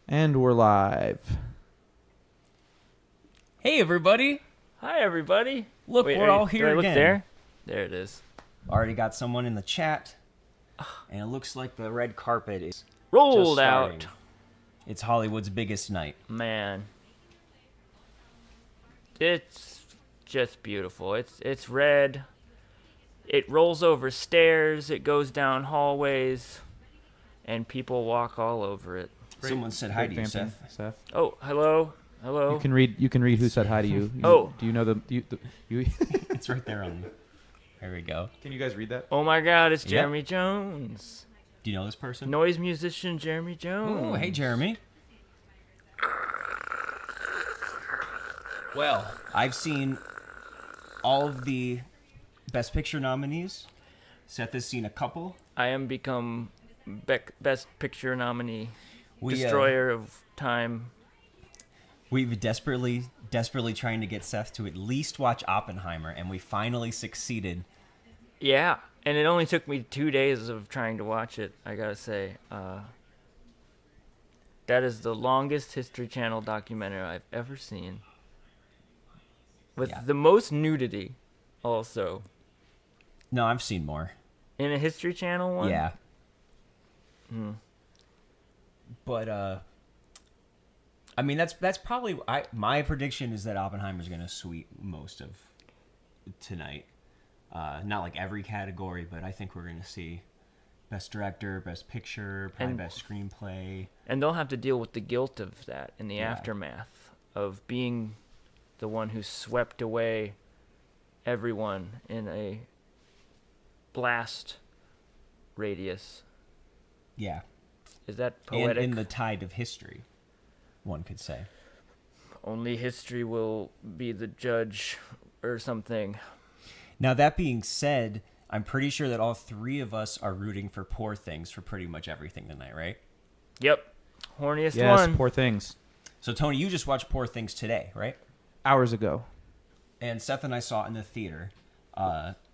And we're live. Hey, everybody. Hi, everybody. Look, we're all here do I again. look there? There it is. Already got someone in the chat. And it looks like the red carpet is Rolled just starting. out. It's Hollywood's biggest night. Man. It's just beautiful. It's red. It rolls over stairs. It goes down hallways. And people walk all over it. Someone said hi to you, Vamping, Seth. Oh, hello. Hello. You can read who said hi to you. Oh. Do you know you It's right there on the... There we go. Can you guys read that? Oh my God, it's Yep. Jeremy Jones. Do you know this person? Noise musician Jeremy Jones. Oh, hey, Jeremy. Well, I've seen all of the Best Picture nominees. Seth has seen a couple. I am become Best Picture nominee. We, Destroyer of Time. We've desperately trying to get Seth to at least watch Oppenheimer, and we finally succeeded. Yeah, and it only took me 2 days of trying to watch it, I gotta say. That is the longest History Channel documentary I've ever seen. With the most nudity, also. No, I've seen more. In a History Channel one? Yeah. But, I mean, that's probably... my prediction is that Oppenheimer's going to sweep most of tonight. Not like every category, but I think we're going to see Best Director, Best Picture, probably Best Screenplay. And they'll have to deal with the guilt of that in the aftermath of being the one who swept away everyone in a blast radius. Yeah. Is that poetic? And in the tide of history, one could say. Only history will be the judge or something. Now, that being said, I'm pretty sure that all three of us are rooting for Poor Things for pretty much everything tonight, right? Yep. Horniest Yes, one. Poor Things. So, Tony, you just watched Poor Things today, right? Hours ago. And Seth and I saw it in the theater.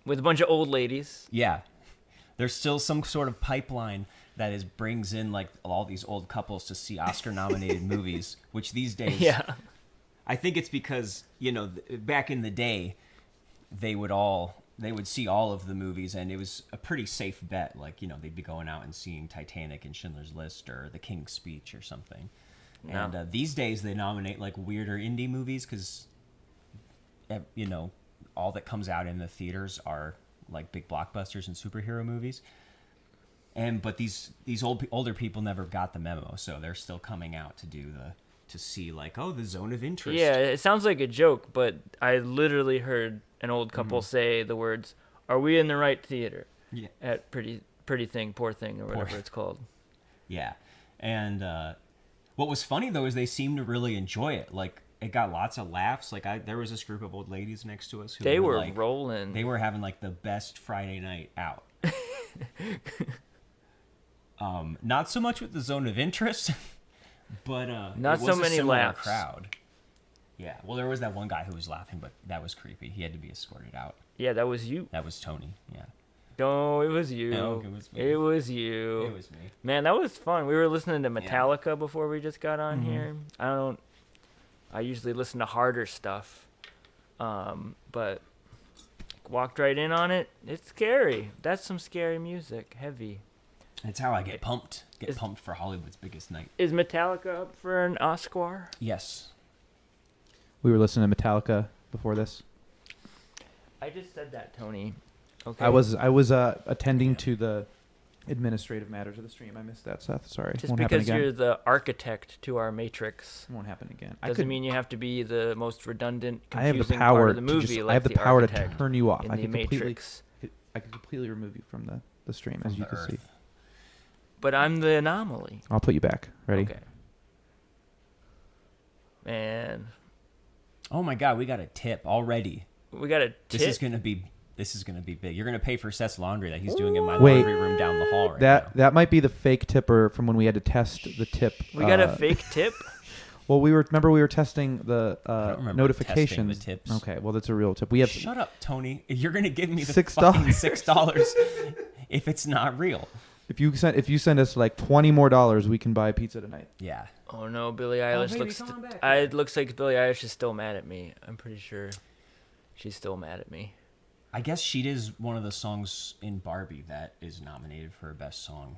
With a bunch of old ladies. Yeah. There's still some sort of pipeline that brings in like all these old couples to see Oscar-nominated movies, which these days... Yeah. I think it's because, back in the day, they would see all of the movies, and it was a pretty safe bet. Like, they'd be going out and seeing Titanic and Schindler's List or The King's Speech or something. Yeah. And these days they nominate like weirder indie movies because, all that comes out in the theaters are like big blockbusters and superhero movies. But these older people never got the memo, so they're still coming out to see like, the zone of interest. Yeah, it sounds like a joke, but I literally heard an old couple say the words, "Are we in the right theater?" Yeah. At Pretty Thing, Poor Thing, or whatever it's called. Yeah. And what was funny though is they seemed to really enjoy it. Like, it got lots of laughs. Like, there was this group of old ladies next to us who were like, rolling. They were having like the best Friday night out. Not so much with the zone of interest, but not it was so a many similar laughs. crowd. Yeah, well, there was that one guy who was laughing, but that was creepy. He had to be escorted out. Yeah, that was you. That was Tony. Yeah. No, it was you. No, it was me. It was you. It was me. Man, that was fun. We were listening to Metallica before we just got on here. I usually listen to harder stuff, but walked right in on it. It's scary. That's some scary music. Heavy. That's how I get pumped. Pumped for Hollywood's biggest night. Is Metallica up for an Oscar? Yes. We were listening to Metallica before this. I just said that, Tony. Okay. I was attending to the administrative matters of the stream. I missed that, Seth. Sorry. Just Won't happen because again. you're the architect to our matrix Won't happen again. doesn't mean you have to be the most redundant, I have the confusing power part of the to movie. just, like I have the the power to architect turn you off. in I the can completely Matrix. I can completely remove you from the stream, as From you the can see. earth. But I'm the anomaly. I'll put you back. Ready? Okay. Man, Oh my God, we got a tip already. we got a tip. This is gonna be big. You're gonna pay for Seth's laundry that he's doing in my Wait. laundry room down the hall right now. That might be the fake tipper from when we had to test the tip. We got a fake tip. Well, we were testing the don't remember notifications. testing the tips. Okay, well that's a real tip. We have Shut up, Tony. You're gonna give me the $6. fucking $6 if it's not real. if you send us like $20 more, we can buy pizza tonight. Yeah. Oh no, Billie Eilish baby, looks. come on back. It looks like Billie Eilish is still mad at me. I'm pretty sure she's still mad at me. I guess she is one of the songs in Barbie that is nominated for best song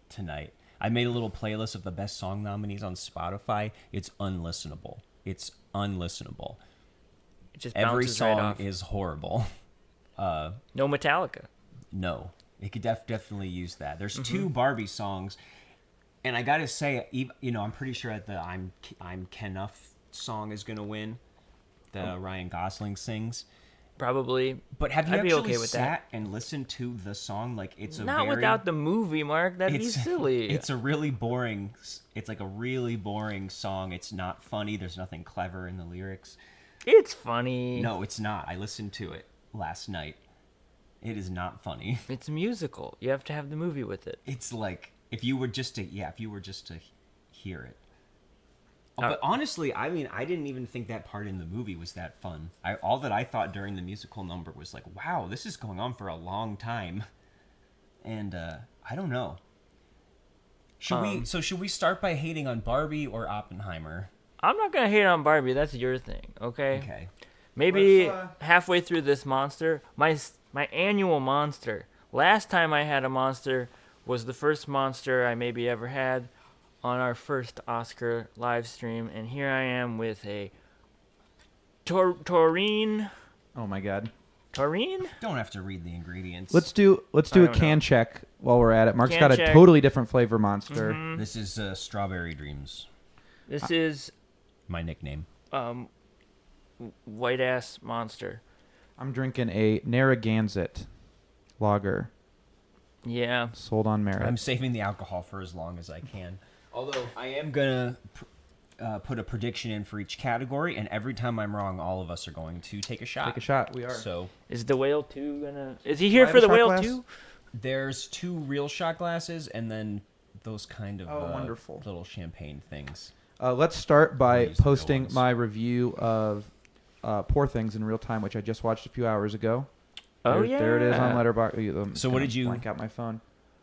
tonight. I made a little playlist of the best song nominees on Spotify. It's unlistenable. It's unlistenable. It just Every bounces right song off. is horrible. No Metallica. No, it could definitely use that. There's Mm-hmm. two Barbie songs, and I gotta say, I'm pretty sure that the "I'm Kenuff" song is gonna win. The Ryan Gosling sings. Probably. But have you I'd be actually okay with sat that. and listened to the song? Like it's Not without the movie, Mark. That'd be silly. It's a really boring. It's like a really boring song. It's not funny. There's nothing clever in the lyrics. It's funny. No, it's not. I listened to it last night. It is not funny. It's musical. You have to have the movie with it. It's like if you were just to hear it. But honestly, I mean, I didn't even think that part in the movie was that fun. All that I thought during the musical number was like, wow, this is going on for a long time. And I don't know. Should we start by hating on Barbie or Oppenheimer? I'm not gonna hate on Barbie. That's your thing, okay? Okay. Maybe Let's, halfway through this monster, my annual monster. Last time I had a monster was the first monster I maybe ever had on our first Oscar live stream, and here I am with a taurine. Oh my God. Taurine? Don't have to read the ingredients. Let's do a don't can know. check while we're at it. Mark's Can got a check. totally different flavor monster. Mhm. This is Strawberry Dreams, This is my nickname. white ass monster. I'm drinking a Narragansett lager, Yeah. sold on merit. I'm saving the alcohol for as long as I can. Although I am gonna put a prediction in for each category, and every time I'm wrong, all of us are going to take a shot. Take a shot. We are. So Is the whale 2 gonna... Is he here I for have the a shot whale glass? 2? there's 2 real shot glasses, and then those kind of wonderful. little champagne things. Let's start by Use the real posting ones. my review of Poor Things in real time, which I just watched a few hours ago. Oh, There it is on yeah. Letterboxd. So what did you- blank out my phone?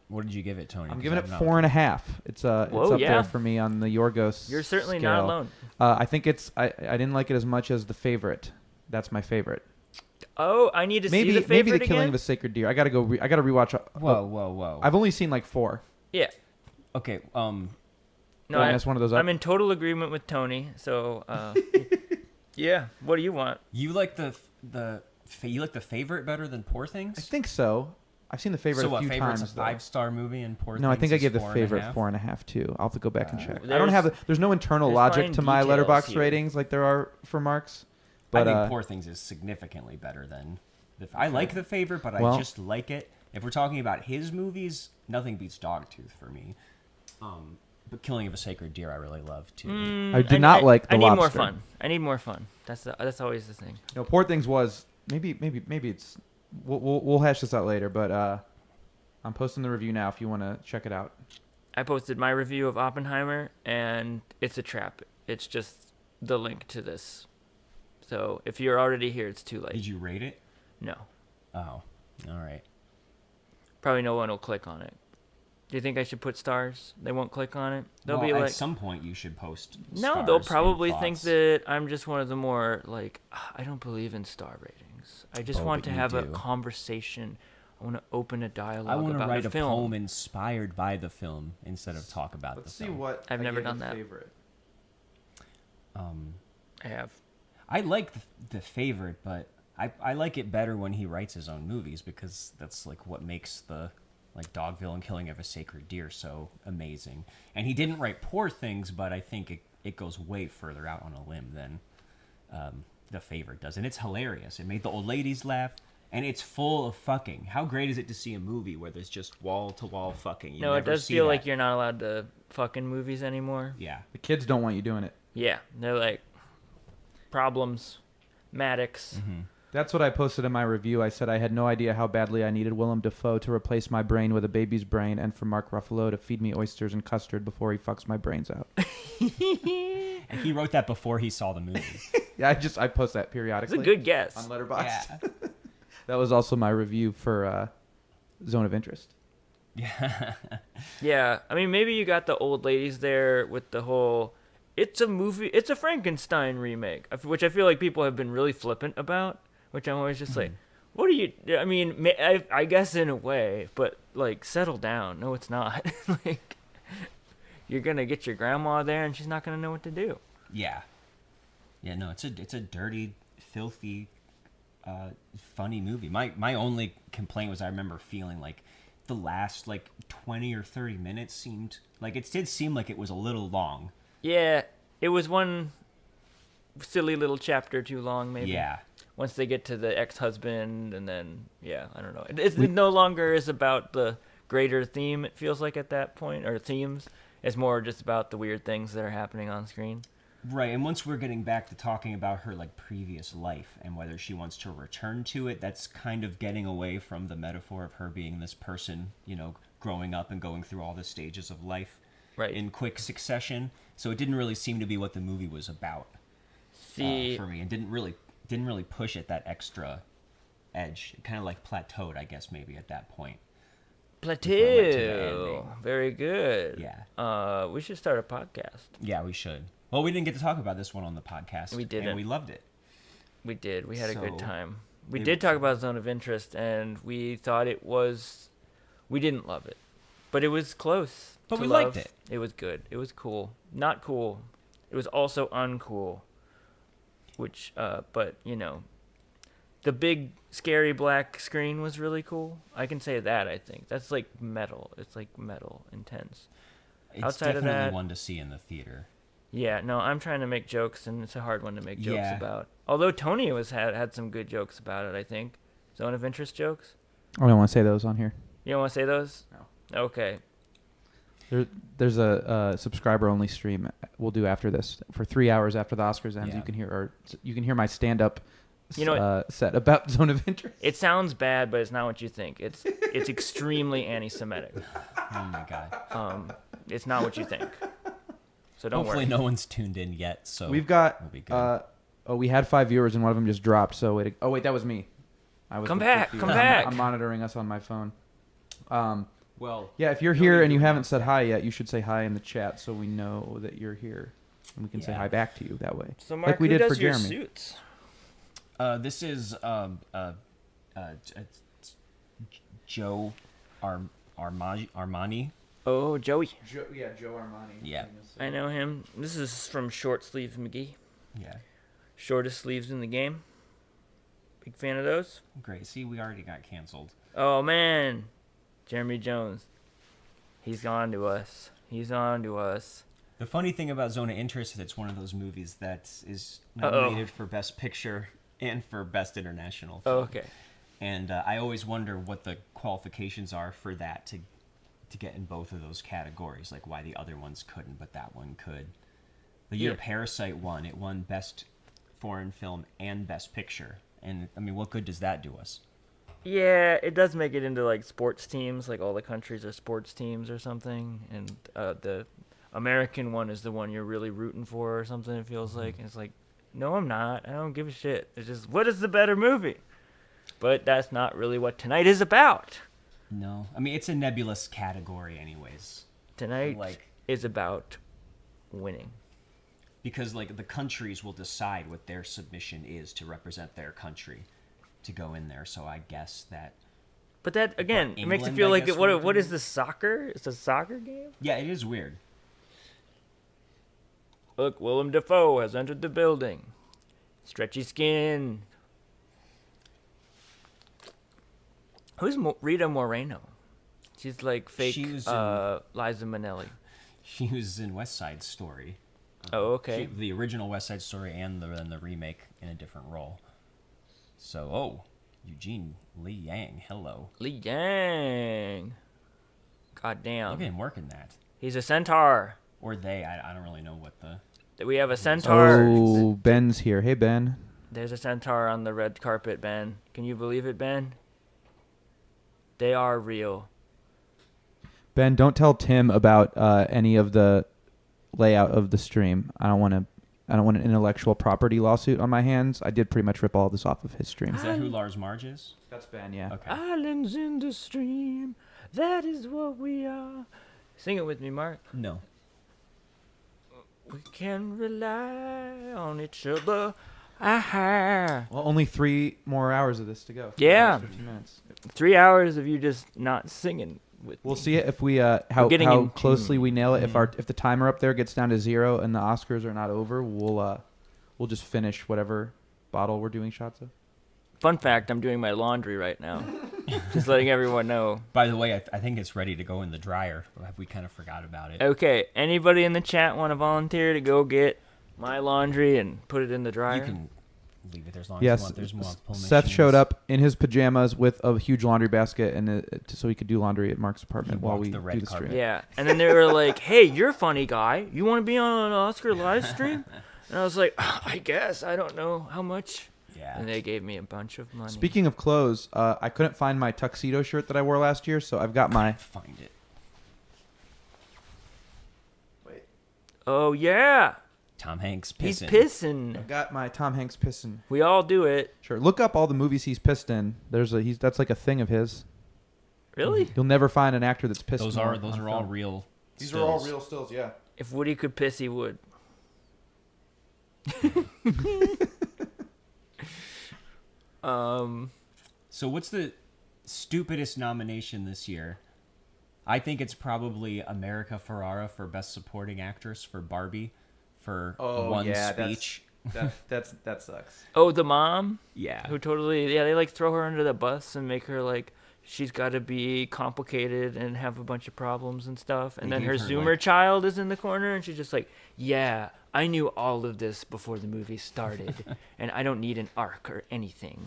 What did you give it, Tony? I'm 'Cause giving it I'm not 4.5. It's Whoa, up yeah. there for me on the Yorgos. You're certainly scale. not alone. I think I didn't like it as much as The Favorite. That's my favorite. Oh, I need to see Maybe the favorite The Killing again? of a Sacred Deer. I gotta go. I gotta rewatch. Whoa. I've only seen like 4. Yeah. Okay. No, Did I mess one of those up? I'm in total agreement with Tony. So, yeah. What do you want? You like you like the favorite better than Poor Things? I think so. I've seen The Favorite So a what? few Favorite's times. a though. 5-star movie, and Poor No, I Things think I is gave The 4.5? Favorite 4.5 too. I'll have to go back and check. I don't There's- have. There's no internal there's logic fine to my details letterbox here. ratings like there are for Mark's. I But think Poor Things is significantly better than I like The Favorite, but Well- I just like it. If we're talking about his movies, nothing beats Dogtooth for me. But Killing of a Sacred Deer, I really love too. I did not like The I need more Lobster. fun. I need more fun. That's always the thing. No, Poor Things was maybe it's. We'll hash this out later, but I'm posting the review now if you want to check it out. I posted my review of Oppenheimer, and it's a trap. It's just the link to this. So if you're already here, it's too late. Did you rate it? No. Oh, all right. Probably no one will click on it. Do you think I should put stars? They won't click on it. They'll Well, be at like, some point you should post. no, stars they'll and probably think thoughts. that I'm just one of the more like, I don't believe in star ratings. I just Oh, want but to you have a do. conversation. I want to open a I dialogue want to about write a a film. poem inspired by the film instead of talk about Let's the see film. what I've I never gave done The that. Favorite. I have. I like the Favorite, but I like it better when he writes his own movies because that's like what makes the like Dogville and Killing of a Sacred Deer so amazing. And he didn't write Poor Things, but I think it goes way further out on a limb than The Favorite does. And it's hilarious. It made the old ladies laugh, and it's full of fucking. How great is it to see a movie where there's just wall-to-wall fucking? No, it does feel like you're not allowed to fuck in movies anymore. Yeah. The kids don't want you doing it. Yeah, they're like, problems, Maddox. Mm-hmm. That's what I posted in my review. I said I had no idea how badly I needed Willem Dafoe to replace my brain with a baby's brain and for Mark Ruffalo to feed me oysters and custard before he fucks my brains out. And he wrote that before he saw the movie. Yeah, I post that It's periodically. a good guess. On Letterboxd. Yeah. That was also my review for Zone of Interest. Yeah. Yeah, I mean, maybe you got the old ladies there with the whole, it's a Frankenstein remake, which I feel like people have been really flippant about, which I'm always just like, what are you, I mean, I guess in a way, but like, settle down. No, it's not. Like, you're going to get your grandma there and she's not going to know what to do. Yeah. Yeah, no, it's a dirty, filthy, funny movie. My only complaint was I remember feeling like the last like 20 or 30 minutes seemed like it did seem like it was a little long. Yeah, it was one silly little chapter too long, maybe. Yeah. Once they get to the ex-husband, and then, yeah, I don't know. It no longer is about the greater theme, it feels like at that point, or themes. It's more just about the weird things that are happening on screen. Right, and once we're getting back to talking about her like previous life and whether she wants to return to it, that's kind of getting away from the metaphor of her being this person, you know, growing up and going through all the stages of life in quick succession. So it didn't really seem to be what the movie was about for me, and didn't really push it that extra edge. It kind of like plateaued, I guess, maybe at that point. Plateau. Very good. Yeah. We should start a podcast. Yeah, we should. Well, we didn't get to talk about this one on the podcast. We didn't. And we loved it. We did. We had a good time. We it did was- talk about Zone of Interest, and we thought it was... We didn't love it. But it was close. But to we love. liked it. It was good. It was cool. Not cool. It was also uncool. Which, but, you know... The big, scary black screen was really cool. I can say that, I think. That's like metal. It's like metal, intense. It's Outside of definitely that- one to see in the theater. Yeah, no, I'm trying to make jokes, and it's a hard one to make jokes Yeah. about. Although Tony had some good jokes about it, I think. Zone of Interest jokes. I don't want to say those on here. You don't want to say those? No. Okay. There's a subscriber-only stream we'll do after this for 3 hours after the Oscars ends. Yeah. You can hear my stand-up set about Zone of Interest. It sounds bad, but it's not what you think. It's extremely anti-Semitic. Oh my god. It's not what you think. So don't Hopefully worry. no one's tuned in yet, so We've got we'll be good. we had 5 viewers and one of them just dropped. So wait, that was me. I was Come with back, 50. come back. I'm monitoring us on my phone. Well, Yeah, if you're here and you haven't said hi yet, you should say hi in the chat so we know that you're here and we can say Yeah. hi back to you that way. So Mark, like we who did does for your Jeremy. suits? this is Joe Armani. Oh, Joey. Joe Armani. Yeah. I know him. This is from Short Sleeve McGee. Yeah, Shortest sleeves in the game. Big fan of those. great. See, we already got canceled. Oh, man. Jeremy Jones. He's gone to us. He's on to us. The funny thing about Zone of Interest is it's one of those movies that is Uh-oh. nominated for Best Picture and for Best International Oh, Film. okay. And I always wonder what the qualifications are for that to get in both of those categories, like why the other ones couldn't, but that one could. The year Yeah. Parasite won, it won Best Foreign Film and Best Picture. And, I mean, what good does that do us? Yeah, it does make it into like sports teams, like all the countries are sports teams or something, and the American one is the one you're really rooting for or something. It feels like it's like, no, I'm not. I don't give a shit. It's just what is the better movie? But that's not really what tonight is about. No. I mean, it's a nebulous category anyways. Tonight Like- is about winning. Because, like, the countries will decide what their submission is to represent their country to go in there. So I guess that... But that again, What, it makes it England, feel I like guess, what would is be? this soccer? It's a soccer game. Yeah, it is weird. Look, Willem Dafoe has entered the building. Stretchy skin. Who's Rita Moreno? She's like fake She was Liza Minnelli. She was in West Side Story. Oh, okay. The original West Side Story and the remake in a different role. So, Eugene Lee Yang, hello. Lee Yang. God damn. Look at him working that. He's a centaur. Or they, I don't really know what the... We have a centaur. Oh, Ben's here. Hey, Ben. There's a centaur on the red carpet, Ben. Can you believe it, Ben? They are real. Ben, don't tell Tim about any of the layout of the stream. I don't want an intellectual property lawsuit on my hands. I did pretty much rip all this off of his stream. Is that who Lars Marge is? That's Ben, yeah. Okay. Islands in the stream, that is what we are. Sing it with me, Mark. No. We can rely on each other. Aha. Well, only 3 more hours of this to go. Yeah. 15 minutes. 3 hours of you just not singing with We'll me. see if we how getting in closely tune. we nail it. If the timer up there gets down to 0 and the Oscars are not over, we'll just finish whatever bottle we're doing shots of. Fun fact, I'm doing my laundry right now. Just letting everyone know. By the way, I think it's ready to go in the dryer. We kind of forgot about it. Okay, anybody in the chat want to volunteer to go get my laundry and put it in the dryer? You can leave it there as long as Yes, you want. There's more pull Seth machines. showed up in his pajamas with a huge laundry basket, and so he could do laundry at Mark's apartment He while walked we the do red the stream. carpet. Yeah, and then they were like, "Hey, you're a funny guy. You want to be on an Oscar live stream?" And I was like, "I guess. I don't know how much." Yeah. And they gave me a bunch of money. Speaking of clothes, I couldn't find my tuxedo shirt that I wore last year, so I've got my. Find it. Oh yeah, Tom Hanks pissing. he's pissing. I've got my Tom Hanks pissin' We all do it. shirt. Look up all the movies he's pissed in. That's like a thing of his. Really? You'll never find an actor that's pissed. Those more are on all film. real. These are all stills. real stills, yeah. If Woody could piss, he would. So what's the stupidest nomination this year? I think it's probably America Ferrera for Best Supporting Actress for Barbie for one speech. That sucks. Oh, the mom Yeah. who they like throw her under the bus and make her like she's got to be complicated and have a bunch of problems and stuff. And They then her gave her, Zoomer like- child is in the corner and she's just like, yeah, I knew all of this before the movie started and I don't need an arc or anything.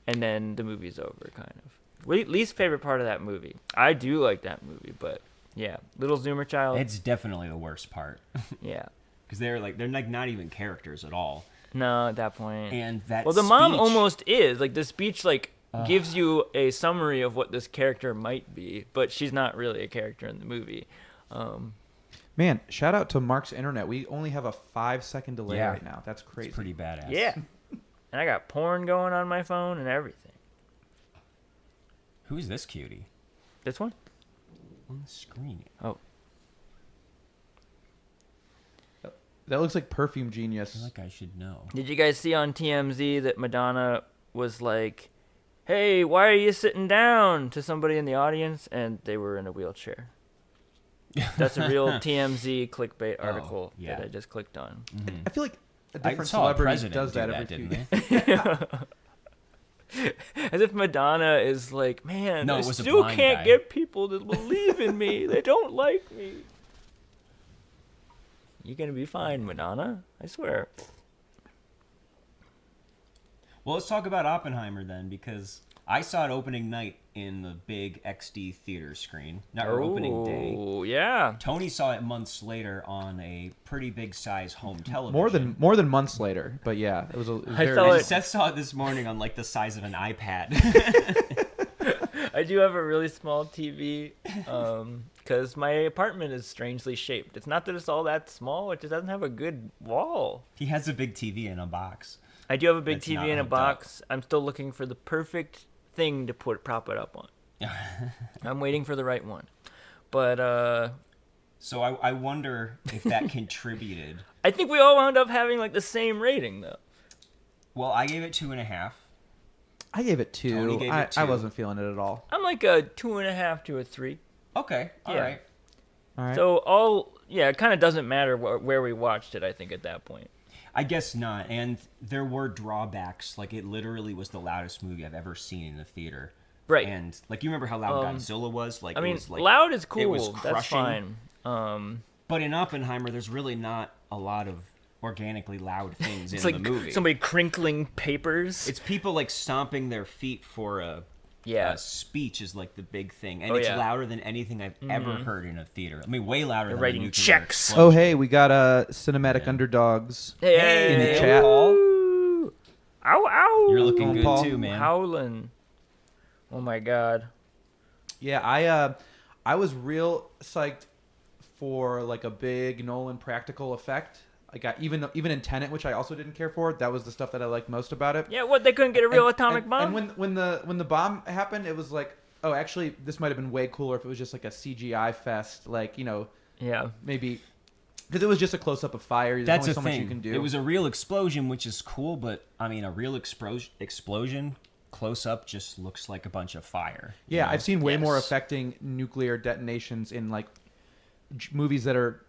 And then the movie's over, kind of. Least favorite part of that movie. I do like that movie, but yeah, little Zoomer child. It's definitely the worst part Yeah. because they're like not even characters at all. No, at that point. And that Well, the mom speech- almost is. Like, the speech, like, gives you a summary of what this character might be, but she's not really a character in the movie. Man, shout out to Marc's internet. We only have a 5-second delay Yeah. right now. That's crazy. It's pretty badass. Yeah. And I got porn going on my phone and everything. Who's this cutie This one? on the screen? Oh. That looks like Perfume I Genius. feel like I should know. Did you guys see on TMZ that Madonna was like, hey, why are you sitting down, to somebody in the audience? And they were in a wheelchair. That's a real TMZ clickbait article yeah. that I just clicked on. I feel like a I different saw a celebrity president does do that that, every few didn't years. they? As if Madonna is like, man, No, I it was a still blind can't guy. get people to believe in me. They don't like me. You're going to be fine, Madonna. I swear. Well, let's talk about Oppenheimer then, because I saw it opening night in the big XD theater screen. Not our opening day. Oh, yeah. Tony saw it months later on a pretty big size home television. More than months later, but yeah, it was I very. saw And it- Seth saw it this morning on like the size of an iPad. I do have a really small TV because my apartment is strangely shaped. It's not that it's all that small. It just doesn't have a good wall. He has a big TV in a box. I do have a big That's TV not in a hooked up. box. I'm still looking for the perfect thing to prop it up on. I'm waiting for the right one. But So I wonder if that contributed. I think we all wound up having like the same rating though. Well, I gave it 2.5. I gave it 2. Tony gave it I 2. wasn't feeling it at all. I'm like a 2.5 to a 3. Okay, all Yeah. right. All right. So it kind of doesn't matter where we watched it. I think at that point. I guess not. And there were drawbacks. Like, it literally was the loudest movie I've ever seen in the theater. Right. And like, you remember how loud Godzilla was? Like, I it mean, was, like, loud is it cool. was That's crushing. fine. But in Oppenheimer, there's really not a lot of organically loud things It's in like the movie. somebody crinkling papers. It's people like stomping their feet for a speech is like the big thing, and it's louder than anything I've ever heard in a theater. I mean, way louder They're than writing the nuclear checks. explosion. Oh, hey, we got cinematic underdogs Hey, in the chat. Paul. Ow, ow. You're looking Going good Paul. too, man. Howling. Oh my god. Yeah, I was real psyched for like a big Nolan practical effect. I got even in Tenet, which I also didn't care for. That was the stuff that I liked most about it. Yeah, what, they couldn't get a real atomic bomb? And when the bomb happened, it was like, oh, actually, this might have been way cooler if it was just like a CGI fest, like, you know, maybe because it was just a close up of fire. There's That's only a so thing. much you can do. It was a real explosion, which is cool, but I mean, a real explosion close up just looks like a bunch of fire. Yeah, you know? I've seen way more affecting nuclear detonations in like movies that are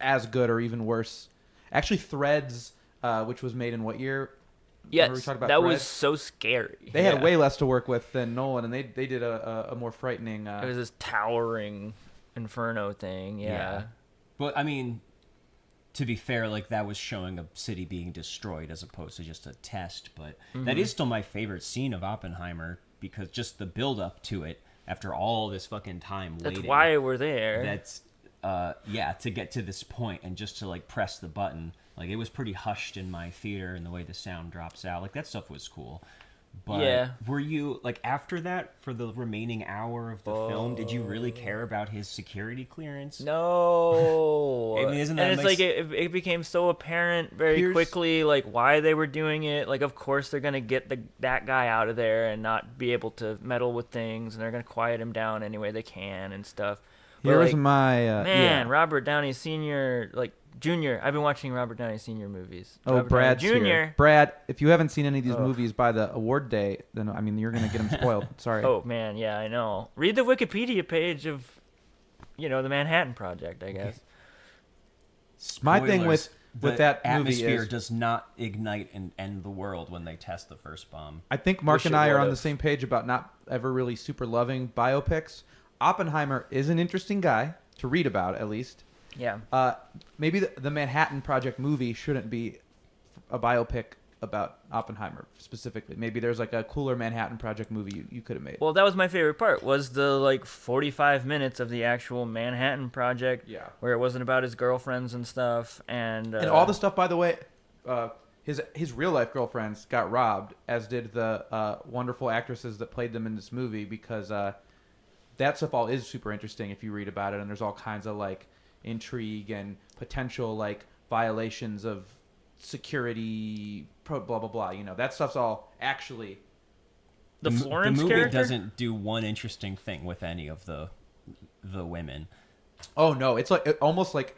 as good or even worse. Actually, Threads, which was made in what year? Yes, we talked about that Threads? was so scary. They had way less to work with than Nolan, and they did a more frightening. It was this towering inferno thing. Yeah. But I mean, to be fair, like, that was showing a city being destroyed as opposed to just a test. But that is still my favorite scene of Oppenheimer, because just the build up to it after all this fucking time waiting. That's why we're there. That's to get to this point and just to like press the button. Like, it was pretty hushed in my theater, and the way the sound drops out, like, that stuff was cool. But were you, like, after that, for the remaining hour of the film, did you really care about his security clearance? No. I mean, isn't that and it's like it became so apparent very quickly, like, why they were doing it. Like, of course they're gonna get that guy out of there and not be able to meddle with things, and they're gonna quiet him down any way they can and stuff. But, Here's like, my Robert Downey Sr. like Jr. I've been watching Robert Downey Sr. movies. Oh, Robert Brad's Downey Jr. here. Brad, if you haven't seen any of these movies by the award day, then I mean you're gonna get them spoiled. Sorry. Oh man, yeah, I know. Read the Wikipedia page of, the Manhattan Project, I guess. My thing with that atmosphere movie is does not ignite and end the world when they test the first bomb. I think Mark and I it are on the would've. same page about not ever really super loving biopics. Oppenheimer is an interesting guy to read about, at least. Yeah. Maybe the Manhattan Project movie shouldn't be a biopic about Oppenheimer specifically. Maybe there's like a cooler Manhattan Project movie you could have made. Well, that was my favorite part, was the 45 minutes of the actual Manhattan Project, where it wasn't about his girlfriends and stuff, and all the stuff, by the way, his real life girlfriends got robbed, as did the wonderful actresses that played them in this movie, because that stuff all is super interesting if you read about it, and there's all kinds of like intrigue and potential like violations of security, blah blah blah. That stuff's all actually. The Florence movie character doesn't do one interesting thing with any of the women. Oh no, it's like almost like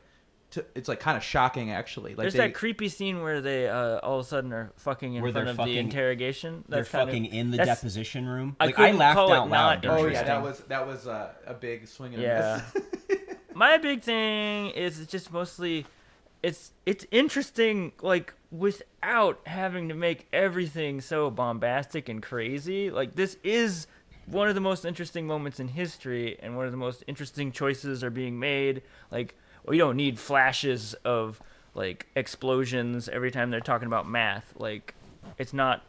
it's like kind of shocking actually. Like there's that creepy scene where they all of a sudden are fucking in front of the interrogation. They're fucking in the deposition room. I Like, couldn't laughed call it out not loud. Oh during yeah, this. that was a big swing and Yeah. a miss. My big thing is it's just mostly it's interesting, like, without having to make everything so bombastic and crazy. Like, this is one of the most interesting moments in history, and one of the most interesting choices are being made. Like, we don't need flashes of like explosions every time they're talking about math. Like, it's not.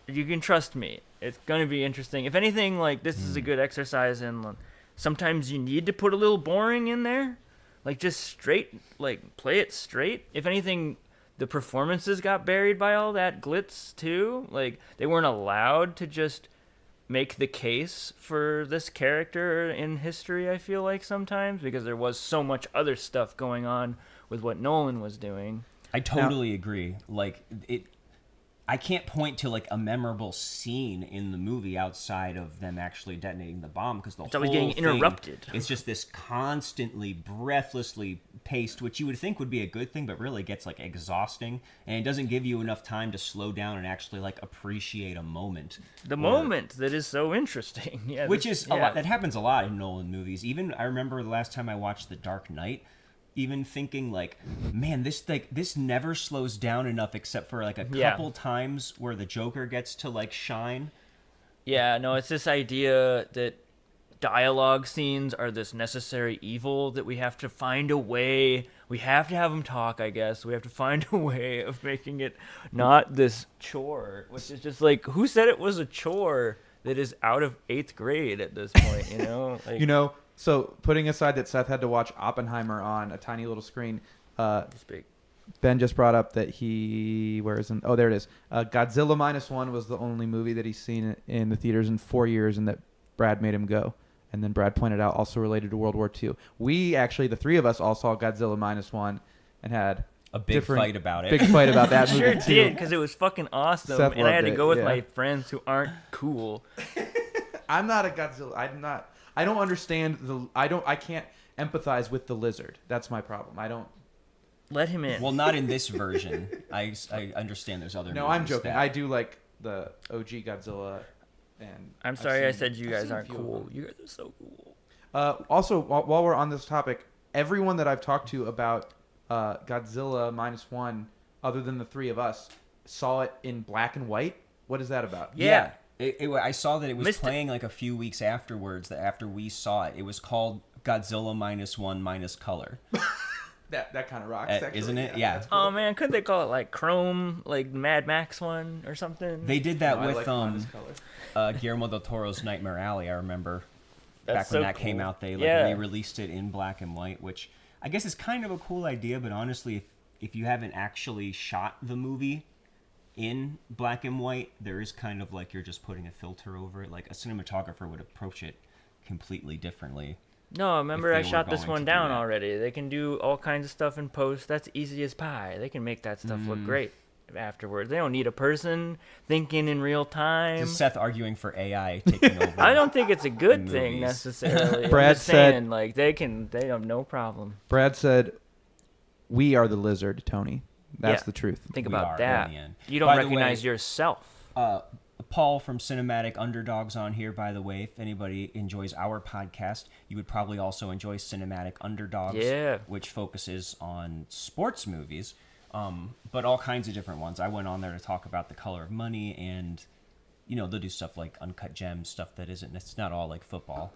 You can trust me. It's gonna be interesting. If anything, like, this is a good exercise in. Sometimes you need to put a little boring in there, like, just straight, like, play it straight. If anything, the performances got buried by all that glitz too. Like, they weren't allowed to just make the case for this character in history, I feel like, sometimes, because there was so much other stuff going on with what Nolan was doing. I totally agree. Like, I can't point to like a memorable scene in the movie outside of them actually detonating the bomb, because it's always getting interrupted. It's just this constantly, breathlessly paced, which you would think would be a good thing, but really gets like exhausting, and it doesn't give you enough time to slow down and actually like appreciate a moment. Moment that is so interesting. Yeah, which is a lot. That happens a lot in Nolan movies. Even I remember the last time I watched The Dark Knight, even thinking like, man, this never slows down enough, except for like a couple times where the Joker gets to like shine. Yeah, no, it's this idea that dialogue scenes are this necessary evil that we have to find a way. We have to have them talk, I guess. We have to find a way of making it not this chore, which is just like, who said it was a chore that is out of 8th grade at this point, you know? Like, You know, so putting aside that Seth had to watch Oppenheimer on a tiny little screen, speak. Ben just brought up that oh, there it is. Godzilla -1 was the only movie that he's seen in the theaters in 4 years, and that Brad made him go. And then Brad pointed out, also related to World War II. We actually, the three of us, all saw Godzilla -1 and had A big fight about it. Big fight about that movie Sure too. did, because it was fucking awesome. Seth And I had loved to it, go with yeah. my friends who aren't cool. I'm not a Godzilla. I don't understand I can't empathize with the lizard. That's my problem. I don't. Let him in. Well, not in this version. I understand there's other No, movies I'm joking. that- I do like the OG Godzilla. And I'm I've sorry I seen- said you I've guys seen a aren't few of cool. them. You guys are so cool. Also, while we're on this topic, everyone that I've talked to about Godzilla -1, other than the three of us, saw it in black and white. What is that about? Yeah. I saw that it was Missed it. playing like a few weeks afterwards. That after we saw it, it was called Godzilla -1 color. That kind of rocks, actually. Isn't it? Yeah. that's cool. Oh man, couldn't they call it like Chrome, like Mad Max one or something? They did that No, I with like minus color. Guillermo del Toro's Nightmare Alley. I remember That's back when so that came cool. out, they Yeah. re-released it in black and white, which I guess is kind of a cool idea. But honestly, if you haven't actually shot the movie in black and white, there is kind of like you're just putting a filter over it. Like a cinematographer would approach it completely differently. No, remember if I they were shot this going one to do down that. already. They can do all kinds of stuff in post. That's easy as pie. They can make that stuff look great afterwards. They don't need a person thinking in real time. Is Seth arguing for AI taking over? I don't think it's a good thing Movies. necessarily. I'm Brad just said- saying, like they have no problem. Brad said, "We are the lizard, Tony." That's Yeah. the truth. Think We about are, that. in the end. You don't By the recognize way, yourself. Paul from Cinematic Underdogs on here, by the way. If anybody enjoys our podcast, you would probably also enjoy Cinematic Underdogs, Yeah. which focuses on sports movies, but all kinds of different ones. I went on there to talk about The Color of Money, and they'll do stuff like Uncut Gems, stuff that it's not all like football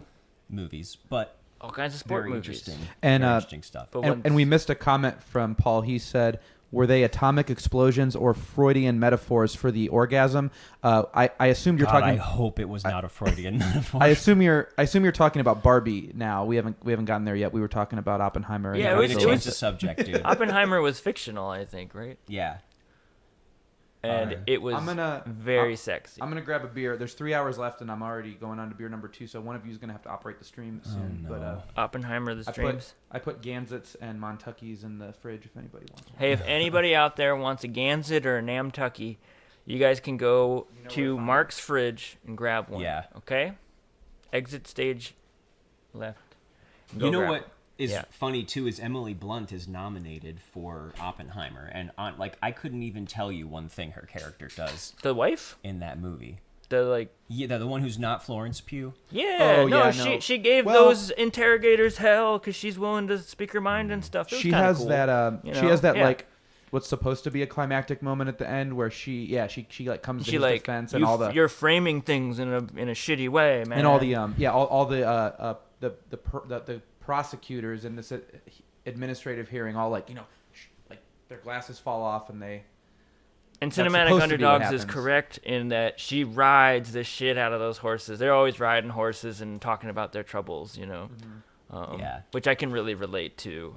movies, but All kinds of sport very movies. interesting, And, very uh, interesting stuff. But And we missed a comment from Paul. He said, "Were they atomic explosions or Freudian metaphors for the orgasm?" I assumed you're God, talking. I hope it was not a Freudian metaphor. I assume you're talking about Barbie now. We haven't gotten there yet. We were talking about Oppenheimer. and Yeah, Way to it Godzilla. change the subject, dude. Oppenheimer was fictional, I think, right? Yeah. And Alright. it was very sexy. I'm gonna grab a beer. There's 3 hours left, and I'm already going on to beer number 2. So one of you is gonna have to operate the stream soon. no. But Oppenheimer, the streams. I put Gansets and Montuckies in the fridge if anybody wants one. Hey, if anybody out there wants a Gansett or a Namtucky, you guys can go where to to find Marc's fridge and grab one. Yeah. Okay? Exit stage left. Go You know grab what one. is Yeah. funny too is Emily Blunt is nominated for Oppenheimer, and I couldn't even tell you one thing her character does The wife? in that movie. The Yeah, the one who's not Florence Pugh. yeah, Oh, no, yeah, she no. she gave Well- those interrogators hell because she's willing to speak her mind and stuff. It was She kinda has cool, that. you She know? has that Yeah. like what's supposed to be a climactic moment at the end where she like comes to She his like defense and all the you're framing things in a shitty way, man. and all the all the prosecutors in this administrative hearing all like like their glasses fall off and they. And That's Cinematic supposed to be what Underdogs is happens. correct in that she rides the shit out of those horses. They're always riding horses and talking about their troubles, Yeah. which I can really relate to.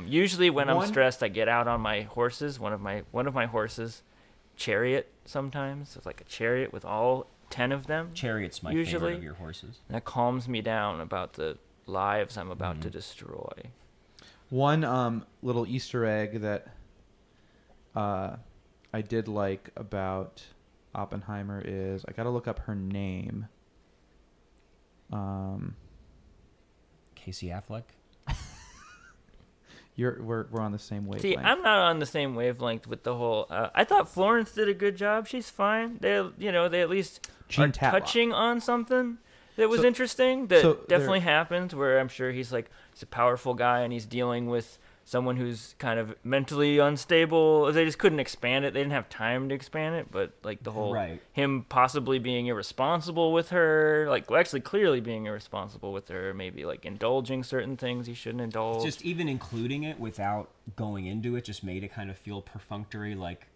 Usually when I'm One- stressed, I get out on my horses. One of my horses, Chariot. Sometimes it's like a chariot with all 10 of them. Chariot's my Usually- favorite of your horses. That calms me down about the lives I'm about to destroy. One little Easter egg that I did like about Oppenheimer is I got to look up her name. Casey Affleck. We're on the same wavelength. See, I'm not on the same wavelength with the whole. I thought Florence did a good job. She's fine. They at least Gene are Tatlock. touching on something that was So- interesting. That so definitely happens. Where I'm sure he's a powerful guy and he's dealing with someone who's kind of mentally unstable. They just couldn't expand it. They didn't have time to expand it, but like the whole him possibly being irresponsible with her, like actually clearly being irresponsible with her, maybe like indulging certain things he shouldn't indulge. Just even including it without going into it just made it kind of feel perfunctory. Like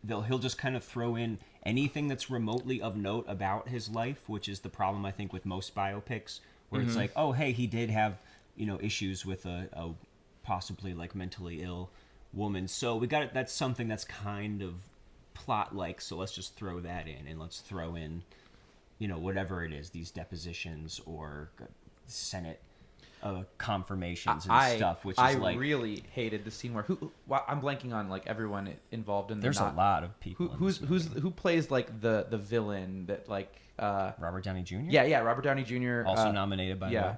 he'll just kind of throw in anything that's remotely of note about his life, which is the problem I think with most biopics, where it's like, oh hey, he did have issues with a possibly like mentally ill woman, so we got it. That's something that's kind of plot like, so let's just throw that in, and let's throw in whatever it is, these depositions or Senate confirmations and stuff, which is I really hated the scene where I'm blanking on like everyone involved in there's a lot of people who plays like the villain that like Robert Downey Jr. Yeah, Robert Downey Jr. Also nominated by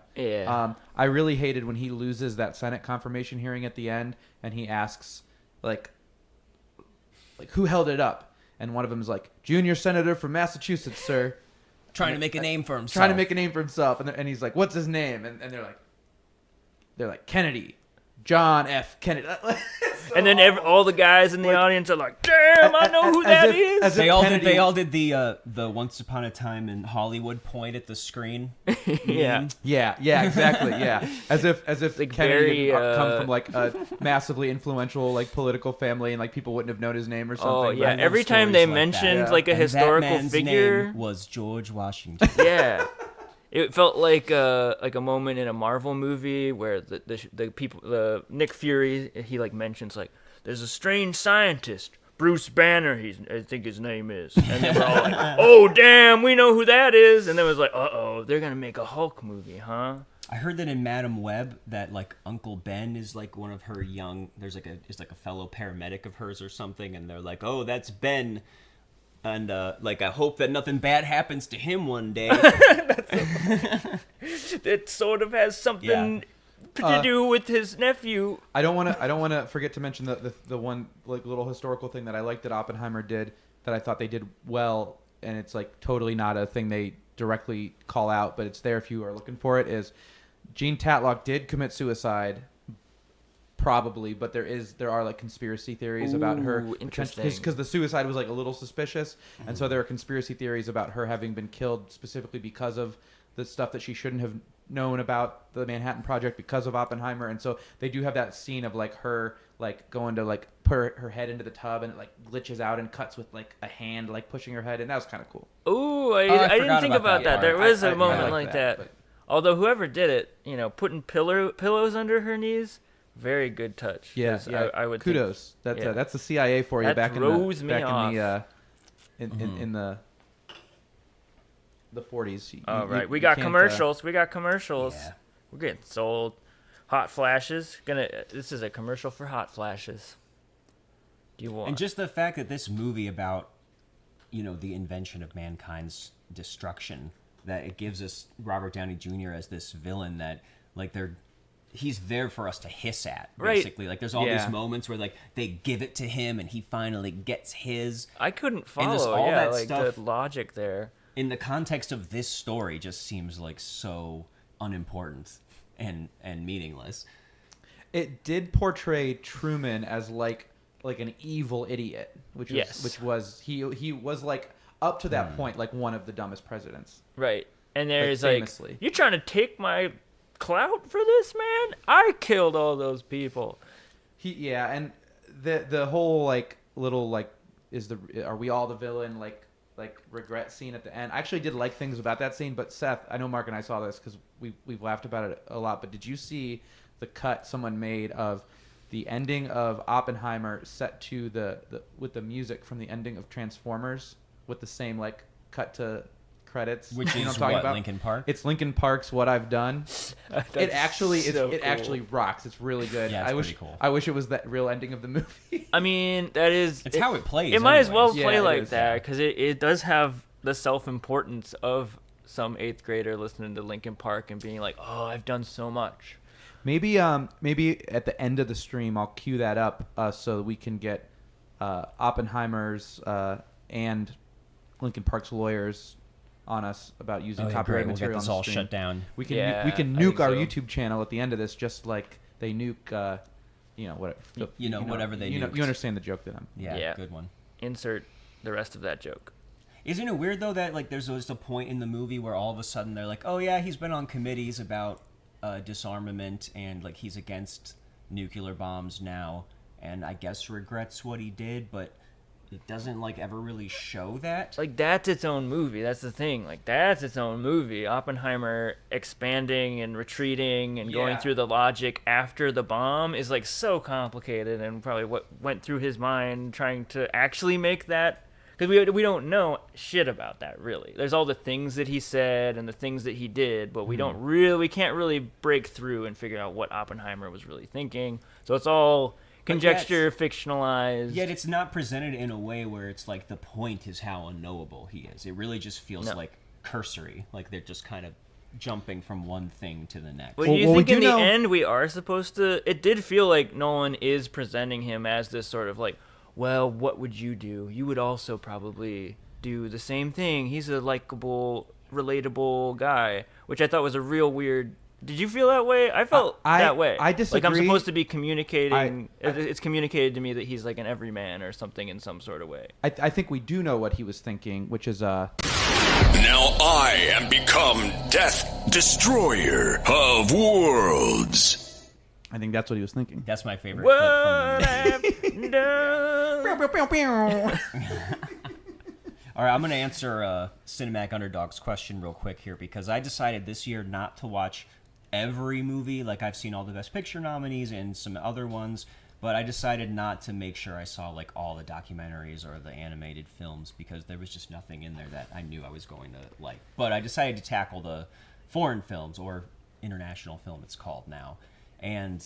I really hated when he loses that Senate confirmation hearing at the end, and he asks like who held it up, and one of them is like, junior senator from Massachusetts, sir, trying to make a name for himself, and he's like, what's his name, and they're like Kennedy, John F. Kennedy. And then all the guys in the audience are like, damn, I know who that is. They all did the Once Upon a Time in Hollywood point at the screen. Yeah, exactly. Yeah, as if like Kennedy had come from like a massively influential like political family, and like people wouldn't have known his name or something. Oh yeah, every time they mentioned like a historical figure, name was George Washington. Yeah. It felt like a moment in a Marvel movie where the people, Nick Fury, he like mentions like, there's a strange scientist, Bruce Banner, I think his name is, and then we're all like, oh damn, we know who that is, and then it was like, they're gonna make a Hulk movie, huh? I heard that in Madam Web that like Uncle Ben is like one of her young. There's like a fellow paramedic of hers or something, and they're like, oh, that's Ben. And, like, I hope that nothing bad happens to him one day. It sort of has something to do with his nephew. I don't want to forget to mention the one, like, little historical thing that I liked that Oppenheimer did that I thought they did well, and it's, like, totally not a thing they directly call out, but it's there if you are looking for it, is Jean Tatlock did commit suicide. Probably, but there are like conspiracy theories about her, because the suicide was like a little suspicious, and so there are conspiracy theories about her having been killed specifically because of the stuff that she shouldn't have known about the Manhattan Project because of Oppenheimer. And so they do have that scene of like her like going to like put her head into the tub, and it like glitches out and cuts with like a hand like pushing her head, and that was kind of cool. Ooh, I didn't think about that. There was a moment like that. But... although whoever did it, putting pillows under her knees. Very good touch. Yeah, I would. Kudos. That's the CIA for you. That back throws in me off. in the 40s. All right, we got commercials. Yeah. We're getting sold. Hot flashes. This is a commercial for hot flashes. Do you want? And just the fact that this movie about, the invention of mankind's destruction, that it gives us Robert Downey Jr. as this villain that, like, he's there for us to hiss at, basically. Right. Like, there's all these moments where, like, they give it to him and he finally gets his. I couldn't follow all that like stuff, the logic there. In the context of this story, just seems like so unimportant and meaningless. It did portray Truman as like an evil idiot, which was he was like up to that point like one of the dumbest presidents. Right. And there's like, famously. you trying to take my clout for this, man? I killed all those people. And the whole like little like are we all the villain like regret scene at the end. I actually did like things about that scene, but Seth, I know Mark and I saw this because we've laughed about it a lot, but did you see the cut someone made of the ending of Oppenheimer set to the with the music from the ending of Transformers with the same like cut to credits, which is what I'm talking about? Linkin Park. It's Linkin Park's "What I've Done." It actually so it cool. actually rocks. It's really good. Yeah, it's pretty cool. I wish it was that real ending of the movie. I mean, that is. It's how it plays. It might as well anyways. play Yeah, it like is. that because it does have the self-importance of some 8th grader listening to Linkin Park and being like, "Oh, I've done so much." Maybe at the end of the stream I'll cue that up so that we can get Oppenheimer's and Linkin Park's lawyers on us about using copyright material. We'll get this on the all stream. shut down. We can Yeah, we can I nuke think our so. YouTube channel at the end of this, just like they nuke whatever they you nuked. you understand the joke that I'm. Yeah, good one. Insert the rest of that joke. Isn't it weird though that like there's just a point in the movie where all of a sudden they're like, oh yeah, he's been on committees about disarmament and like he's against nuclear bombs now, and I guess regrets what he did, but it doesn't like ever really show that. Like that's its own movie. That's the thing. Like that's its own movie. Oppenheimer expanding and retreating and going through the logic after the bomb is like so complicated, and probably what went through his mind trying to actually make that. Because we don't know shit about that, really. There's all the things that he said and the things that he did, but we can't really break through and figure out what Oppenheimer was really thinking. So it's all conjecture, fictionalized. Yet it's not presented in a way where it's like the point is how unknowable he is. It really just feels like cursory, like they're just kind of jumping from one thing to the next. Well, you think in the end we are supposed to... It did feel like Nolan is presenting him as this sort of like, well, what would you do? You would also probably do the same thing. He's a likable, relatable guy, which I thought was a real weird... Did you feel that way? I felt that way. I disagree. Like I'm supposed to be communicating... it's communicated to me that he's like an everyman or something in some sort of way. I think we do know what he was thinking, which is... Now I am become Death Destroyer of Worlds. I think that's what he was thinking. That's my favorite What clip from the movie. I've done. All right, I'm going to answer Cinematic Underdog's question real quick here because I decided this year not to watch every movie. Like, I've seen all the Best Picture nominees and some other ones, but I decided not to make sure I saw, like, all the documentaries or the animated films because there was just nothing in there that I knew I was going to like. But I decided to tackle the foreign films, or international film it's called now. And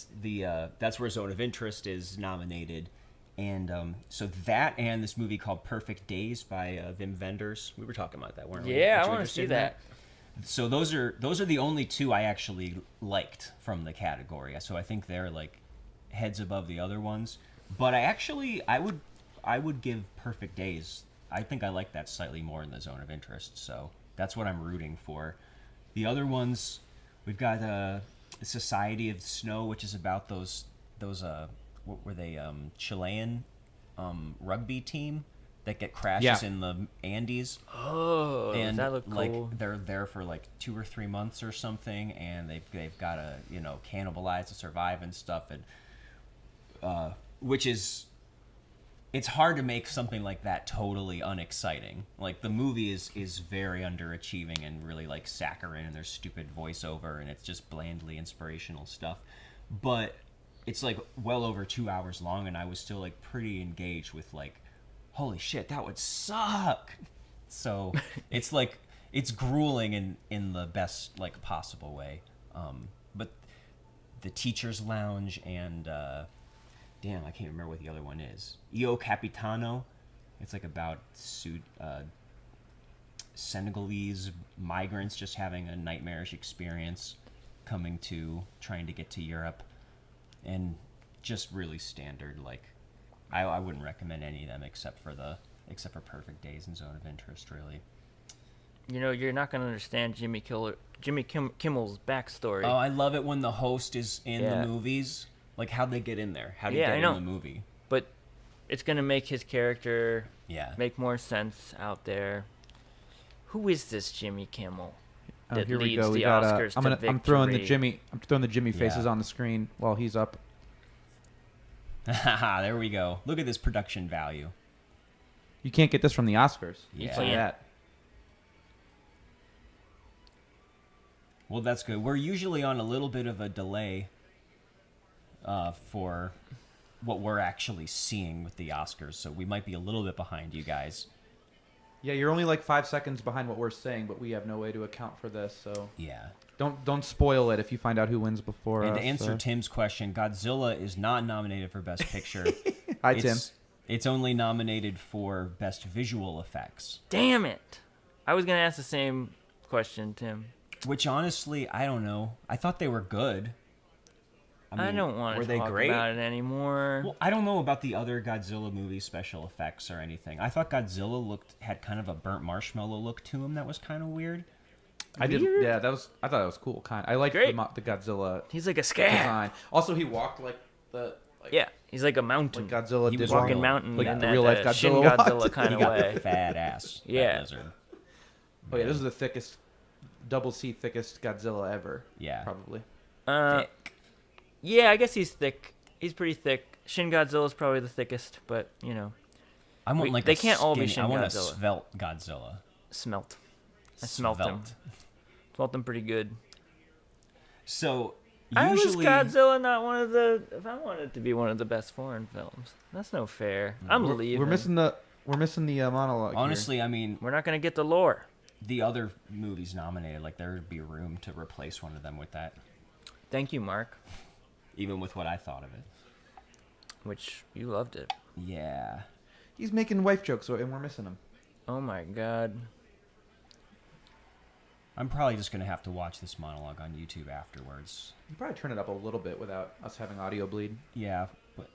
that's where Zone of Interest is nominated. And so that and this movie called Perfect Days by Wim Wenders. We were talking about that, weren't we? Yeah, I want to see that. So those are the only two I actually liked from the category. So I think they're like heads above the other ones. But I would give Perfect Days. I think I like that slightly more in the Zone of Interest. So that's what I'm rooting for. The other ones, we've got Society of Snow, which is about those what were they, Chilean rugby team that get crashes in the Andes. Oh, and that looked like cool. they're there for like 2 or 3 months or something, and they've got to cannibalize to survive and stuff, and which is, it's hard to make something like that totally unexciting. Like the movie is very underachieving and really like saccharine, and there's stupid voiceover, and it's just blandly inspirational stuff. But it's like well over 2 hours long, and I was still like pretty engaged with like, holy shit, that would suck. So it's like it's grueling in the best like possible way. But the Teacher's Lounge and damn, I can't remember what the other one is. Io Capitano. It's like about Senegalese migrants just having a nightmarish experience trying to get to Europe. And just really standard. Like, I wouldn't recommend any of them except for Perfect Days and Zone of Interest, really. You're not going to understand Jimmy Kimmel's backstory. Oh, I love it when the host is in the movies. Like, how'd they get in there? How'd he get in the movie? But it's going to make his character make more sense out there. Who is this Jimmy Kimmel that here we leads go. the Oscars to victory? I'm throwing the Jimmy faces on the screen while he's up. There we go. Look at this production value. You can't get this from the Oscars. Yeah. Like that. Well, that's good. We're usually on a little bit of a delay for what we're actually seeing with the Oscars, so we might be a little bit behind you guys. Yeah, you're only like 5 seconds behind what we're saying, but we have no way to account for this, so yeah. Don't spoil it if you find out who wins before. And to answer Tim's question, Godzilla is not nominated for Best Picture. Hi, Tim. It's only nominated for Best Visual Effects. Damn it! I was gonna ask the same question, Tim. Which honestly, I don't know. I thought they were good. I don't want to talk about it anymore. Well, I don't know about the other Godzilla movie special effects or anything. I thought Godzilla had kind of a burnt marshmallow look to him that was kind of weird. I thought that was cool. I like the Godzilla. He's like a scab. Design. Also, he walked like the Yeah, he's like a mountain. Like Godzilla He did was walking real. mountain Like in the that real life Shin Godzilla walked. Godzilla kind He of got way. the fat ass. Yeah. That lizard. Oh yeah, this is the thickest, double C thickest Godzilla ever. Yeah. Probably. Thick. Yeah, I guess he's thick. He's pretty thick. Shin Godzilla's probably the thickest, but I want like they a can't all be skinny- Shin I want Godzilla. a svelte Godzilla. smelt. I smelt him. Svelte. Smelt him pretty good. So I was usually Godzilla not one of the. If I wanted it to be one of the best foreign films, that's no fair. I'm leaving. We're missing the monologue. honestly, I mean, We're not gonna get the lore. the other movies nominated, like there would be room to replace one of them with that, Thank you, Mark. even with what I thought of it. Which you loved it. Yeah. Here. He's making wife jokes, and we're missing him. Oh my god. I'm probably just gonna have to watch this monologue on YouTube afterwards. You probably turn it up a little bit without us having audio bleed. Yeah, but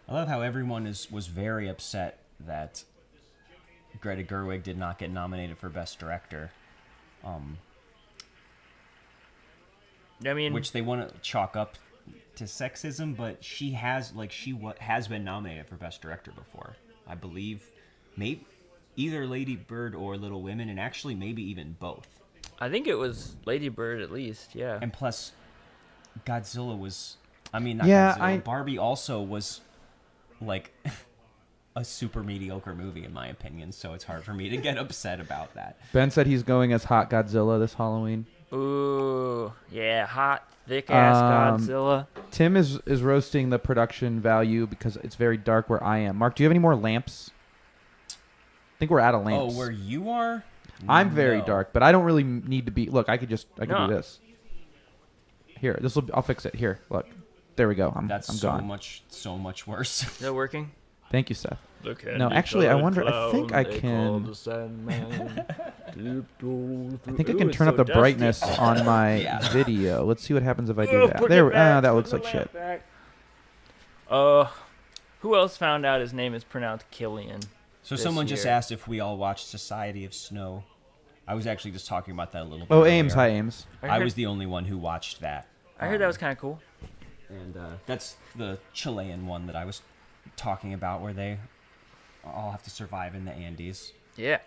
I love how everyone was very upset that Greta Gerwig did not get nominated for Best Director, I mean, which they want to chalk up to sexism, but she has has been nominated for Best Director before, I believe, maybe either Lady Bird or Little Women, and actually maybe even both. I think it was Lady Bird at least. Yeah. And plus, Godzilla was, I mean, not Yeah, Godzilla, Barbie also was like a super mediocre movie in my opinion, so it's hard for me to get upset about that. Ben said he's going as Hot Godzilla this Halloween. Ooh, yeah, hot, thick ass Godzilla. Tim is roasting the production value because it's very dark where I am. Mark, do you have any more lamps? I think we're out of lamps. Oh, where you are? I'm very No. dark, but I don't really need to be. Look, I could No. do this. Here, I'll fix it. Here, look. There we go. I'm That's gone. so much worse. Is that working? Thank you, Seth. No, actually, I wonder. I think I can. I think I can turn up the brightness on my Yeah. video. Let's see what happens if I do that. There, that looks like shit. Who else found out his name is pronounced Killian? So This someone just year. asked if we all watched Society of Snow. I was actually just talking about that a little bit. Oh, Ames. earlier. Hi, Ames. I was the only one who watched that. I heard that was kind of cool. And that's the Chilean one that I was talking about, where they all have to survive in the Andes. Yeah.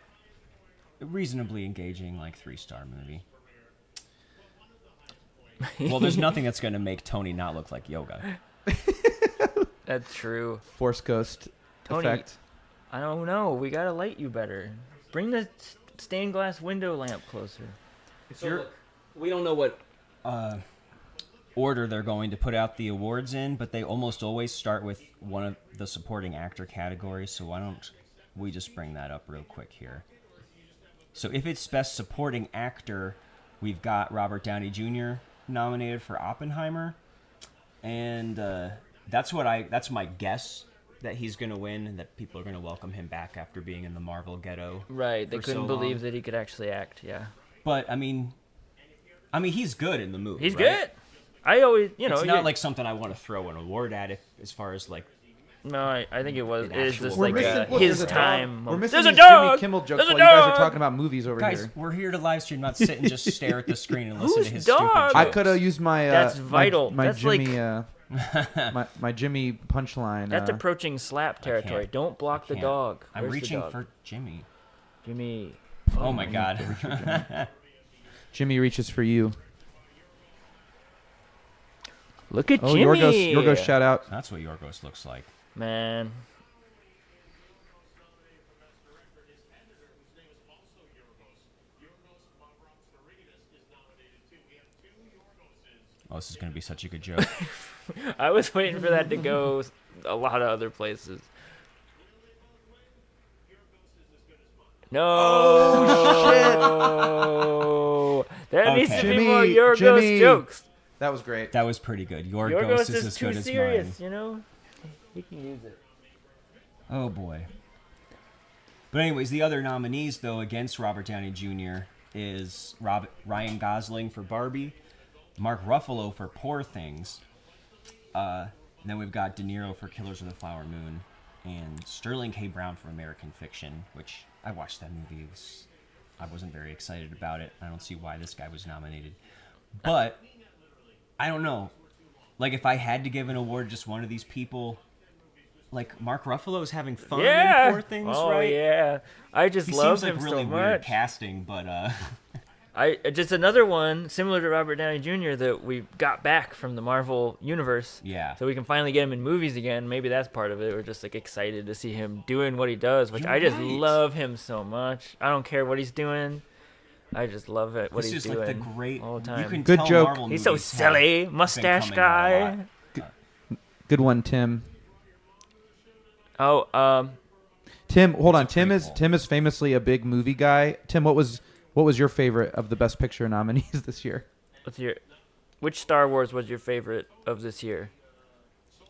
A reasonably engaging, like 3-star movie. Well, there's nothing that's going to make Tony not look like yoga. That's true. Force Ghost Tony, effect. I don't know. We gotta light you better. Bring the stained glass window lamp closer. We don't know what order they're going to put out the awards in, but they almost always start with one of the supporting actor categories, so why don't we just bring that up real quick here. So if it's Best Supporting Actor, we've got Robert Downey Jr. nominated for Oppenheimer, and that's my guess that he's going to win, and that people are going to welcome him back after being in the Marvel ghetto. Right. They for couldn't so believe long. that he could actually act. Yeah. But I mean, he's good in the movie. He's right? good. I always, It's not like something I want to throw an award at, as far as like. No, I think it was. An It is actual- just We're like missing- look, his there's a time. We're moment. missing There's a these Jimmy dog. Kimmel jokes There's a while you guys dog. are talking about movies over Guys, here. we're here to live stream, not sit and just stare at the screen and listen to Whose his dog? stupid jokes. I could have used my. That's vital. My That's Jimmy. like- my Jimmy punchline. That's approaching slap territory. can't. Don't block the Can't. dog. I'm Where's the reaching dog? for Jimmy. Jimmy. Oh my god. Jimmy reaches for you. Look at Oh, Jimmy. Yorgos shout out. That's what Yorgos looks like. Man. Oh, this is going to be such a good joke. I was waiting for that to go a lot of other places. No. Oh, shit. There needs to be Jimmy- more Yorgos Jimmy. jokes. That was great. That was pretty good. Yorgos, Yorgos is is as too good as serious, mine. you know? He can use it. Oh boy. But anyways, the other nominees though against Robert Downey Jr. is Ryan Gosling for Barbie, Mark Ruffalo for Poor Things, and then we've got De Niro for Killers of the Flower Moon, and Sterling K. Brown for American Fiction, which I watched that movie. It was I wasn't very excited about it. I don't see why this guy was nominated. But I don't know. Like, if I had to give an award to just one of these people, like Mark Ruffalo is having fun in Poor Things, right? Yeah. I just He love seems him like really so weird much. casting, but I just another one similar to Robert Downey Jr. that we got back from the Marvel universe. Yeah. So we can finally get him in movies again. Maybe that's part of it. We're just like excited to see him doing what he does, which You're I just right. love him so much. I don't care what he's doing. I just love it. What this he's is doing like the great. all the You time. can Good tell joke. Marvel He's so movies have silly, been mustache coming out a guy. lot. Good one, Tim. Oh, Tim, hold on. It's a prequel. Tim is famously a big movie guy. Tim, what was your favorite of the Best Picture nominees this year? which Star Wars was your favorite of this year?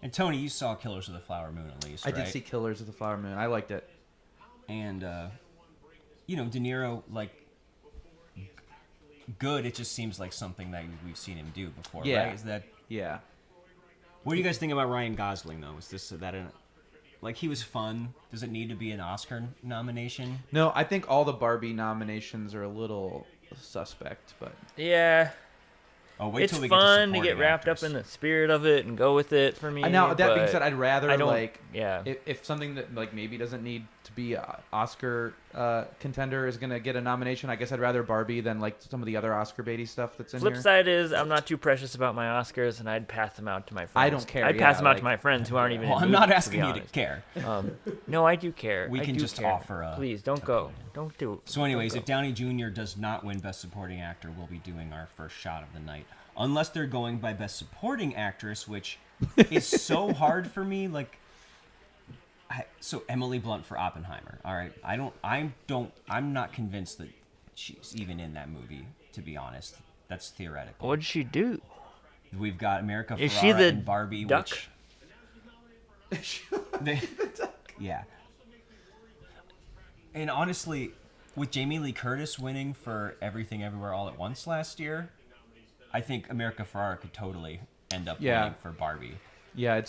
And Tony, you saw Killers of the Flower Moon at least, I right? did see Killers of the Flower Moon. I liked it. And De Niro, like, good. It just seems like something that we've seen him do before, Yeah. right? Is that? Yeah. What do you guys think about Ryan Gosling though? Is that like he was fun? Does it need to be an Oscar nomination? No, I think all the Barbie nominations are a little suspect, but Yeah. Oh, wait It's till we fun get to get wrapped up in the spirit of it and go with it for me. now that being but said, I'd rather I don't- like yeah. if something that like maybe doesn't need to be a Oscar contender is gonna get a nomination. I guess I'd rather Barbie than like some of the other Oscar baity stuff that's in Flip here. side is I'm not too precious about my Oscars, and I'd pass them out to my friends. I don't care, I'd pass yeah, them out like- to my friends who aren't even. Well, in I'm movies, not to asking be you to honest. care. No, I do care. We I can do just care. offer a Please don't go. Don't do. So, anyways, if Downey Jr. does not win Best Supporting Actor, we'll be doing our first shot of the night. Unless they're going by Best Supporting Actress, which is so hard for me. Like, so Emily Blunt for Oppenheimer. All right, I'm not convinced that she's even in that movie. To be honest, that's theoretical. What'd she do? We've got America Is Ferrera she the and Barbie, duck? which yeah. And honestly, with Jamie Lee Curtis winning for Everything Everywhere All at Once last year, I think America Ferrera could totally end up Yeah. winning for Barbie. Yeah,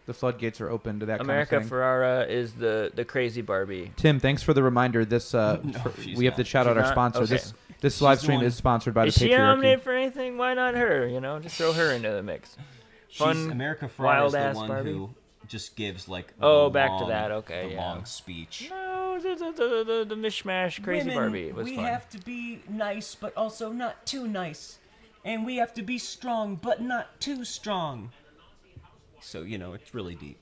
the floodgates are open to that America kind of thing. Ferrara is the crazy Barbie. Tim, thanks for the reminder. This she's we have to not. shout out She's our not? sponsor. Okay. This live the stream one- is sponsored by Is the she Patriarchy. nominated for anything? Why not her? You know, just throw her into the mix. Fun, America Ferrera is wild-ass the one Barbie. who just gives like Oh, the back to long- that. Okay, the yeah. long speech. No, the mishmash crazy Barbie was fun. to be nice, but also not too nice, and we have to be strong, but not too strong. So it's really deep.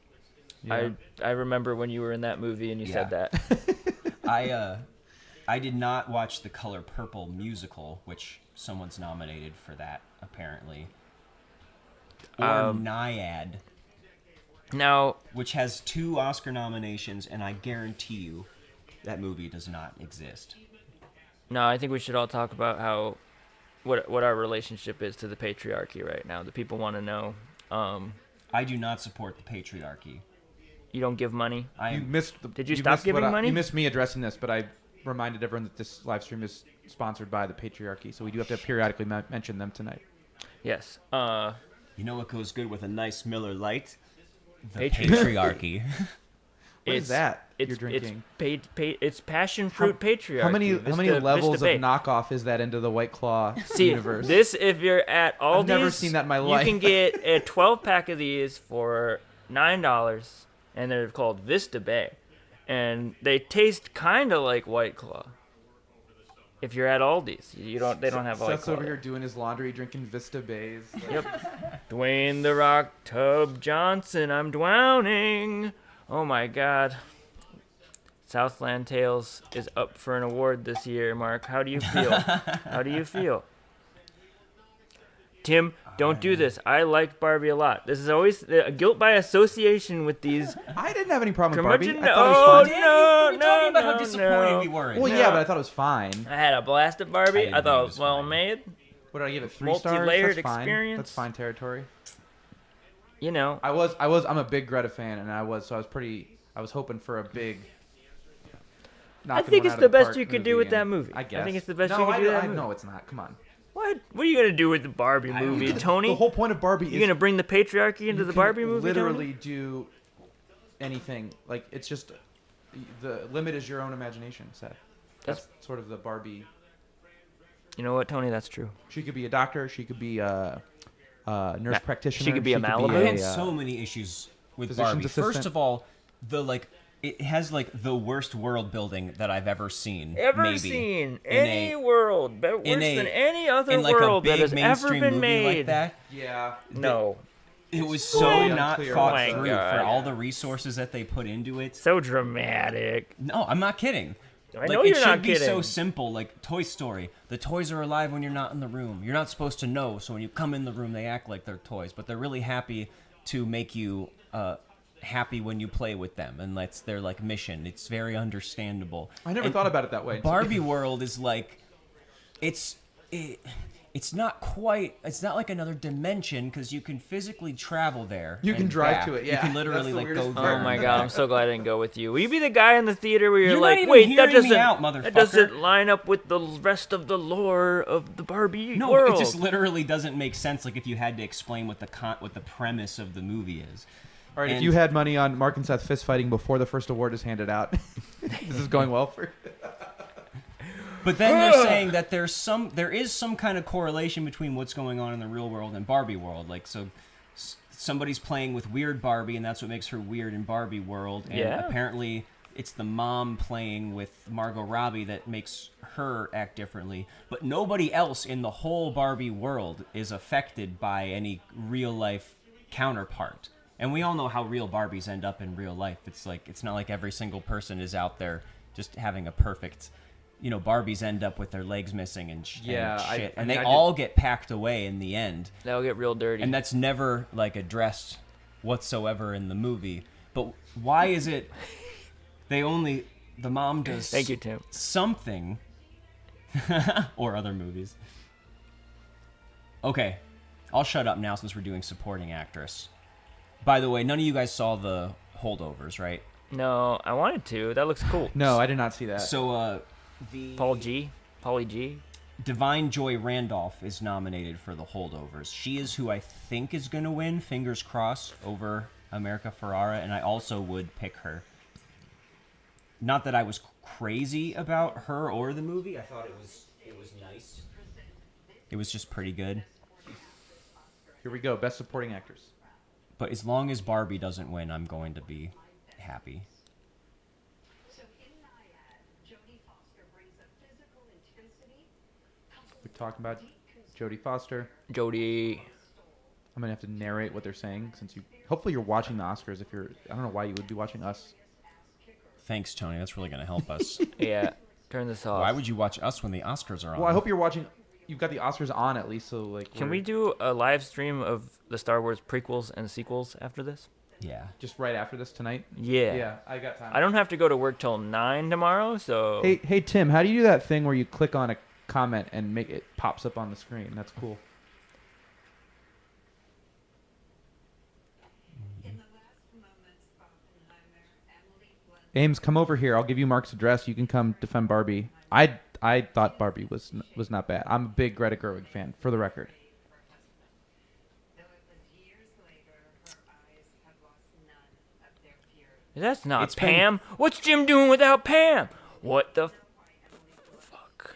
Yeah. I remember when you were in that movie and you said Yeah. that. I did not watch the Color Purple musical, which someone's nominated for that apparently, or Naiad, Now, which has 2 Oscar nominations, and I guarantee you that movie does not exist. no, I think we should all talk about what our relationship is to the patriarchy right now. The people want to know. I do not support the patriarchy. You don't give money. You missed. Did you stop missed giving what money? You missed me addressing this, but I reminded everyone that this live stream is sponsored by the Patriarchy, so we do have to periodically mention them tonight. Yes. You know what goes good with a nice Miller Lite? The Patriarchy. patriarchy. What is that It's, you're drinking? It's passion fruit patriarchy. How many Vista levels of Bay. knockoff is that into the White Claw See, universe? this if you're at Aldi's, I've never seen that in my life. You can get a 12-pack of these for $9, and they're called Vista Bay, and they taste kind of like White Claw. If you're at Aldi's, they don't have White Seth's Claw. over here doing his laundry, drinking Vista Bays. Yep. Dwayne the Rock Tub Johnson, I'm drowning. Oh my God. Southland Tales is up for an award this year, Mark. How do you feel? How do you feel? Tim, don't do this. I liked Barbie a lot. This is always guilt by association with these. I didn't have any problem with Barbie. I Curmudgeon- thought it was fun. no, we were talking about how no, disappointed no. we were. Well, yeah, but I thought it was fine. I had a blast at Barbie. didn't I thought think it it was was well fine. made. What did I give it? 3 stars. Multi-layered That's fine. experience. That's fine territory. You know, I'm a big Greta fan, and I was hoping for a big. I think it's the best you could do with that movie. I guess. I think it's the best no, you could do with that movie. No, it's not. Come on. What? What are you gonna do with the Barbie movie, Tony? The whole point of Barbie You is gonna bring the patriarchy into you the can Barbie movie? literally do anything. Like it's just the limit is your own imagination, Seth. That's sort of the Barbie. You know what, Tony? That's true. She could be a doctor. She could be a nurse practitioner. She could be a Malibu. I had so many issues with physician's Barbie. assistant. First of all, it has like the worst world building that I've ever seen. Ever maybe, seen in any world worse than any other in like world a big that has ever mainstream been movie made? like that. Yeah. No. It was so Totally not unclear thought what the- through Oh my for God. all the resources that they put into it. So dramatic. No, I'm not kidding. I Like, know it you're should not be so kidding. simple, like Toy Story. The toys are alive when you're not in the room. You're not supposed to know, so when you come in the room, they act like they're toys. But they're really happy to make you happy when you play with them, and that's their like mission. It's very understandable. I never thought about it that way. Barbie World is like, it's not quite. It's not like another dimension because you can physically travel there. You can and drive back. to it, You yeah. can literally That's the like weirdest go part. there. Oh my and god, back. I'm so glad I didn't go with you. Will you be the guy in the theater where you're You're not like, even wait, that hearing me doesn't, out, that motherfucker." doesn't line up with the rest of the lore of the Barbie No, world. it just literally doesn't make sense. Like if you had to explain what the premise of the movie is. All right, if And- you had money on Mark and Seth fist fighting before the first award is handed out, this is going well for. But then they're saying that there is some kind of correlation between what's going on in the real world and Barbie world. Like so, somebody's playing with weird Barbie, and that's what makes her weird in Barbie world. And Yeah. apparently, it's the mom playing with Margot Robbie that makes her act differently. But nobody else in the whole Barbie world is affected by any real life counterpart. And we all know how real Barbies end up in real life. It's not like every single person is out there just having a perfect. You know, Barbies end up with their legs missing and shit. I And mean, they I all get packed away in the end. That'll get real dirty. And that's never, like, addressed whatsoever in the movie. But why is it the mom does Thank you, Tim. something, or other movies. Okay, I'll shut up now since we're doing supporting actress. By the way, none of you guys saw the Holdovers, right? No, I wanted to. That looks cool. No, I did not see that. So, Pauly G. Divine Joy Randolph is nominated for the Holdovers. She is who I think is going to win, fingers crossed, over America Ferrara, and I also would pick her. Not that I was crazy about her or the movie. I thought it was nice. It was just pretty good. Here we go, best supporting actress. But as long as Barbie doesn't win, I'm going to be happy. We're talking about Jodie Foster. Jodie. I'm gonna have to narrate what they're saying since you. Hopefully, you're watching the Oscars. If you're, I don't know why you would be watching us. Thanks, Tony. That's really going to help us. Yeah. Turn this off. Why would you watch us when the Oscars are on? Well, I hope you're watching. You've got the Oscars on at least, so like. Can we do a live stream of the Star Wars prequels and sequels after this? Yeah. just right after this tonight? Yeah. Yeah, I got time. I don't have to go to work till 9 tomorrow, so. Hey Tim, how do you do that thing where you click on a comment and make it pops up on the screen? That's cool. Ames, come over here. I'll give you Mark's address. You can come defend Barbie. I thought Barbie was not bad. I'm a big Greta Gerwig fan, for the record. That's not It's been- Pam. What's Jim doing without Pam? What the fuck?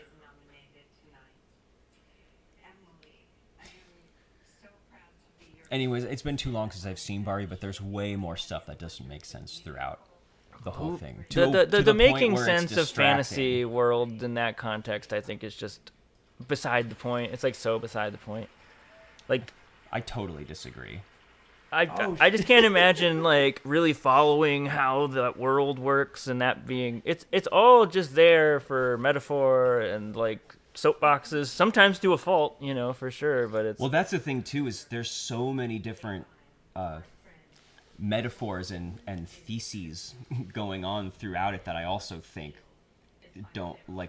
Anyways, it's been too long since I've seen Barbie, but there's way more stuff that doesn't make sense throughout the whole thing. To The point making where it's sense of distracting. fantasy world in that context, I think, is just beside the point. It's like so beside the point. Like I totally disagree. I just can't imagine like really following how that world works and that being it's all just there for metaphor and like soapboxes, sometimes to a fault, you know, for sure, but it's Well, that's the thing too, is there's so many different metaphors and theses going on throughout it that I also think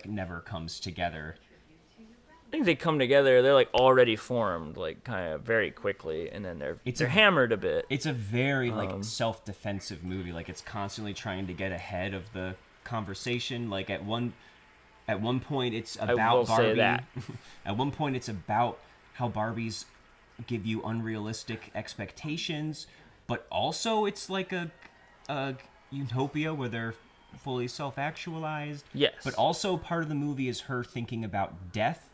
never comes together. I think they come together, they're like already formed like kind of very quickly, and then they're hammered a bit. It's a very self-defensive movie. Like it's constantly trying to get ahead of the conversation. Like at one point it's about will Barbie. say that. At one point it's about how Barbies give you unrealistic expectations, but also it's like a utopia where they're fully self-actualized. Yes. But also part of the movie is her thinking about death.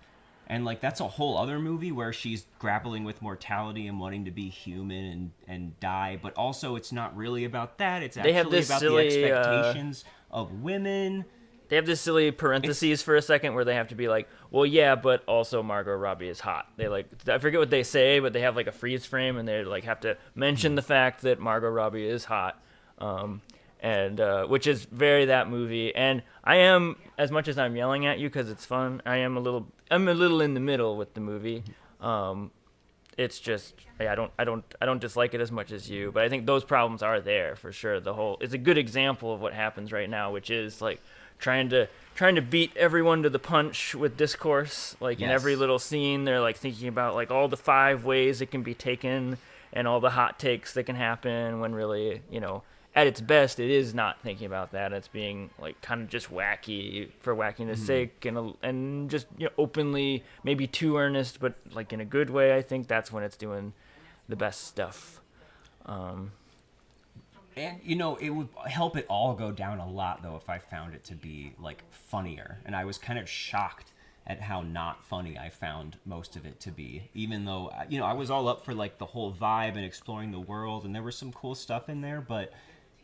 And, like, that's a whole other movie where she's grappling with mortality and wanting to be human and die. But also, it's not really about that. It's actually about the expectations of women. They have this silly parentheses for a second where they have to be like, well, yeah, but also Margot Robbie is hot. They like, I forget what they say, but they have like a freeze frame and they like have to mention the fact that Margot Robbie is hot, and which is very that movie. And I am, as much as I'm yelling at you because it's fun, I'm a little in the middle with the movie. It's just, I don't dislike it as much as you, but I think those problems are there for sure. It's a good example of what happens right now, which is like trying to beat everyone to the punch with discourse. Like in every little scene, they're like thinking about like all the 5 ways it can be taken and all the hot takes that can happen when really, at its best, it is not thinking about that. It's being like kind of just wacky for wackiness sake and just openly maybe too earnest, but like in a good way. I think that's when it's doing the best stuff. And, it would help it all go down a lot, though, if I found it to be, like, funnier. And I was kind of shocked at how not funny I found most of it to be. Even though, I was all up for, like, the whole vibe and exploring the world, and there was some cool stuff in there, but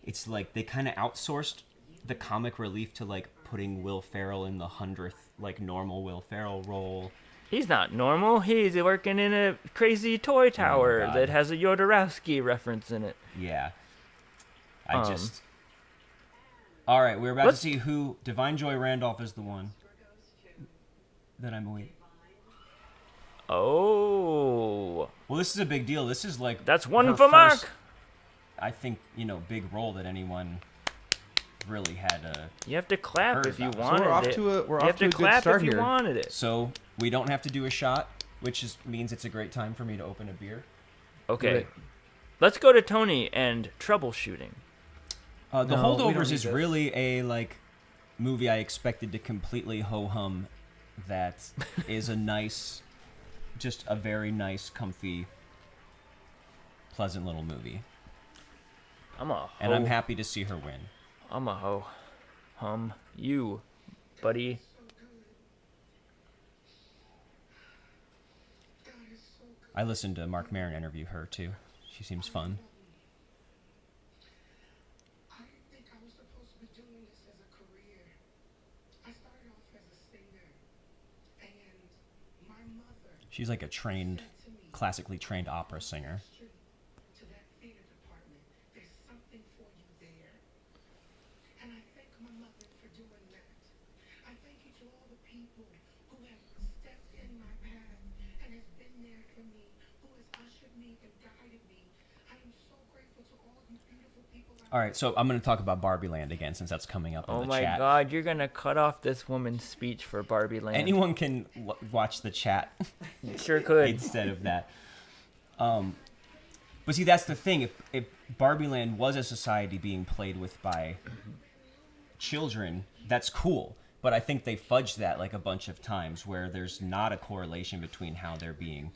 it's like they kind of outsourced the comic relief to, like, putting Will Ferrell in the 100th, like, normal Will Ferrell role. He's not normal. He's working in a crazy toy tower that has a Jodorowsky reference in it. Yeah. All right, we're about to see who Divine Joy Randolph is the one that I'm awake. Oh. Well, this is a big deal. This is like that's one for Marc. I think big role that anyone really had. You have to clap if you wanted so we're off it. To a, we're you off have to to a clap good start if you here. wanted it. So we don't have to do a shot, which means it's a great time for me to open a beer. Okay. Right. Let's go to Tony and troubleshooting. The No, we don't Holdovers need is this. really a movie I expected to completely ho-hum. That is just a very nice, comfy, pleasant little movie. And I'm happy to see her win. I'm a ho. You, buddy. I listened to Marc Maron interview her too. She seems fun. She's like a classically trained opera singer. All right, so I'm going to talk about Barbie Land again since that's coming up in the chat. Oh my God, you're going to cut off this woman's speech for Barbie Land. Anyone can watch the chat. Sure could. Instead of that. But see, that's the thing. If Barbie Land was a society being played with by children, that's cool. But I think they fudged that like a bunch of times where there's not a correlation between how they're being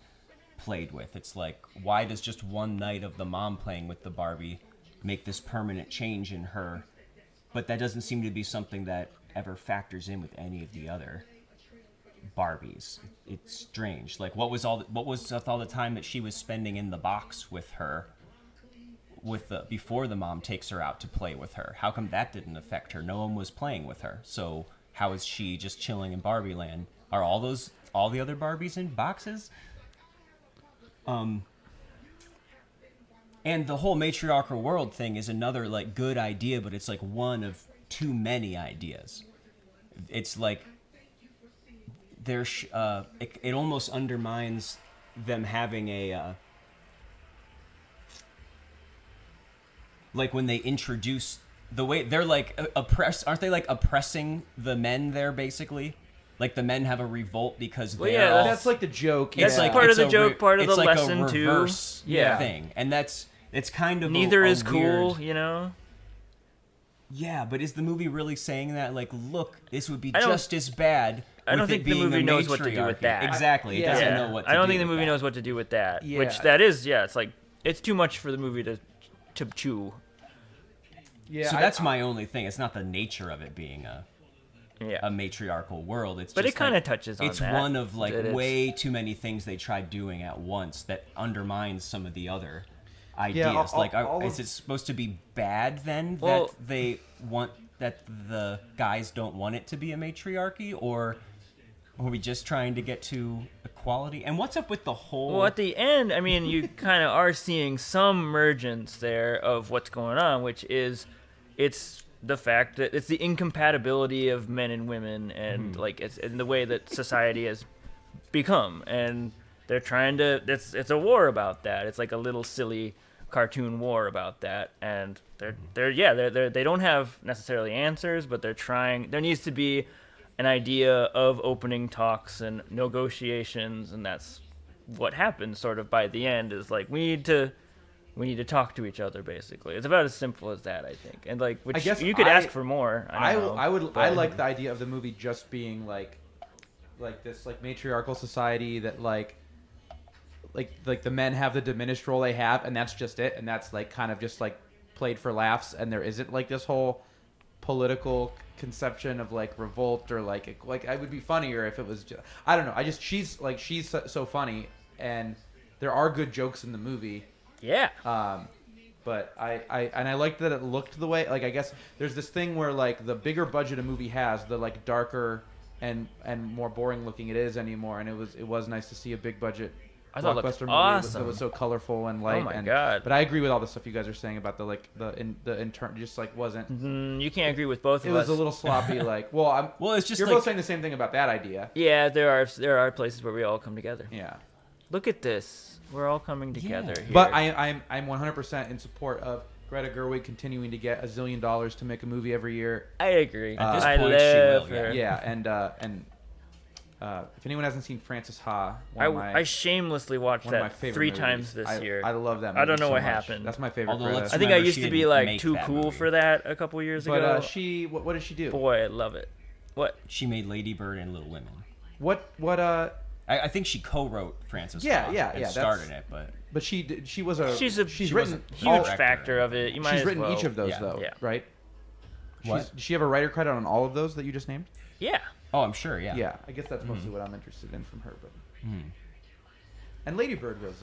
played with. It's like, why does just one night of the mom playing with the Barbie make this permanent change in her? But that doesn't seem to be something that ever factors in with any of the other Barbies. It's strange. Like, what was all the time that she was spending in the box with her before the mom takes her out to play with her? How come that didn't affect her? No one was playing with her. So how is she just chilling in Barbie Land? Are all the other Barbies in boxes? And the whole matriarchal world thing is another like good idea, but it's like one of too many ideas. It's like it almost undermines them having a like when they introduce the way they're like aren't they like oppressing the men there basically? Like the men have a revolt because that's like the joke. That's yeah. like part of the joke, part of the lesson too. It's like a reverse thing, and it's kind of neither is weird, cool, Yeah, but is the movie really saying that? Like, look, this would be just as bad. I don't think the movie knows what to do with that. Exactly, it doesn't know what to do. I don't think the movie knows what to do with that. Yeah. Which that is, it's like it's too much for the movie to chew. Yeah, So that's my only thing. It's not the nature of it being a Yeah. matriarchal world. It's But just it kind of like, touches on it's that. one of like that it's- way too many things they tried doing at once that undermines some of the other ideas. Is it supposed to be bad then Well- that they want that the guys don't want it to be a matriarchy, or are we just trying to get to equality? And what's up with the whole? Well, at the end, I mean, you kind of are seeing some emergence there of what's going on, which is it's the fact that it's the incompatibility of men and women, and like it's in the way that society has become, and they're trying to. It's a war about that. It's like a little silly cartoon war about that, and they don't have necessarily answers, but they're trying. There needs to be an idea of opening talks and negotiations, and that's what happens sort of by the end is like we need to talk to each other, basically. It's about as simple as that, I think. And like, which I guess you could ask for more. I like the idea of the movie just being like this like matriarchal society that like the men have the diminished role they have, and that's just it, and that's like kind of just like played for laughs, and there isn't like this whole political conception of like revolt or like it would be funnier if it was just, I don't know. She's so funny, and there are good jokes in the movie. Yeah. But I liked that it looked the way, like, I guess there's this thing where like the bigger budget a movie has, the like darker and more boring looking it is anymore, and it was nice to see a big budget I thought it looked blockbuster movie awesome. that was so colorful and light. Oh my and, God. But I agree with all the stuff you guys are saying about the intern just like wasn't. You can't agree with both It of was us. a little sloppy. Like, it's just you're like, both saying the same thing about that idea. Yeah, there are places where we all come together. Yeah. Look at this. We're all coming together here. But I'm 100% in support of Greta Gerwig continuing to get $1 zillion to make a movie every year. I agree. At this I point, she love will, her. Yeah, and if anyone hasn't seen Frances Ha, I shamelessly watched one of my that favorite 3 movies. times this year. I love that movie. I don't know so what much. happened. That's my favorite. Although Greta. let's I think I remember, used she to be didn't like make too that cool movie. for that a couple years But ago. what did she do? Boy, I love it. What? She made Lady Bird and Little Women. What I think she co-wrote Frances Yeah, Ha yeah, and yeah, started it, but But she was a She's She written was a huge all- factor of it. You might she's as written well. each of those Yeah. though, Yeah. right? What? Does she have a writer credit on all of those that you just named? Yeah. oh, I'm sure, yeah. Yeah, I guess that's mostly what I'm interested in from her. But and Lady Bird was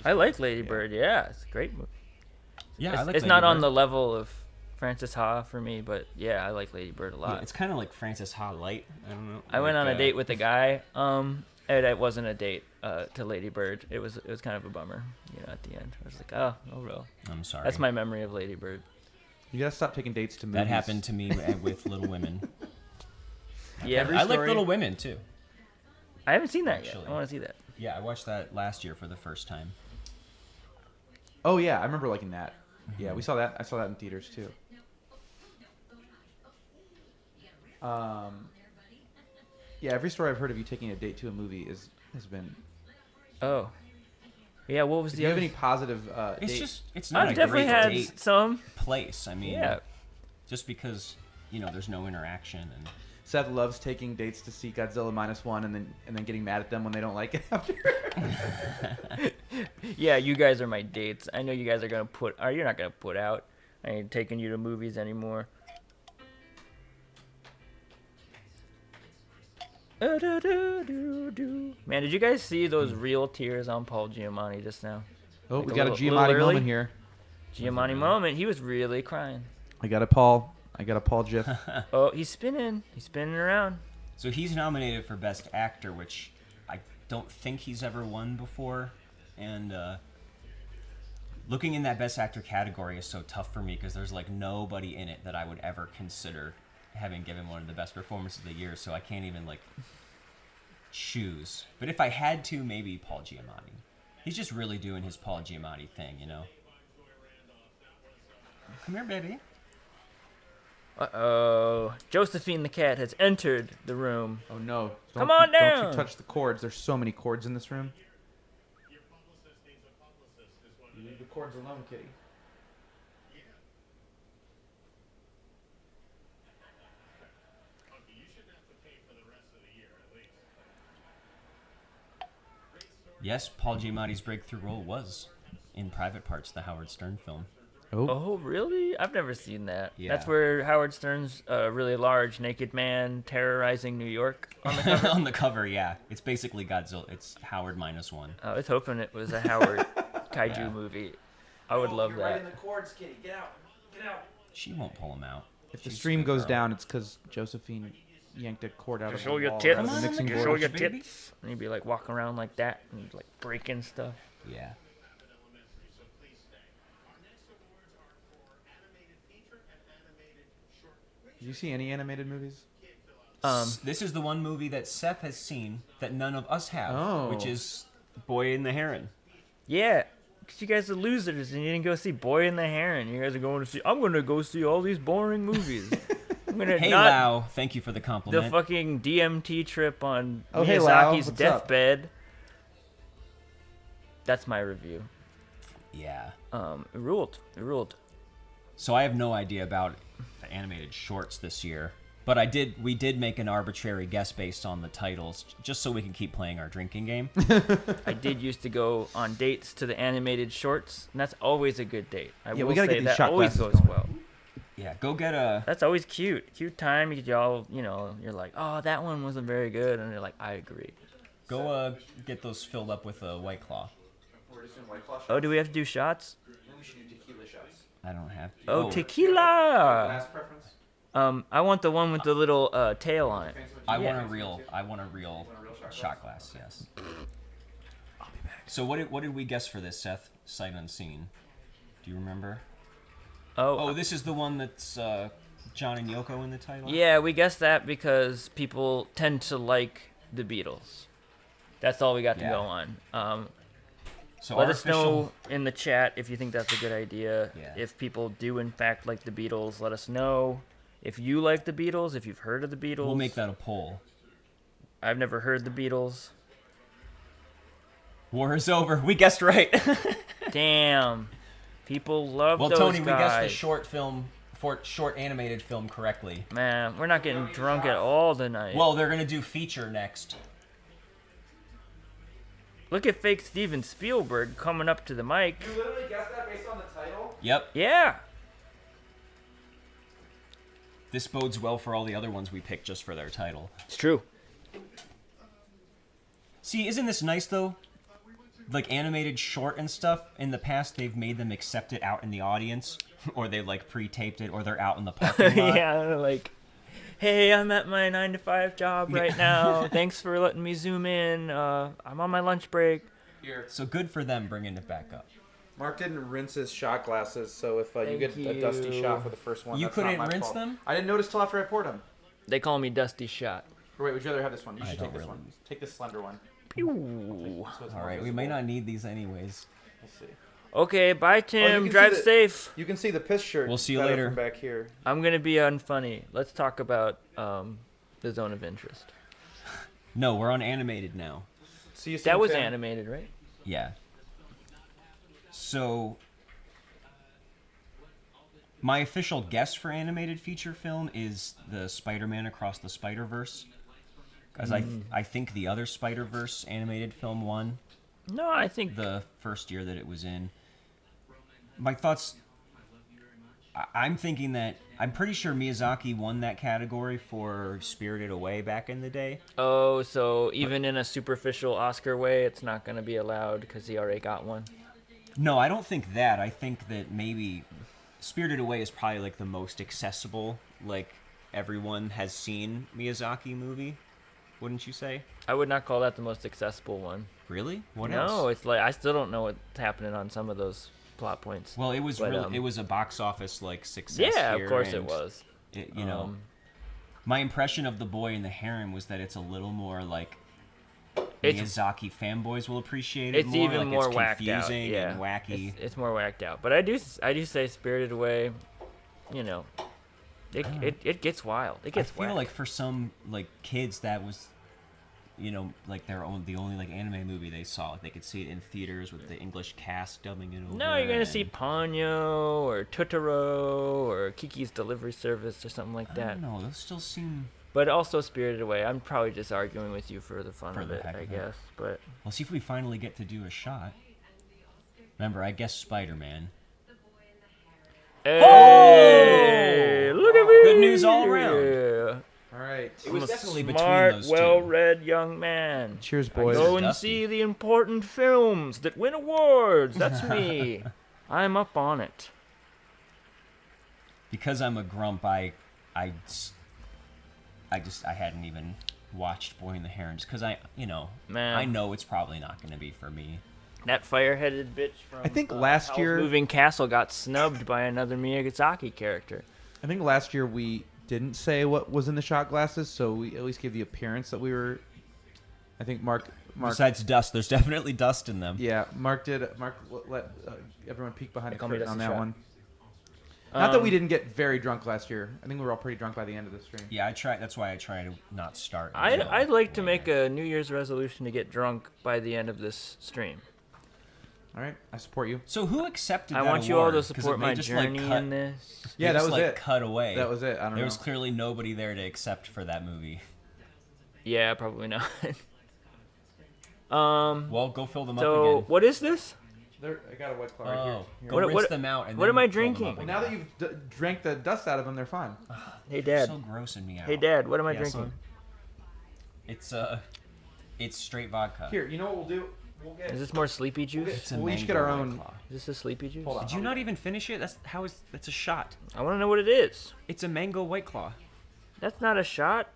I like Lady Bird. Yeah, it's a great movie. Yeah, It's, I like it's Lady not on Bird. the level of Frances Ha for me, but yeah, I like Lady Bird a lot. Yeah, it's kind of like Frances Ha light. I don't know. I went like, on a date with a guy, and it wasn't a date to Lady Bird. It was kind of a bummer, at the end. I was like, oh well. I'm sorry. That's my memory of Lady Bird. You gotta stop taking dates to movies. That happened to me with Little Women. Yeah, I like Little Women too. I haven't seen that yet. Actually. I want to see that. Yeah, I watched that last year for the first time. Oh yeah, I remember liking that. Yeah, we saw that. I saw that in theaters too. Yeah, every story I've heard of you taking a date to a movie has been. Oh, yeah. What was Do the you have other? any positive? It's not I've a definitely great had date some. place. I mean, Yeah. just because there's no interaction and. Seth loves taking dates to see Godzilla -1 and then getting mad at them when they don't like it after. Yeah, you guys are my dates. I know you guys are gonna you're not gonna put out. I ain't taking you to movies anymore. Man, did you guys see those real tears on Paul Giamatti just now? Oh, Like we a got a little Giamatti early? moment here. Giamatti moment. He was really crying. I got a Paul GIF. Oh, he's spinning. He's spinning around. So he's nominated for Best Actor, which I don't think he's ever won before. And looking in that Best Actor category is so tough for me because there's like nobody in it that I would ever consider having given one of the best performances of the year. So I can't even like choose. But if I had to, maybe Paul Giamatti. He's just really doing his Paul Giamatti thing, Come here, baby. Uh-oh. Josephine the cat has entered the room. Oh no! Come on Don't down. you touch the cords. There's so many cords in this room. You leave the cords alone, kitty. Yes, Paul Giamatti's breakthrough role was in Private Parts, the Howard Stern film. Oh, really? I've never seen that. Yeah. That's where Howard Stern's really large naked man terrorizing New York on the cover. On the cover, yeah. It's basically Godzilla. It's Howard -1. I was hoping it was a Howard kaiju Yeah. movie. I would love that. the cords, kitty. Get out. Get out. She won't pull him out. If the She's a stream good goes girl. down, it's because Josephine yanked a cord out of the Show your wall. tits. out of the Come on, mixing look at board. Show your baby. tits. And you'd be like walking around like that and like breaking stuff. Yeah. Did you see any animated movies? This is the one movie that Seth has seen that none of us have, Oh. which is Boy and the Heron. Yeah. 'Cause you guys are losers and you didn't go see Boy and the Heron. You guys are going to see. I'm gonna go see all these boring movies. I'm gonna Hey, not Lau, thank you for the the compliment. fucking DMT trip on Oh, hey, Lau, Miyazaki's what's up? deathbed. That's my review. Yeah. It ruled. It ruled. So I have no idea about the animated shorts this year, but we did make an arbitrary guess based on the titles, just so we can keep playing our drinking game. I did used to go on dates to the animated shorts, and that's always a good date. I Yeah, will we gotta say get these that shot always glasses goes going. well. Yeah, go get a. That's always cute. Cute time. Y'all, you're like, oh, that one wasn't very good, and you're like, I agree. Go get those filled up with a White Claw. We're just doing White Claw shots. Oh, do we have to do shots? Maybe we should do tequila shots. I don't have. Oh, tequila. Last preference? I want the one with the little tail on it. I Yeah. want a real shot glass. Yes. I'll be back. So what did we guess for this, Seth? Sight unseen. Do you remember? Oh, this is the one that's John and Yoko in the title. Yeah, we guessed that because people tend to like the Beatles. That's all we got to Yeah. go on. So Let our us official- know in the chat if you think that's a good idea. Yeah. If people do in fact like the Beatles, let us know. If you like the Beatles, if you've heard of the Beatles. We'll make that a poll. I've never heard the Beatles. War is over. We guessed right. Damn. People love Well, those Tony, we guessed the guys. short animated film correctly. Man, we're not getting drunk at all tonight. Well, they're gonna do feature next. Look at fake Steven Spielberg coming up to the mic. You literally guessed that based on the title? Yep. Yeah. This bodes well for all the other ones we picked just for their title. It's true. See, isn't this nice though? Like animated short and stuff, in the past they've made them accept it out in the audience, or they like pre-taped it, or they're out in the parking lot. Yeah, like, hey, I'm at my 9-to-5 job right now. Thanks for letting me zoom in. I'm on my lunch break. Here. So good for them bringing it back up. Mark didn't rinse his shot glasses, so if you Thank get a dusty you. shot for the first one, You that's not couldn't my rinse fault. them? I didn't notice till after I poured them. They call me Dusty Shot. Or wait, would you rather have this one? You I should don't take this really. one. Take this slender one. Pew. So it's All more right, we visible. may not need these anyways. We'll see. Okay, bye, Oh, Tim. you can Drive see the- safe. You can see the piss shirt. We'll see you better later. From back here. I'm going to be unfunny. Let's talk about the zone of interest. No, we're on animated now. See you soon, That was Tim. animated, right? Yeah. So, my official guess for animated feature film is the Spider-Man Across the Spider-Verse. Because I think the other Spider-Verse animated film won No, I think the first year that it was in. My thoughts... I'm thinking that... I'm pretty sure Miyazaki won that category for Spirited Away back in the day. Oh, so even in a superficial Oscar way, it's not going to be allowed because he already got one. No, I don't think that. I think that maybe Spirited Away is probably like the most accessible, like everyone has seen Miyazaki movie. Wouldn't you say? I would not call that the most accessible one. Really? What no, else? it's like I still don't know what's happening on some of those plot points. Well, it was But, it was a box office like success. Yeah, here, of course it and was. You know, my impression of The Boy and the Heron was that it's a little more like It's- Miyazaki fanboys will appreciate it It's more. even like more it's whacked out. confusing Yeah, and wacky. It's more whacked out. But I do say Spirited Away. You know, it gets wild. It I gets feel whacked. like for some like kids that was, you know, like the only like anime movie they saw. Like they could see it in theaters with the English cast dubbing it over. No, you're gonna and- see Ponyo or Totoro or Kiki's Delivery Service or something like I that. don't know. Those still seem. But also Spirited Away. I'm probably just arguing with you for the fun For of the it, heck I of it. guess. But We'll see if we finally get to do a shot. Remember, I guess Spider-Man. Hey, look at me. Good news all around. Yeah. All right. It was I'm a definitely between smart, those two. well-read young man. Cheers, boys. Go and Dusty. see the important films that win awards. That's me. I'm up on it. Because I'm a grump, I hadn't even watched Boy and the Heron just because Man. I know it's probably not going to be for me. That fire-headed bitch from I think last Howl's year- Moving Castle got snubbed by another Miyazaki character. I think last year we didn't say what was in the shot glasses, so we at least gave the appearance that we were. I think Mark. Besides dust, there's definitely dust in them. Yeah, Mark did. Mark let everyone peek behind They the call me curtain on Dusty that Shot. one. Not that we didn't get very drunk last year. I think we were all pretty drunk by the end of the stream. Yeah, that's why I try to not start. I'd like to make a New Year's resolution to get drunk by the end of this stream. All right, I support you. So who accepted I that want you all award? to 'Cause support it my may just, journey cut, in this. Yeah, they that just, was it. Cut away. That was it. I don't know. There was clearly nobody there to accept for that movie. Yeah, probably not. Well, go fill them up So again. what is this? There, I got a White Claw right here. Here. Go What- rinse what- them out. And what then am I fill them up drinking? again. Now that you've drank the dust out of them, they're fine. Hey, Dad. So grossing me out. Hey, Dad. What am I Yeah, drinking? It's straight vodka. Here, you know what we'll do? We'll get. Is this more sleepy juice? We'll It's a We'll each mango get our White own- Claw. Is this a sleepy juice? Hold on. Did you not even finish it? That's a shot. I want to know what it is. It's a mango White Claw. That's not a shot.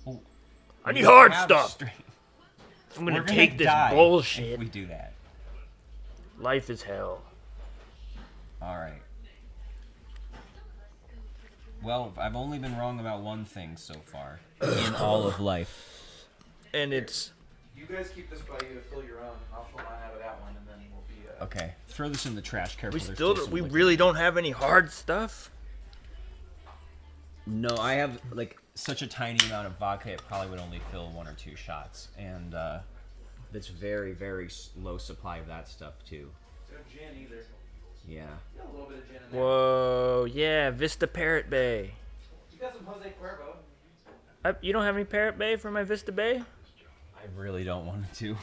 Oh, I we need hard have stuff. straight- I'm We're gonna take this die bullshit. if we do that. Life is hell. All right. Well, I've only been wrong about one thing so far in all of life. And it's You guys keep this by you to fill your own. I'll fill mine out of that one, and then we'll be. Okay, throw this in the trash. Careful. we there's still some we liquid. really don't have any hard stuff. No, I have like such a tiny amount of vodka. It probably would only fill 1 or 2 shots, and that's very, very low supply of that stuff too. No gin either. Yeah. Got a little bit of gin in there. Whoa, yeah, Vista Parrot Bay. You got some Jose Cuervo. You don't have any Parrot Bay for my Vista Bay? I really don't want to.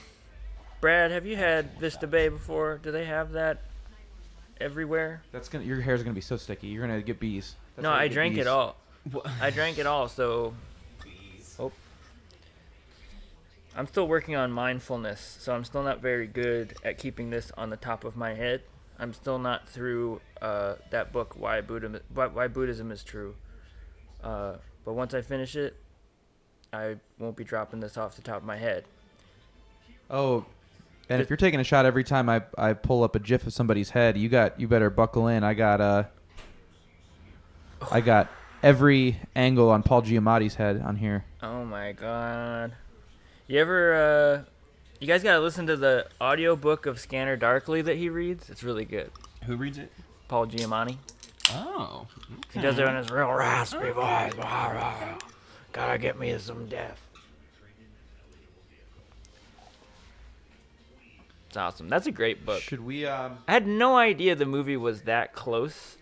Brad, have you had Vista Bay before? Do they have that everywhere? That's gonna. Your hair's gonna be so sticky. You're gonna get bees. That's No, how you I get drank bees. it all. I drank it all, so I'm still working on mindfulness, so I'm still not very good at keeping this on the top of my head. I'm still not through that book, Why Buddhism is True. But once I finish it, I won't be dropping this off the top of my head. Oh, and if you're taking a shot every time I pull up a GIF of somebody's head, you better buckle in. I got every angle on Paul Giamatti's head on here. Oh my god. You guys gotta listen to the audiobook of Scanner Darkly that he reads. It's really good. Who reads it? Paul Giamatti. Oh. He does it in his real raspy voice. Gotta get me some death. It's awesome. That's a great book. Should we? I had no idea the movie was that close.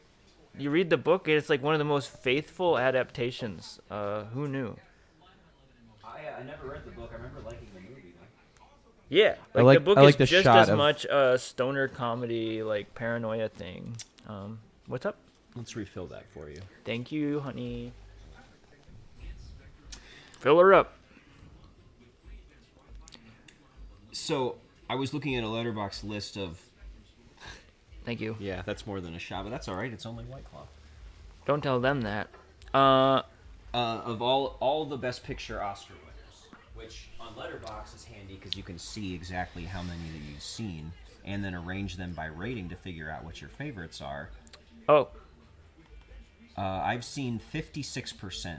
You read the book, and it's like one of the most faithful adaptations. Who knew? I never read the book. I remember liking the movie. Yeah, I like like- the book I like is the just shot as of- much a stoner comedy, like paranoia thing. What's up? Let's refill that for you. Thank you, honey. Fill her up. So I was looking at a letterbox list of. Thank you. Yeah, that's more than a shot, but that's all right. It's only White Claw. Don't tell them that. Of all the Best Picture Oscar winners, which on Letterboxd is handy because you can see exactly how many that you've seen, and then arrange them by rating to figure out what your favorites are. Oh, I've seen 56%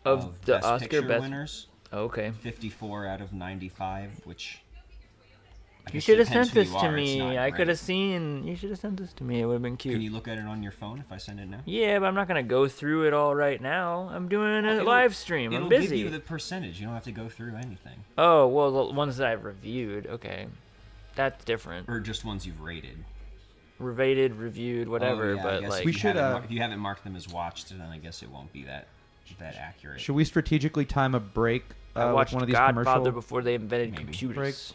of the Best Oscar Picture best. winners. Okay. 54 out of 95, which. I You guess should it have depends sent who this you to are, it's me. not I great. could have seen. You should have sent this to me. It would have been cute. Can you look at it on your phone if I send it now? Yeah, but I'm not gonna go through it all right now. I'm doing a live stream. It'll I'm give busy. you the percentage. You don't have to go through anything. Oh well, the ones that I've reviewed. Okay, that's different. Or just ones you've rated. Rated, reviewed, whatever. Oh, yeah, I but guess like, if We you should, haven't if you haven't marked them as watched, then I guess it won't be that accurate. Should we strategically time a break I with watched one of these Godfather commercial? before they invented Maybe. computers. Breaks.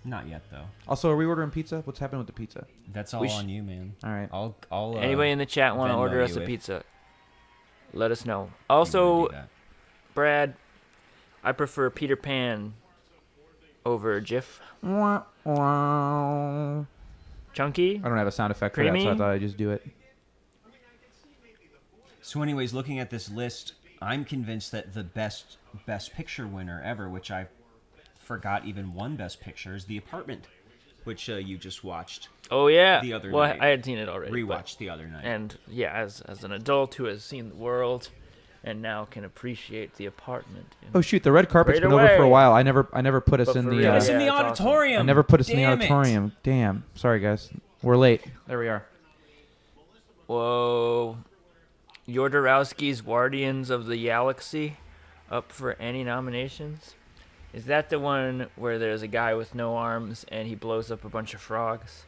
Not yet, though. Also, are we ordering pizza? What's happening with the pizza? That's all on you, man. All right. I'll Anybody in the chat want to Venmo order us you a if pizza? Let us know. you Also, wanna do that. Brad, I prefer Peter Pan over Jif. Chunky? I don't have a sound effect for that, so I Creamy? thought I'd just do it. So, anyways, looking at this list, I'm convinced that the best picture winner ever, which I forgot even won Best Picture, is The Apartment, which you just watched. Oh, yeah. The other well, night. I had seen it already. Rewatched the other night. And, yeah, as an adult who has seen the world and now can appreciate The Apartment. Oh shoot, the red carpet's Right been over for a away. while. I never put us But in for the. real, Put us in yeah, the it's awesome. auditorium. I never put us in the Damn it. auditorium. Damn. Sorry guys, we're late. There we are. Whoa. Jodorowsky's Guardians of the Galaxy up for any nominations? Is that the one where there's a guy with no arms and he blows up a bunch of frogs?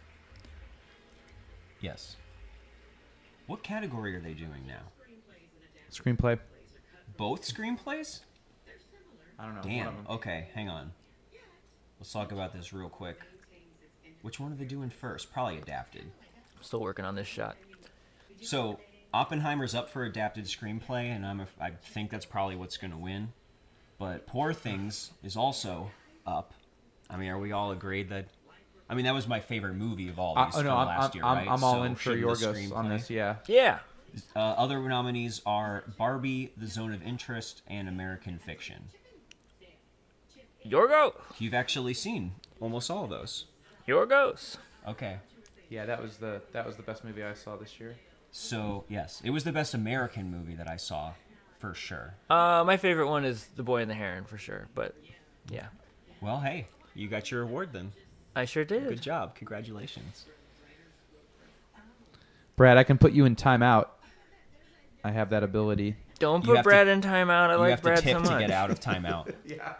Yes. What category are they doing now? Screenplay. Both screenplays? I don't know. Damn. Okay, hang on. Let's talk about this real quick. Which one are they doing first? Probably adapted. Still working on this shot. So, Oppenheimer's up for adapted screenplay, and I think that's probably what's going to win. But Poor Things is also up. I mean, are we all agreed that... I mean, that was my favorite movie of all these from last year, right? I'm all So in for shouldn't the Yorgos on screenplay- this. Yeah. Yeah. Other nominees are Barbie, The Zone of Interest, and American Fiction. Yorgo. You've actually seen almost all of those. Yorgos. Okay. Yeah, that was the best movie I saw this year. So, yes, it was the best American movie that I saw, for sure. My favorite one is The Boy and the Heron, for sure. But, yeah. Well, hey, you got your award then. I sure did. Good job. Congratulations. Brad, I can put you in timeout. I have that ability. Don't You put have to- Brad in timeout. I You like have to Brad tip so to much. get out of timeout. Yeah.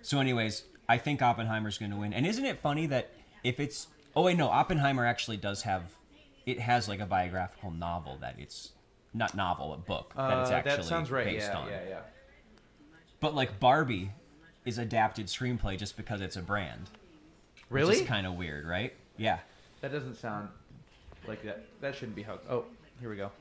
So, anyways, I think Oppenheimer's going to win. And isn't it funny that if it's... Oh, wait, no. Oppenheimer actually does have... It has, like, a biographical novel that it's... Not novel, a book that it's actually that sounds right. based Yeah, on. yeah. But, like, Barbie is adapted screenplay just because it's a brand. Really? Which is kind of weird, right? Yeah. That doesn't sound like that. That shouldn't be how. Oh, here we go.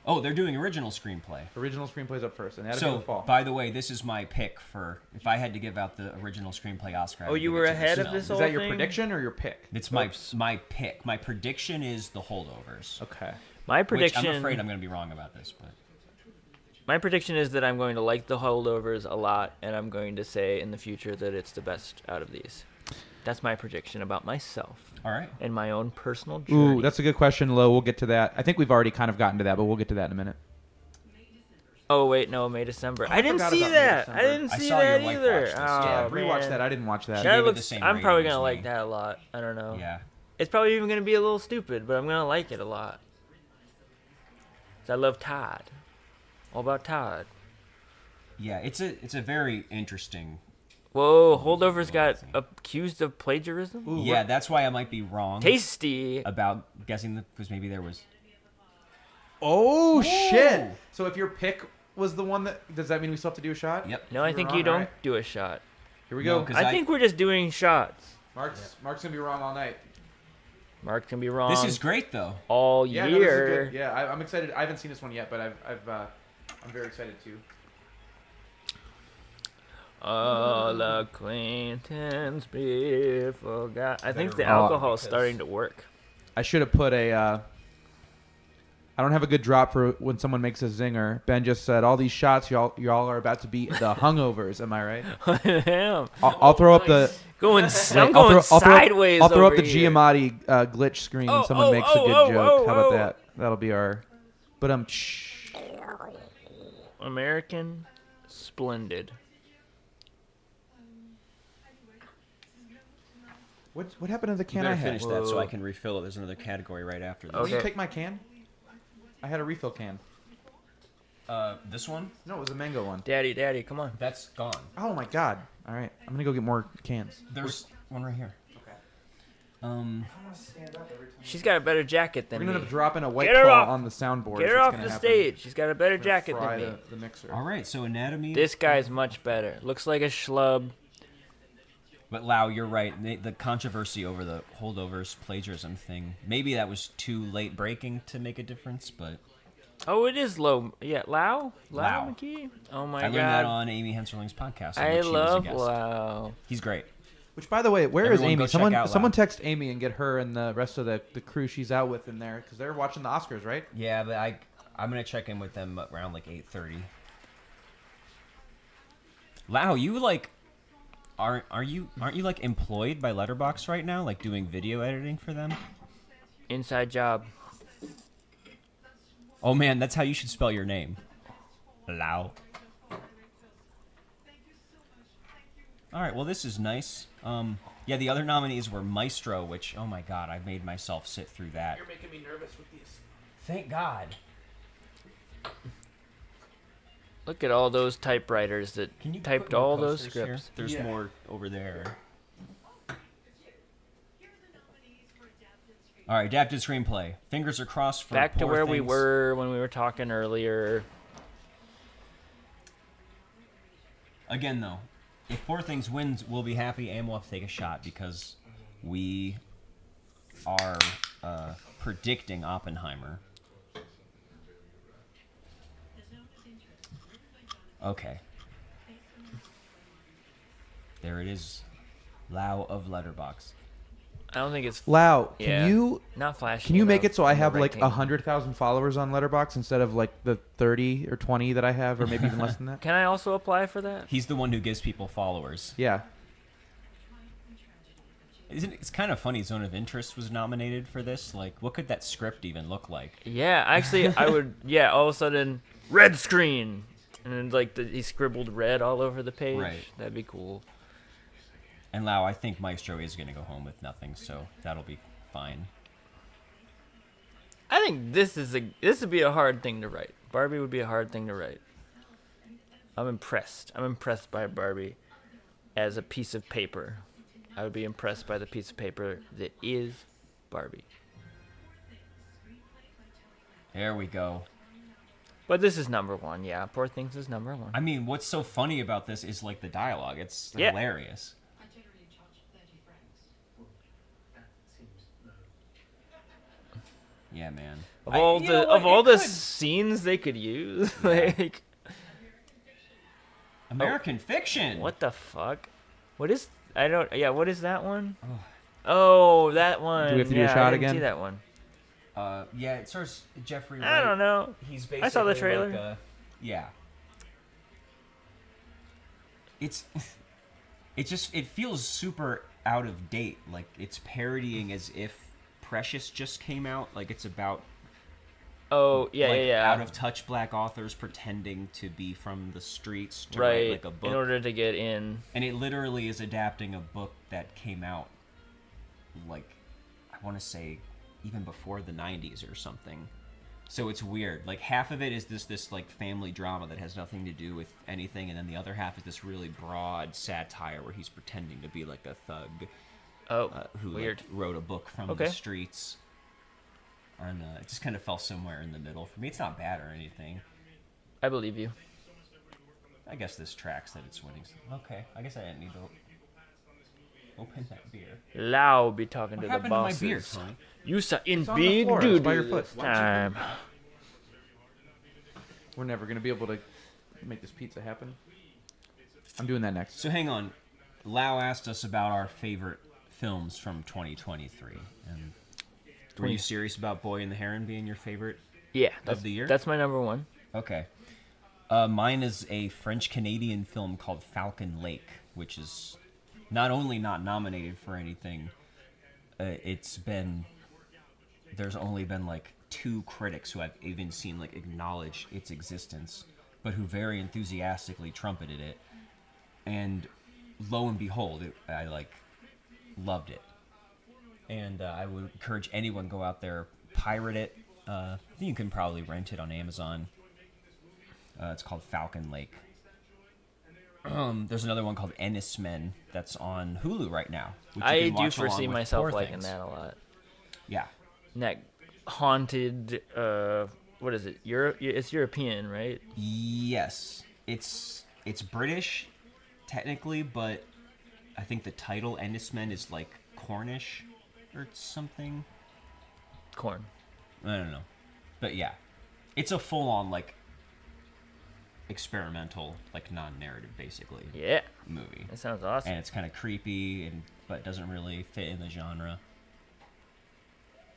Oh, they're doing original screenplay. Original screenplays up first, and that'll So, be the fall. by the way, this is my pick for if I had to give out the original screenplay Oscar. I Oh, would you give were it to ahead of film. this Is whole that your thing? prediction or your pick? It's Oops. my pick. My prediction is The Holdovers. Okay. My Which prediction... I'm afraid I'm going to be wrong about this, but My prediction is that I'm going to like The Holdovers a lot, and I'm going to say in the future that it's the best out of these. That's my prediction about myself all right. and my own personal journey. Ooh, that's a good question, Lo. We'll get to that. I think we've already kind of gotten to that, but we'll get to that in a minute. Oh, wait, no, May, December. Oh, I didn't forgot see about May, that. I December. didn't I see saw your that wife either. watch this, Oh, yeah. Rewatch man. that. I didn't watch that. She That gave it the looks, same I'm probably rating going to as like me. that a lot. I don't know. Yeah. It's probably even going to be a little stupid, but I'm going to like it a lot. 'Cause I love Todd. All about Todd. Yeah, it's a very interesting. Whoa, Holdovers got accused of plagiarism? Ooh, Yeah, that's why I might be wrong Tasty. about guessing because maybe there was. Oh, shit. Whoa. So if your pick was the one that... Does that mean we still have to do a shot? Yep. No, I You're think wrong, you don't alright. do a shot. Here we No, go. 'cause I I- think we're just doing shots. Mark's going to be wrong all night. Mark can be wrong This is great though. all Yeah, no, this is year. good. Yeah, I'm excited. I haven't seen this one yet, but I'm very excited too. All acquaintance be forgot. I think the wrong alcohol is because- starting to work. I should have put a... I don't have a good drop for when someone makes a zinger. Ben just said, all these shots y'all are about to be the hungovers. Am I right? Damn. I'll throw up the... Going, Wait, I'm going sideways. I'll throw up over the here. Giamatti glitch screen when Oh, someone oh, makes oh, a good oh, joke. oh, How about oh. that? That'll be our... But American Splendid. what happened to the You can I better had? finish that so I Whoa. can refill it. There's another category right after this. Will you Okay. take my can? I had a refill can. This one? No, it was a mango one. Daddy, come on. That's gone. Oh my god. All right, I'm gonna go get more cans. There's one right here. Okay. She's got a better jacket We're than gonna me. end up dropping a white Get her claw off. on the soundboard. Get is her what's off gonna the happen. stage. She's got a better Gonna jacket fry than me. the mixer. All right, so anatomy. This guy's much better. Looks like a schlub. But Lau, you're right. The controversy over the holdovers plagiarism thing. Maybe that was too late breaking to make a difference, but Oh, it is low. Yeah, Lau Lau. McKee. Oh my I god. learned that on Amy Henserling's podcast. On I which she was a love guest. Lau. He's great. Which, by the way, where is Everyone go Amy? check out Someone Lau. text Amy and get her and the rest of the crew she's out with in there because they're watching the Oscars, right? Yeah, but I'm gonna check in with them around like 8:30. Lau, you like aren't you like employed by Letterboxd right now, like doing video editing for them? Inside job. Oh man, that's how you should spell your name. Lau. All right, well this is nice. Yeah, the other nominees were Maestro, which oh my god, I made myself sit through that. You're making me nervous with these. Thank God. Look at all those typewriters that Can you typed put more all those posters here? scripts. There's Yeah. more over there. All right, adapted screenplay. Fingers are crossed for Back to Poor where we Things. were when we were talking earlier. Again, though, if Poor Things wins, we'll be happy and we'll have to take a shot because we are predicting Oppenheimer. Okay. There it is. Lau of Letterboxd. I don't think it's Lau, Yeah. can you not flashing. Can you make enough it so I on the have right like thing. 100,000 followers on Letterboxd instead of like the 30 or 20 that I have, or maybe even less than that? Can I also apply for that? He's the one who gives people followers. Yeah. It's kind of funny Zone of Interest was nominated for this. Like, what could that script even look like? Yeah, actually, I would. Yeah, all of a sudden, red screen, and then like he scribbled red all over the page. Right. That'd be cool. And Lau, I think Maestro is going to go home with nothing, so that'll be fine. I think this would be a hard thing to write. Barbie would be a hard thing to write. I'm impressed. I'm impressed by Barbie as a piece of paper. I would be impressed by the piece of paper that is Barbie. There we go. But this is number one. Yeah, Poor Things is number one. I mean, what's so funny about this is like the dialogue. It's Yeah. hilarious. Yeah, man. Of all the scenes they could use, like American Fiction. what the fuck? What is what is that one? Oh, that one. Do we have to do a Yeah, shot I didn't again? see that one. Yeah, it stars Jeffrey Wright. I don't know. He's basically I saw the like trailer. yeah. It feels super out of date. Like it's parodying as if Precious just came out. Like it's about Oh, yeah, like, yeah. out of touch black authors pretending to be from the streets to Right, write like a book. in order to get in. And it literally is adapting a book that came out like I want to say even before the 90s or something. So it's weird. Like half of it is this like family drama that has nothing to do with anything, and then the other half is this really broad satire where he's pretending to be like a thug who weird. like, wrote a book from Okay. the streets. And it just kind of fell somewhere in the middle for me. It's not bad or anything. I believe you. I guess this tracks that it's winning. Okay, I guess I didn't need to open that beer. Lau be talking What to the happened to my bosses. beer, Tony? You saw in It's on the big floor. It's dude by your this foot. time. We're never going to be able to make this pizza happen. I'm doing that next. So hang on. Lau asked us about our favorite films from 2023. And were you serious about Boy and the Heron being your favorite? Yeah, the year? That's my number one. Okay. Mine is a French-Canadian film called Falcon Lake, which is not only not nominated for anything, there's only been like 2 critics who I've even seen like acknowledge its existence, but who very enthusiastically trumpeted it. And lo and behold, I like loved it. And I would encourage anyone go out there, pirate it. I think you can probably rent it on Amazon. It's called Falcon Lake. There's another one called Ennismen that's on Hulu right now. which you I can do watch along foresee with myself Poor liking Things. that a lot. Yeah. And that haunted, what is it? It's European, right? Yes. It's British, technically, but I think the title Endismen is like Cornish or something. Corn. I don't know. But yeah, it's a full-on like experimental, like non-narrative basically Yeah. movie. That sounds awesome. And it's kind of creepy but doesn't really fit in the genre.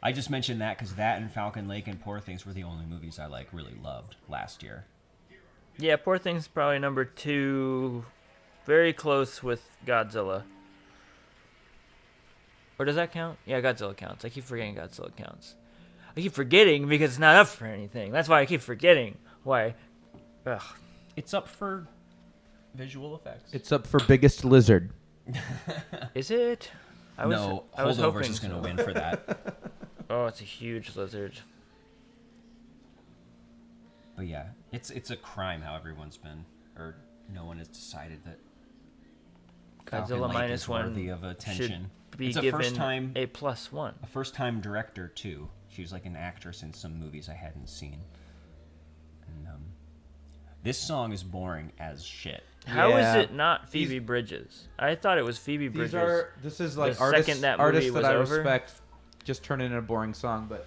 I just mentioned that because that and Falcon Lake and Poor Things were the only movies I like really loved last year. Yeah, Poor Things probably number 2, very close with Godzilla. Or does that count? Yeah, Godzilla counts. I keep forgetting Godzilla counts. I keep forgetting because it's not up for anything. That's why I keep forgetting. Why? Ugh. It's up for visual effects. It's up for biggest lizard. Is it? I was Holdovers hoping is going to so. win for that. Oh, it's a huge lizard. But yeah, it's a crime how everyone's been, or no one has decided that Falcon Godzilla Lake minus is one worthy of attention. should be It's a given first-time- a +1. A first-time director too. She was like an actress in some movies I hadn't seen. And this song is boring as shit. How is Yeah. it not Phoebe Bridges? I thought it was Phoebe Bridges. This is like The artists, second that artists movie that I was over. respect just turn in a boring song. But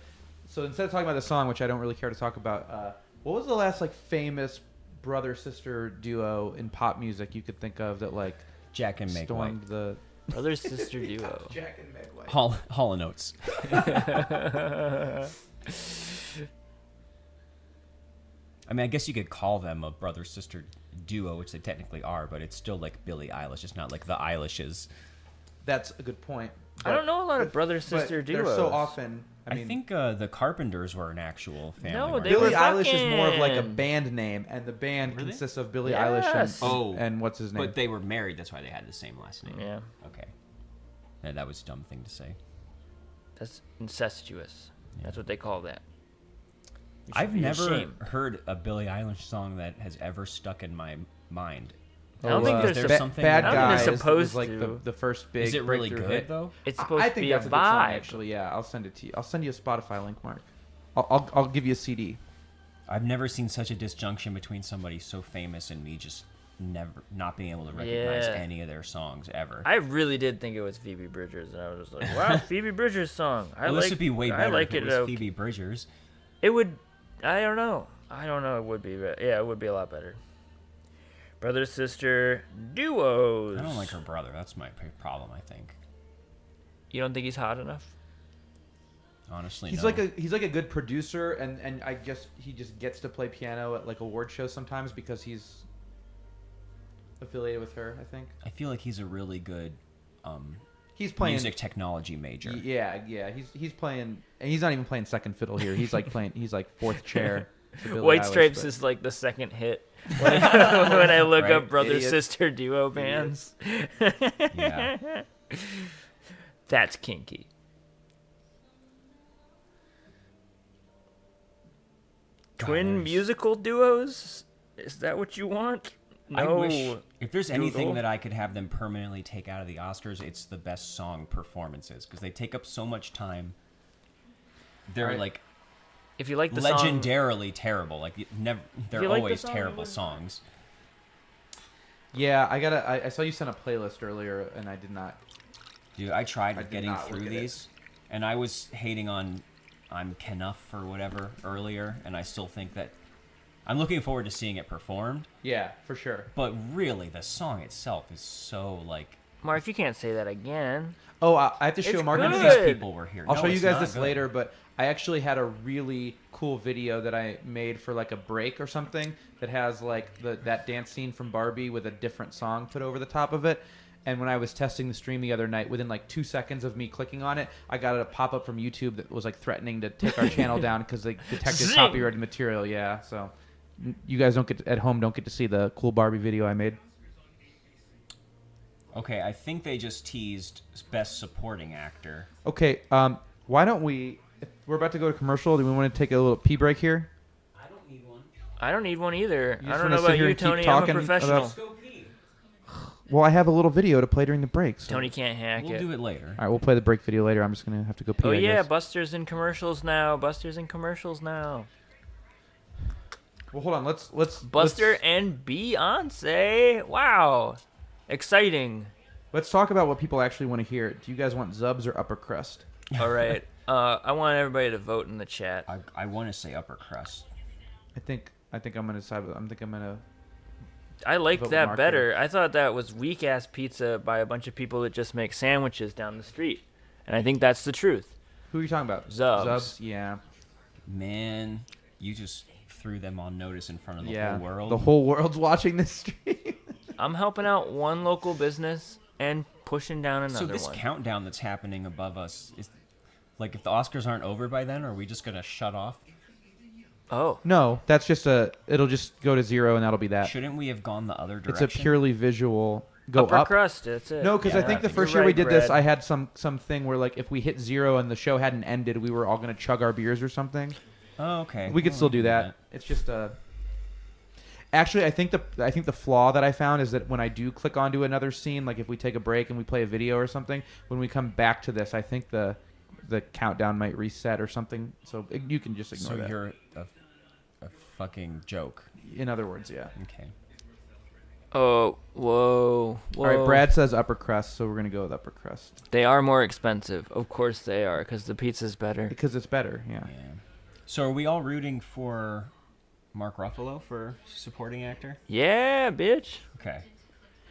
so instead of talking about the song, which I don't really care to talk about, what was the last like famous brother sister duo in pop music you could think of that like Jack and Meg stormed White. the Brother sister duo. Jack and Meg White? Hall & Oates. I mean, I guess you could call them a brother-sister duo, which they technically are, but it's still like Billie Eilish. It's not like the Eilishes. That's a good point. I don't know a lot of brother but sister duos. They're so often. I think the Carpenters were an actual family. No, weren't they Billie were Eilish is more of like a fucking- band name, and the band Really? consists of Billie Yes. Eilish and what's his name? But they were married. That's why they had the same last name. Yeah, Okay. Yeah, that was a dumb thing to say. that's incestuous. That's what they call that. You should I've be never ashamed. heard a Billie Eilish song that has ever stuck in my mind. I don't think is there's there something Bad I don't Guy think they're supposed is like to. the first big. Is it really breakthrough good hit. though? It's supposed I to think be a that's a good song, vibe. actually. Yeah, I'll send it to you. I'll send you a Spotify link, Mark. I'll give you a CD. I've never seen such a disjunction between somebody so famous and me just not being able to recognize Yeah. any of their songs ever. I really did think it was Phoebe Bridgers, and I was just like, "Wow, Phoebe Bridgers song." Well, this would be way better I like if it it. was Okay. Phoebe Bridgers. It would. I don't know. It would be. Yeah, it would be a lot better. Brother sister duos. I don't like her brother. That's my problem, I think. You don't think he's hot enough? Honestly, He's no. like a good producer, and I guess he just gets to play piano at like award shows sometimes because he's affiliated with her. I think I feel like he's a really good he's playing music technology major. Yeah. He's playing, and he's not even playing second fiddle here. He's like playing. He's like fourth chair. to Billie White Eilish, Stripes but- is like the second hit when I look Right? up brother Idiots. sister duo bands. Yeah. That's kinky. Twin there's- musical duos? Is that what you want? No. I wish if there's anything Google. that I could have them permanently take out of the Oscars, it's the best song performances because they take up so much time. They're Right. like If you like the song, legendarily terrible. Like never, they're you like the always song, terrible you would- songs. Yeah, I saw you sent a playlist earlier, and I did not. Dude, I tried I did getting not through look at it. these, and I was hating on I'm Kenough or whatever earlier, and I still think that I'm looking forward to seeing it performed. Yeah, for sure. But really, the song itself is so like. Mark, you can't say that again. Oh, I have to show It's Mark. None of good. these people were here. I'll No, show you it's guys not this good. later, but I actually had a really cool video that I made for like a break or something that has like that dance scene from Barbie with a different song put over the top of it. And when I was testing the stream the other night, within like 2 seconds of me clicking on it, I got a pop-up from YouTube that was like threatening to take our channel down because they detected Zing! copyrighted material. Yeah, so you guys don't get to see the cool Barbie video I made. Okay, I think they just teased Best Supporting Actor. Okay, why don't we? If we're about to go to commercial. Do we want to take a little pee break here? I don't need one. I don't need one either. You I just don't know wanna sit about here you, and keep Tony. I'm a talking professional. about- Go pee. Well, I have a little video to play during the break. So. Tony can't hack We'll it. do it later. All right, we'll play the break video later. I'm just gonna have to go pee. Oh I yeah, guess. Buster's in commercials now. Buster's in commercials now. Well, hold on. Let's Buster and Beyonce. Wow, exciting. Let's talk about what people actually want to hear. Do you guys want Zubs or upper crust? All right. I want everybody to vote in the chat. I want to say upper crust. I think I'm gonna decide. I'm gonna. I liked Vote that Mark better. I thought that was weak ass pizza by a bunch of people that just make sandwiches down the street, and I think that's the truth. Who are you talking about? Zubs. Yeah. Man, you just threw them on notice in front of the Yeah. whole world. The whole world's watching this stream. I'm helping out one local business and pushing down another So this one. countdown that's happening above us is, like, if the Oscars aren't over by then, are we just gonna shut off? Oh, No, that's just it'll just go to 0 and that'll be that. Shouldn't we have gone the other It's direction? a purely visual go upper up. crust. That's it. No, because Yeah, I think the you're first year we right, did this, Brad. I had some thing where like if we hit 0 and the show hadn't ended, we were all gonna chug our beers or something. Oh, okay. We could Well, still we do can that. It's just Actually, I think the flaw that I found is that when I do click onto another scene, like if we take a break and we play a video or something, when we come back to this, I think the countdown might reset or something. So you can just ignore So that. you're a fucking joke. In other words, yeah. Okay. Oh, whoa. All right, Brad says upper crust, so we're gonna go with upper crust They are more expensive. Of course they are, because the pizza's better. because it's better. Yeah. Yeah. So are we all rooting for Mark Ruffalo for supporting actor? Yeah, bitch. Okay.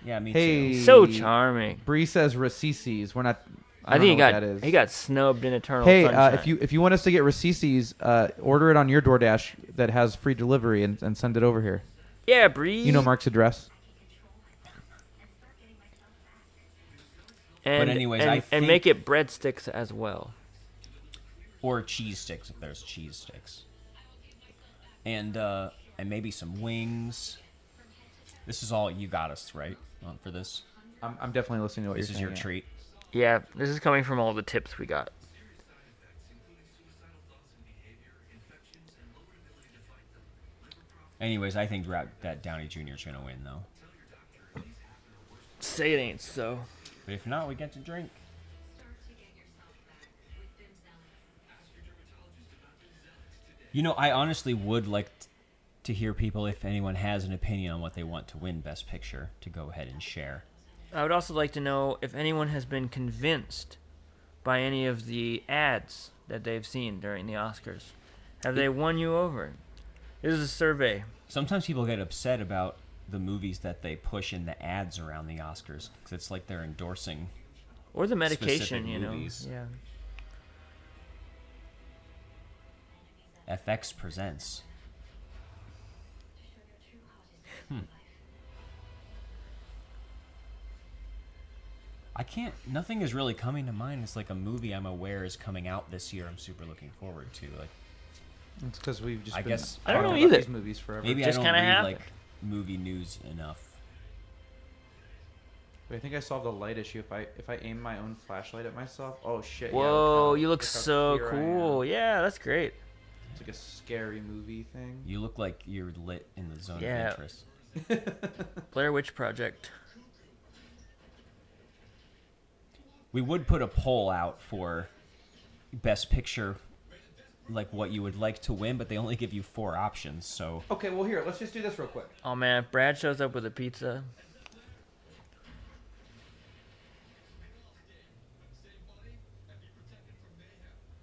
Yeah, me Hey, too. So charming. Bree says Racisis. We're not. I don't think know what that is. he got snubbed in Eternal Hey, Sunshine. if you want us to get Racisis, order it on your DoorDash that has free delivery and send it over here. Yeah, Bree. You know Mark's address. And, But anyways, and, I and think- make it breadsticks as well. Or cheese sticks if there's cheese sticks. And maybe some wings. This is all you got us, right? For this. I'm definitely listening to what This you're is saying. your yeah. treat. Yeah, this is coming from all the tips we got. Anyways, I think that Downey Jr. is gonna win though. Say it ain't so. But if not, we get to drink. You know, I honestly would like to hear people, if anyone has an opinion on what they want to win Best Picture, to go ahead and share. I would also like to know if anyone has been convinced by any of the ads that they've seen during the Oscars. Have they won you over? This is a survey. Sometimes people get upset about the movies that they push in the ads around the Oscars because it's like they're endorsing. Or the medication, Specific you know. movies. Yeah. FX presents. I can't. Nothing is really coming to mind. It's like a movie I'm aware is coming out this year. I'm super looking forward to. Like It's because we've just I been guess- I don't talking know about either. these movies forever. maybe just I don't kinda read happened. like movie news enough. Wait, I think I solved the light issue. If I aim my own flashlight at myself, oh shit! yeah, Whoa, look how- you look how so clear I cool. am. Yeah, that's great. It's like a scary movie thing. You look like you're lit in the zone Yeah. of interest. Blair Witch Project. We would put a poll out for Best Picture, like what you would like to win, but they only give you 4 options. So Okay, well here, let's just do this real quick. Oh man, if Brad shows up with a pizza.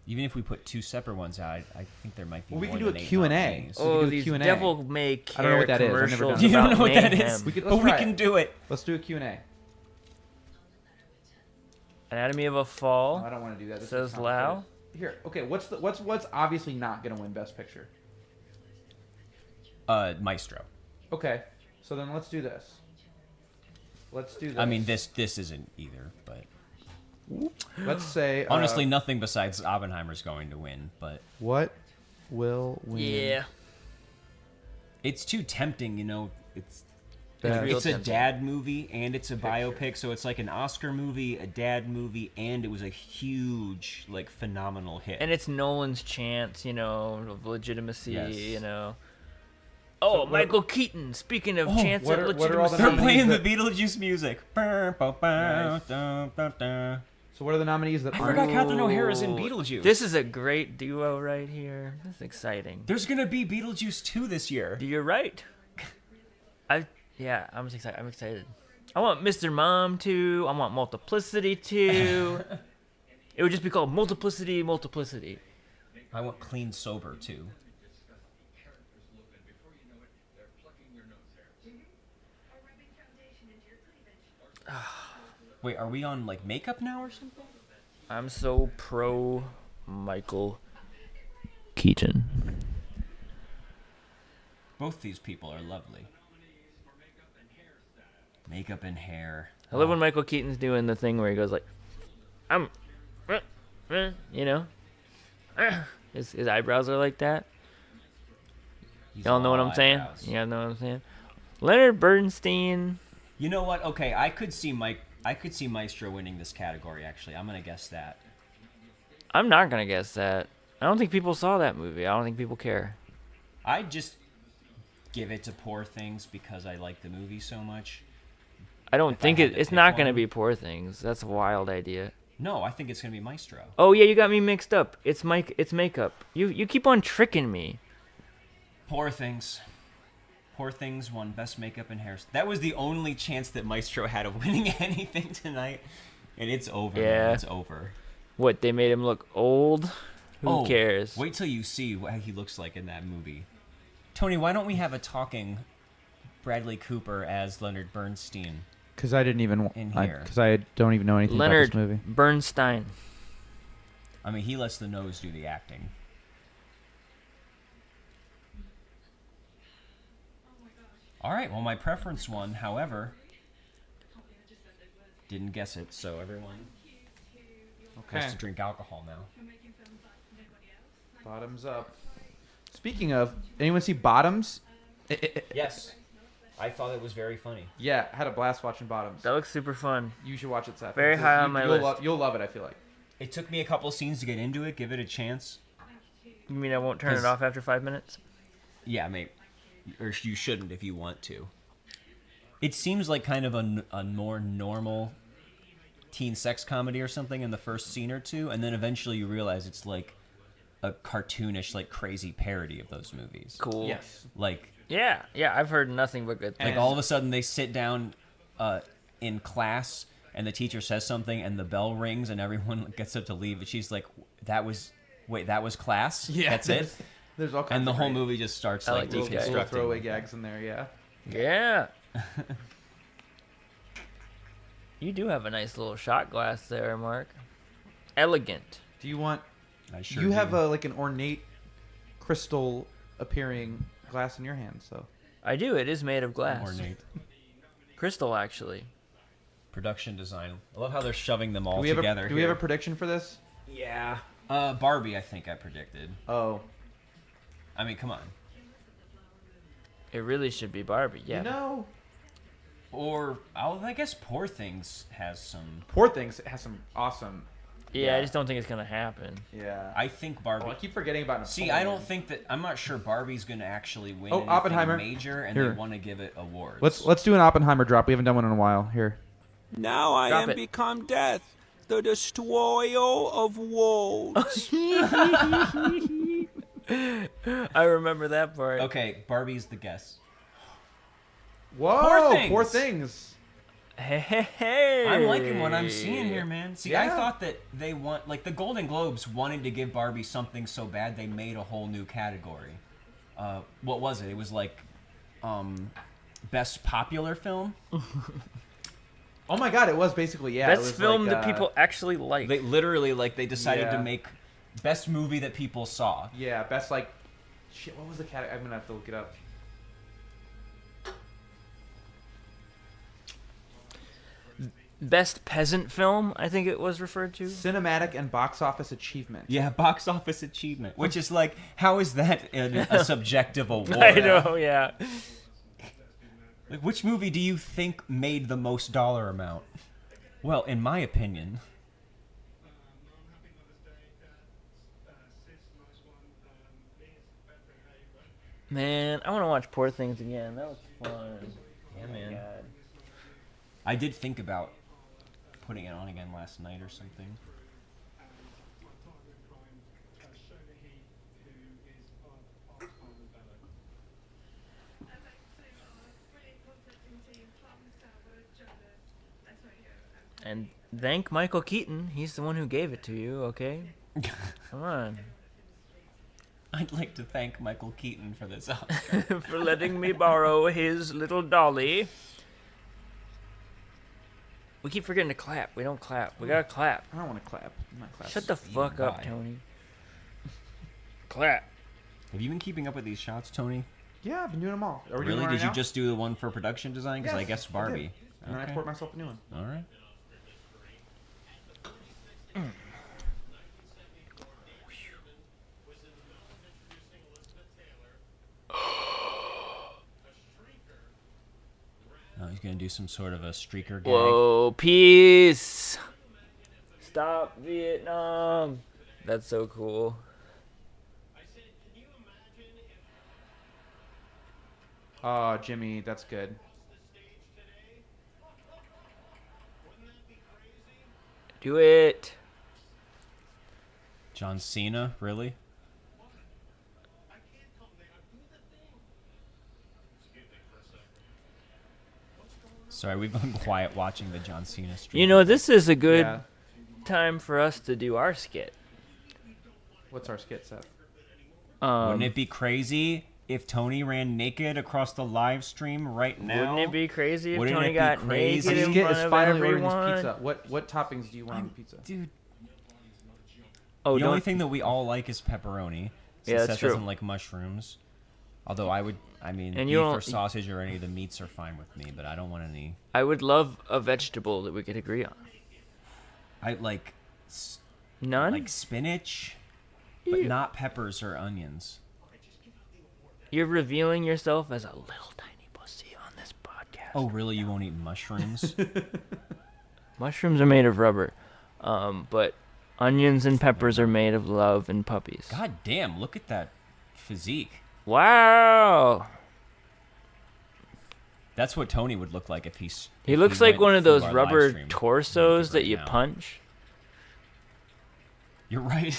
even if we put 2 separate ones out, I think there might be. Well, we more can do than a 8 Q&A. nominees. So we Oh, can do a these Q&A. devil may I don't know care what that is. I've never commercials done You don't about know what that mayhem. is, We could- but let's we try can it. do it. Let's do a Q&A. Anatomy of a Oh, Fall. I don't want to do that. This Says is complicated. Lau. Here, okay. What's obviously not gonna win Best Picture? Maestro. Okay, so then let's do this. Let's do this. I mean, this isn't either, but Let's say honestly, nothing besides Oppenheimer's going to win. But what will win? Yeah. it's too tempting, you know. It's Best real it's a tempting. dad movie and it's a biopic, so it's like an Oscar movie, a dad movie, and it was a huge, like, phenomenal hit. And it's Nolan's chance, you know, of legitimacy, Yes. you know. Oh, what- Michael Keaton. Speaking of chance what of are- what are all the They're legitimacy. nominees? playing the Beetlejuice music. Nice. So what are the nominees that I aren't? forgot Catherine O'Hara's in Beetlejuice. This is a great duo right here. This is exciting. There's gonna be Beetlejuice 2 this year. You're right. I'm excited. I'm excited. I want Mr. Mom 2. I want Multiplicity 2. It would just be called Multiplicity. I want Clean Sober too. Wait, are we on like makeup now or something? I'm so pro Michael Keaton. Both these people are lovely. Makeup and hair. I love when Michael Keaton's doing the thing where he goes like, you know, his eyebrows are like that. Y'all know what I'm saying? Y'all know what I'm saying? Leonard Bernstein. You know what? Okay, I could see Maestro winning this category. Actually, I'm gonna guess that. I'm not gonna guess that. I don't think people saw that movie. I don't think people care. I'd just give it to Poor Things because I like the movie so much. I don't think had to it's pick not gonna one. be Poor Things. That's a wild idea. No, I think it's gonna be Maestro. Oh yeah, you got me mixed up. It's makeup. You keep on tricking me. Poor Things. Poor Things won Best Makeup and Hair. That was the only chance that Maestro had of winning anything tonight, and it's over. Yeah. Man. It's over. What, they made him look old? Who cares? Wait till you see what he looks like in that movie. Tony, why don't we have a talking Bradley Cooper as Leonard Bernstein? Because I didn't even In here. because I don't even know anything Leonard about this movie. Bernstein. I mean, he lets the nose do the acting. All right, well, my preference won. However, didn't guess it, so everyone has to drink alcohol now. Bottoms up. Speaking of, anyone see Bottoms? Yes, I thought it was very funny. Yeah, I had a blast watching Bottoms. That looks super fun. You should watch it, Seth. Very high on my list. You'll love it, I feel like. It took me a couple scenes to get into it, give it a chance. You mean I won't turn it 'Cause- off after 5 minutes? Yeah, mate. Or you shouldn't if you want to. It seems like kind of a more normal teen sex comedy or something in the first scene or two, and then eventually you realize it's like a cartoonish, like crazy parody of those movies. Cool. Yes. Like Yeah, I've heard nothing but good things. all of a sudden they sit down in class and the teacher says something and the bell rings and everyone gets up to leave and she's like, that was class? Yeah. That's it? There's all kinds And the of whole great movie just starts I like like these guys. little deconstructing. throwaway gags in there, yeah. Yeah. You do have a nice little shot glass there, Mark. Elegant. Do you want... I sure you have do. like an ornate crystal appearing glass in your hand, so... I do. It is made of glass. Ornate. Crystal, actually. Production design. I love how they're shoving them all Do we have together. do we have a prediction for this? Yeah. Barbie, I think I predicted. Oh. I mean, come on. It really should be Barbie. Yeah. No. Or, I guess Poor Things has some... Poor Things has some awesome... Yeah, I just don't think it's gonna happen. Yeah. I think Barbie... Oh, I keep forgetting about See, Napoleon. I don't think that... I'm not sure Barbie's going to actually win Oh, anything Oppenheimer. major, and Here. they want to give it awards. Let's do an Oppenheimer drop. We haven't done one in a while. Here. Now I Drop am it. become death, the destroyer of worlds. I remember that part. Okay, Barbie's the guess. Whoa! Things. Poor Things. Hey. I'm liking what I'm seeing here, man. See, I Yeah. thought that they want... Like, the Golden Globes wanted to give Barbie something so bad they made a whole new category. What was it? It was like... Best Popular Film? Oh my God! It was basically it Best was film like, that people actually like. They literally, like, they decided Yeah. to make best movie that people saw. Yeah, best like. Shit, what was the category? I'm gonna have to look it up. Best peasant film, I think it was referred to. Cinematic and box office achievement. Yeah, box office achievement. Which is like, how is that a subjective award? I know, yeah. Like, which movie do you think made the most dollar amount? Well, in my opinion... Man, I want to watch Poor Things again. That was fun. Yeah, Oh my man. God. I did think about putting it on again last night or something. And thank Michael Keaton. He's the one who gave it to you, okay? Come on. I'd like to thank Michael Keaton for this Oscar. For letting me borrow his little dolly. We keep forgetting to clap. We don't clap. We gotta clap. I don't want to clap. I'm not clapping. Shut the fuck up, Bye. Tony. Clap. Have you been keeping up with these shots, Tony? Yeah, I've been doing them all. Are we doing Really? one Did right you now? just do the one for production design? Because I Yes, guessed I Barbie. did. And then I poured myself a new one. All right. Oh, he's gonna do some sort of a streaker gag. Whoa, peace. Stop Vietnam. That's so cool. Oh, Jimmy, that's good. Do it. John Cena, really? Sorry, we've been quiet watching the John Cena stream. You know, this is a good Yeah. time for us to do our skit. What's our skit, Seth? Wouldn't it be crazy if Tony ran naked across the live stream right now? Wouldn't it be crazy if Wouldn't Tony it be got crazy? naked Our in skit front is of finally ordering everyone? his pizza. What toppings do you want on the pizza? Dude, Oh, the only don't. thing that we all like is pepperoni. Since Yeah, that's Seth true. doesn't like mushrooms. Although I mean, And beef you or don't- sausage or any of the meats are fine with me, but I don't want any. I would love a vegetable that we could agree on. I like None? like spinach, but not peppers or onions. You're revealing yourself as a little tiny pussy on this podcast. Oh, really? You won't eat mushrooms? Mushrooms are made of rubber. But onions and peppers are made of love and puppies. God damn! Look at that physique. Wow. That's what Tony would look like if he's. He looks like went one of through those our rubber live stream. torsos that Right you now. punch. You're right.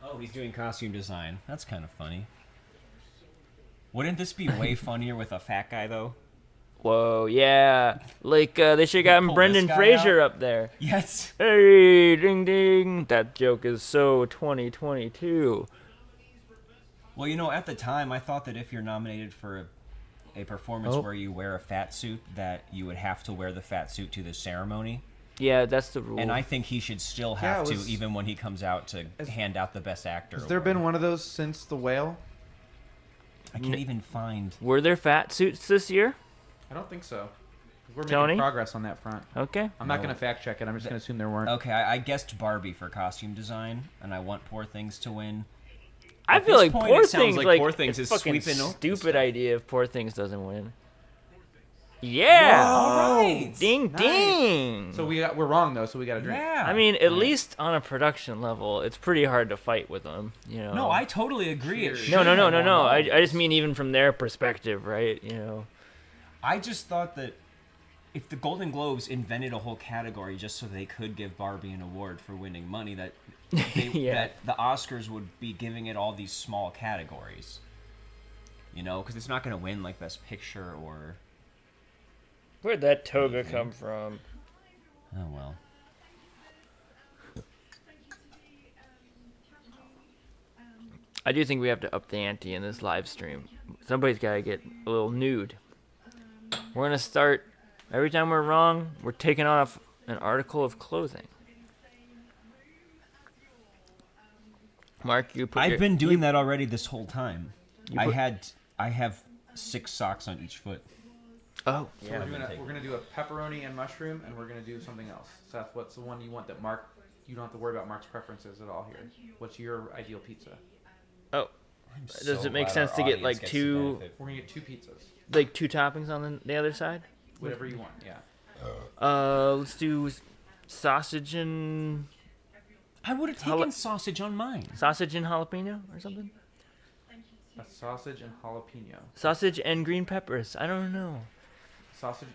Oh, he's doing costume design. That's kind of funny. Wouldn't this be way funnier with a fat guy though? Whoa, yeah. Like, they should have gotten Pull Brendan this guy Fraser out. up there. Yes. Hey, ding ding. That joke is so 2022. Well, you know, at the time, I thought that if you're nominated for a performance Oh. where you wear a fat suit, that you would have to wear the fat suit to the ceremony. Yeah, that's the rule. And I think he should still Yeah, have it to, was- even when he comes out to hand out the best actor. Has there award. been one of those since The Whale? I can't even find. Were there fat suits this year? I don't think so. We're Tony? making progress on that front. Okay. I'm not No. going to fact check it. I'm just going to assume there weren't. Okay, I guessed Barbie for costume design, and I want Poor Things to win. I At feel this like point, Poor it sounds Things, like like, Poor Things it's is fucking sweeping over stupid stuff. idea if Poor Things doesn't win. Yeah. All right. Ding Nice. ding. So we're wrong though. So we got to drink. Yeah. I mean, at least on a production level, it's pretty hard to fight with them. You know. No, I totally agree. It Cheers. should No. have won I all. just mean even from their perspective, right? You know. I just thought that if the Golden Globes invented a whole category just so they could give Barbie an award for winning money, that Yeah. that the Oscars would be giving it all these small categories. You know, because it's not going to win like Best Picture or. Where'd that toga come from? Oh well. I do think we have to up the ante in this live stream. Somebody's got to get a little nude. We're gonna start. Every time we're wrong, we're taking off an article of clothing. Mark, you put. I've been doing that already this whole time. You put- I have 6 socks on each foot. Oh, So we're gonna do a pepperoni and mushroom, and we're gonna do something else. Seth, what's the one you want that Mark? You don't have to worry about Mark's preferences at all here. What's your ideal pizza? oh. Does it make sense to get like two We're gonna get 2 pizzas, toppings on the other side? whatever you want. Yeah. Let's do sausage and I would have taken sausage on mine. jalapeno or something. A sausage and jalapeno. Sausage and green peppers. I don't know. Sausage.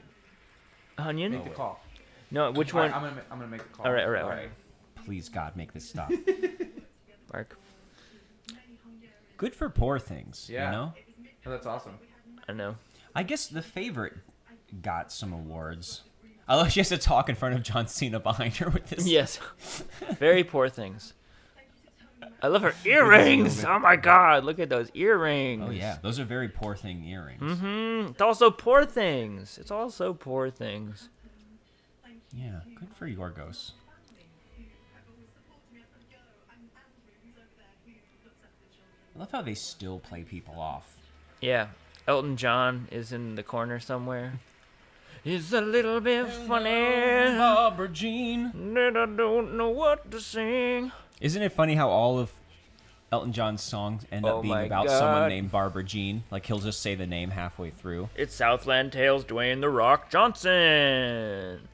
Onion? Make the call. No, which All one? right, I'm gonna make the call. All right. Please, God, make this stop. Mark. Good for Poor Things, Yeah. you know? Oh, that's awesome. I know. I guess The Favorite got some awards. Although she has to talk in front of John Cena behind her with this. Yes. Very Poor Things. I love her earrings. Oh my God! Look at those earrings. Oh yeah, those are very Poor Thing earrings. Mm-hmm. It's also Poor Things. It's also Poor Things. Yeah, good for Yorgos. I love how they still play people off. Yeah. Elton John is in the corner somewhere. It's a little bit funny. Barbara Jean. That I don't know what to sing. Isn't it funny how all of Elton John's songs end up being my about God. someone named Barbara Jean? Like he'll just say the name halfway through. It's Southland Tales, Dwayne The Rock Johnson.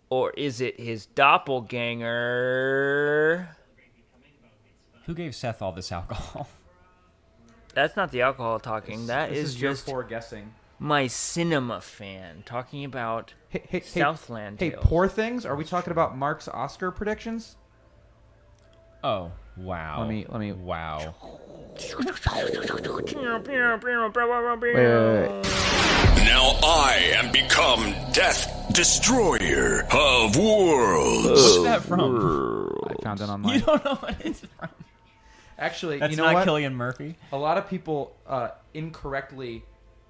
Or is it his doppelganger? Who gave Seth all this alcohol? That's not the alcohol talking. That This is your just poor guessing. my cinema fan talking about Hey, Southland Hey, Tales. Poor Things. Are we talking about Marc's Oscar predictions? Oh, wow. Let me. Wow. Wait. Now I am become Death Destroyer of Worlds. What's that from? I found it You online. don't know what it's from. Actually, That's you know not what? Cillian Murphy. A lot of people incorrectly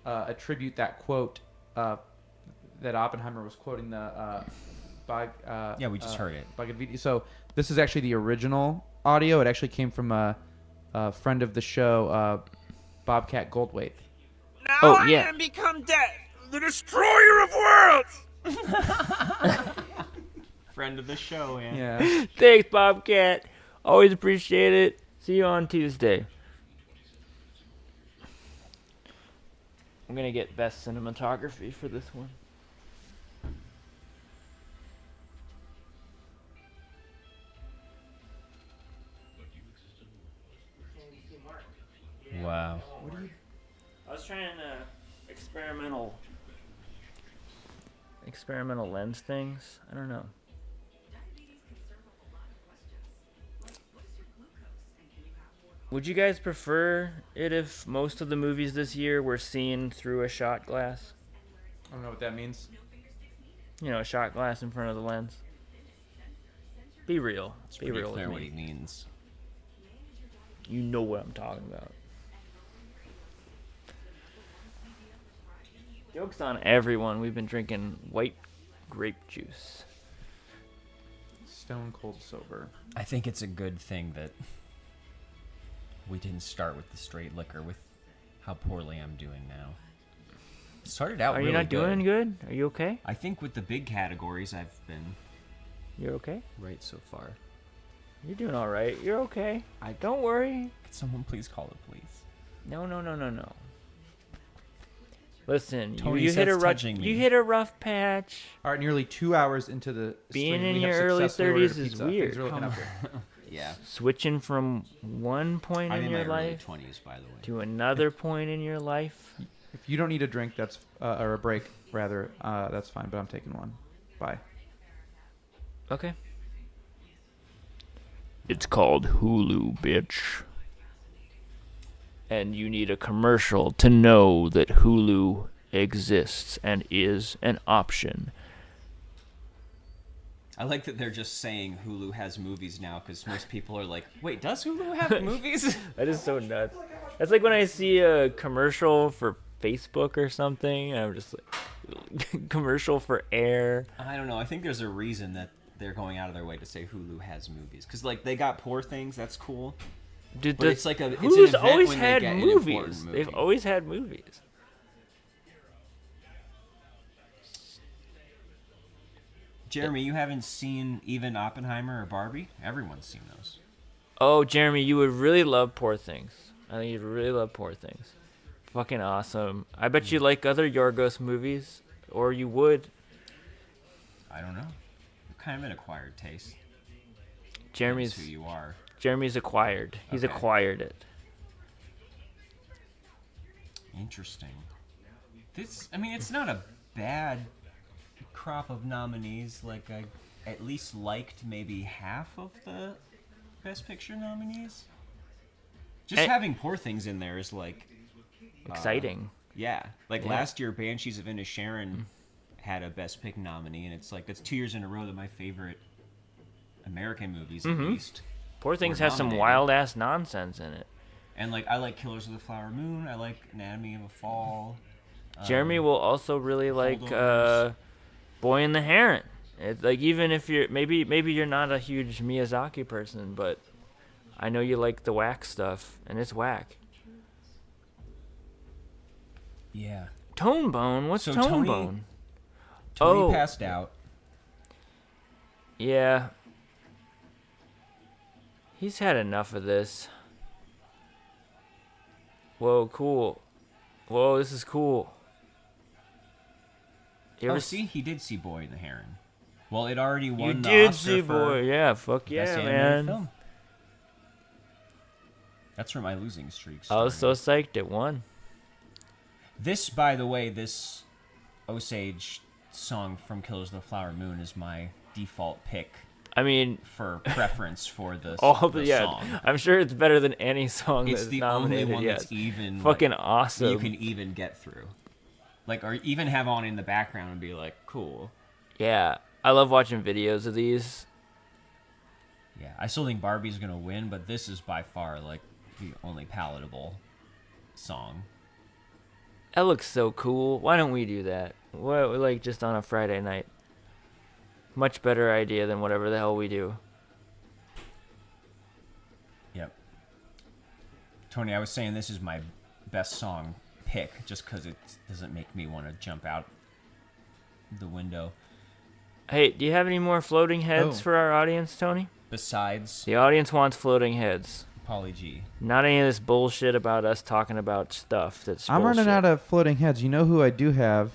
attribute that quote that Oppenheimer was quoting the Yeah, we just heard it. Bhagavad. So this is actually the original audio. It actually came from a friend of the show, Bobcat Goldthwait. Now Oh, yeah. I am become Death, the Destroyer of Worlds. Friend of the show, yeah. Yeah. Thanks, Bobcat. Always appreciate it. See you on Tuesday. I'm gonna get best cinematography for this one. Wow. I was trying experimental lens things. I don't know. Would you guys prefer it if most of the movies this year were seen through a shot glass? I don't know what that means. You know, a shot glass in front of the lens. Be real. It's Be pretty real clear with what me. he means. You know what I'm talking about. Joke's on everyone. We've been drinking white grape juice. Stone cold sober. I think it's a good thing that we didn't start with the straight liquor with how poorly I'm doing now. It started out Are really you not doing good? Are you okay? I think with the big categories, I've been You're okay? right so far. You're doing all right. You're okay. Don't worry. Could someone please call the police? No. Listen, Tony you hit a Seth's rough. touching me. You hit a rough patch. All right, nearly 2 hours into the Being stream, in we have your early successfully ordered 30s is pizza. weird. Things are looking up here. Yeah. Switching from one point I'm in in your my early life 20s, by the way. to another point in your life. If you don't need a drink, that's or a break rather, that's fine. But I'm taking one. Bye. Okay. It's called Hulu, bitch. And you need a commercial to know that Hulu exists and is an option. I like that they're just saying Hulu has movies now because most people are like, wait, does Hulu have movies? That is so nuts. That's like when I see a commercial for Facebook or something, and I'm just like, commercial for Air. I don't know. I think there's a reason that they're going out of their way to say Hulu has movies. Because, like, they got Poor Things. That's cool. Dude, But it's like it's an Hulu's event always when they had get an important movies. movie. They've always had movies. Jeremy, you haven't seen even Oppenheimer or Barbie? Everyone's seen those. Oh, Jeremy, you would really love Poor Things. I think you'd really love Poor Things. Fucking awesome. I bet you like other Yorgos movies, or you would. I don't know. You're kind of an acquired taste. Jeremy's That's who you are. Jeremy's acquired. He's Okay. acquired it. Interesting. I mean, it's not a bad crop of nominees. Like, I at least liked maybe half of the Best Picture nominees. Just having Poor Things in there is like exciting. Yeah, like last year, Banshees of Inisherin had a Best Pick nominee, and it's like that's 2 years in a row that my favorite American movies, at least. Poor Things were has some nominated. wild ass nonsense in it. And like I like Killers of the Flower Moon. I like Anatomy of a Fall. Jeremy will also really like Holdovers. Boy and the Heron. It's like even if you're maybe you're not a huge Miyazaki person, but I know you like the whack stuff, and it's whack. Yeah. Tone Bone? What's So Tone Tony- Bone? Tony passed out. Yeah. He's had enough of this. Whoa, cool. Whoa, this is cool. You ever See, he did see Boy and the Heron. Well, it already You won the did Oscar see for Boy. Yeah, fuck yeah, Best Animated man. Film. That's where my losing streak I was so started. psyched it won. This, by the way, this Osage song from Killers of the Flower Moon is my default pick I mean, for preference for the song. I'm sure it's better than any song It's that's the only nominated one yet. that's even Fucking like, awesome. you can even get through. Like, or even have on in the background and be like, cool. Yeah, I love watching videos of these. Yeah, I still think Barbie's gonna win, but this is by far like the only palatable song. That looks so cool. Why don't we do that? What, like just on a Friday night? Much better idea than whatever the hell we do. Yep. Tony, I was saying this is my best song pick just because it doesn't make me want to jump out the window. Hey, do you have any more floating heads Oh. for our audience, Tony? Besides The audience wants floating heads. Polly G. Not any of this bullshit about us talking about stuff that's I'm running out of floating heads. You know who I do have?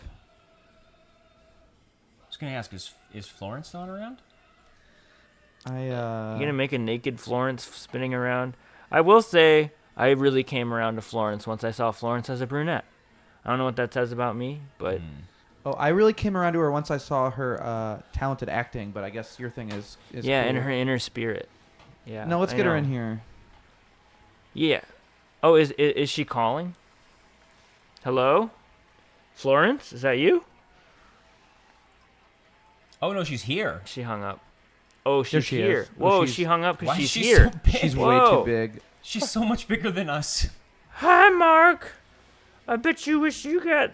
I was gonna ask, is Florence not around? You gonna make a naked Florence spinning around? I will say, I really came around to Florence once I saw Florence as a brunette. I don't know what that says about me, but Oh, I really came around to her once I saw her talented acting, but I guess your thing is yeah, cool. in her inner spirit. Yeah. No, let's I get her know. in here. Yeah. Oh, is she calling? Hello? Florence, is that you? Oh no, she's here. She hung up. Oh, There she's she here. is. Oh, Whoa, she's- she hung up Why because is she's she here. so big? She's way Whoa. too big. She's so much bigger than us. Hi, Marc. I bet you wish you got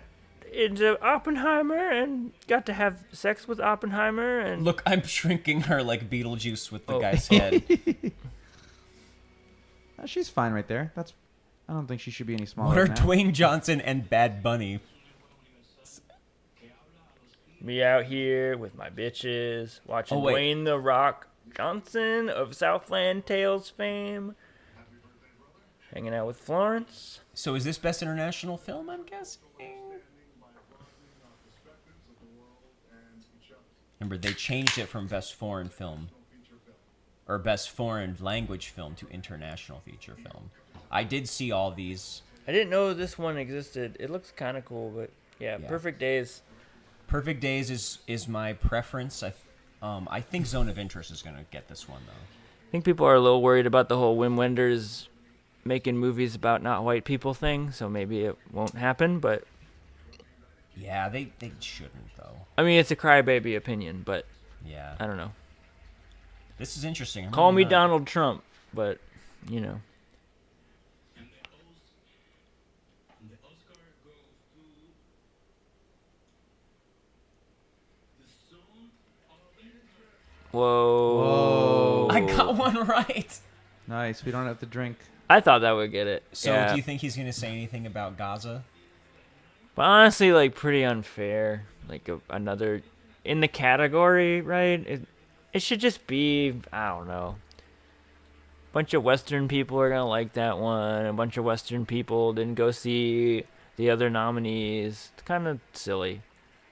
into Oppenheimer and got to have sex with Oppenheimer and Look, I'm shrinking her like Beetlejuice with the Oh. guy's head. She's fine right there. I don't think she should be any smaller What are than that. Dwayne Johnson and Bad Bunny? me out here with my bitches watching Oh, wait. Dwayne the Rock Johnson of Southland Tales fame hanging out with Florence. So is this Best International Film, I'm guessing? Remember, they changed it from Best Foreign Film or Best Foreign Language Film to International Feature Film. I did see all these. I didn't know this one existed. It looks kind of cool, but yeah, Yeah. Perfect Days. Perfect Days is my preference. I think Zone of Interest is going to get this one, though. I think people are a little worried about the whole Wim Wenders making movies about not white people thing, so maybe it won't happen, but Yeah, they shouldn't, though. I mean, it's a crybaby opinion, but Yeah. I don't know. This is interesting. Call me Donald Trump, but you know. Whoa. I got one right. Nice. We don't have to drink. I thought that would get it. So yeah. do you think he's going to say anything about Gaza? But honestly, like, pretty unfair. Like, another... In the category, right? It should just be... I don't know. A bunch of Western people are gonna like that one. A bunch of Western people didn't go see the other nominees. It's kind of silly.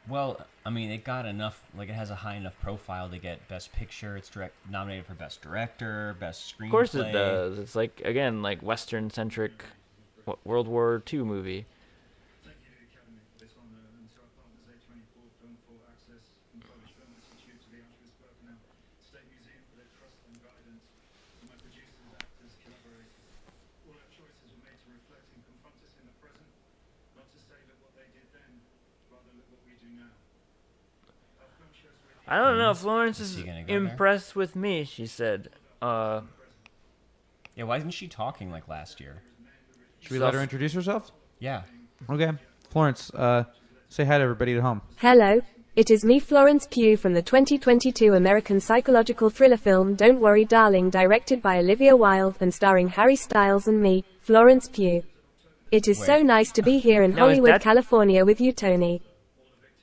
Well, I mean, it got enough, like it has a high enough profile to get Best Picture. It's nominated for Best Director, Best Screenplay. Of course it does. It's like, again, like Western-centric World War II movie. I don't know. Florence Is is he gonna go impressed with me, she said. Yeah, why isn't she talking like last year? Should we let her introduce herself? Yeah. Okay. Florence, say hi to everybody at home. Hello, it is me, Florence Pugh, from the 2022 American psychological thriller film Don't Worry Darling, directed by Olivia Wilde and starring Harry Styles and me, Florence Pugh. It is so Wait. nice to be here in Now, is Hollywood, that- California with you, Tony.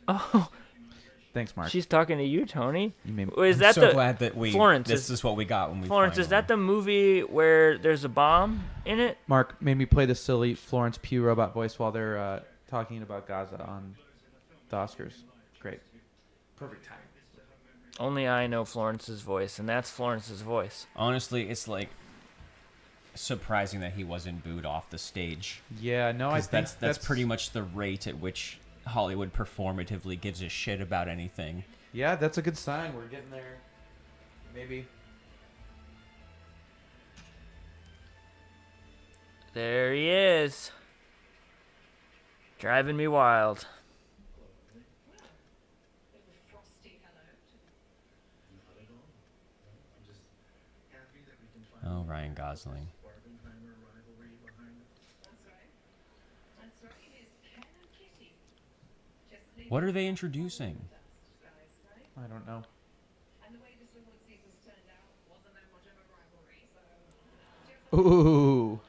Oh, Thanks, Mark. she's talking to you, Tony. You made- Is I'm that so the glad that Florence? this is what we got when we Florence, is finally- that the movie where there's a bomb in it? Mark made me play the silly Florence Pugh robot voice while they're talking about Gaza on the Oscars. Great. Perfect time. Only I know Florence's voice, and that's Florence's voice. Honestly, it's like surprising that he wasn't booed off the stage. Yeah, no, I 'Cause think that's pretty much the rate at which Hollywood performatively gives a shit about anything. Yeah, that's a good sign. We're getting there. Maybe. There he is. Driving me wild. Oh, Ryan Gosling. What are they introducing? I don't know. Ooh.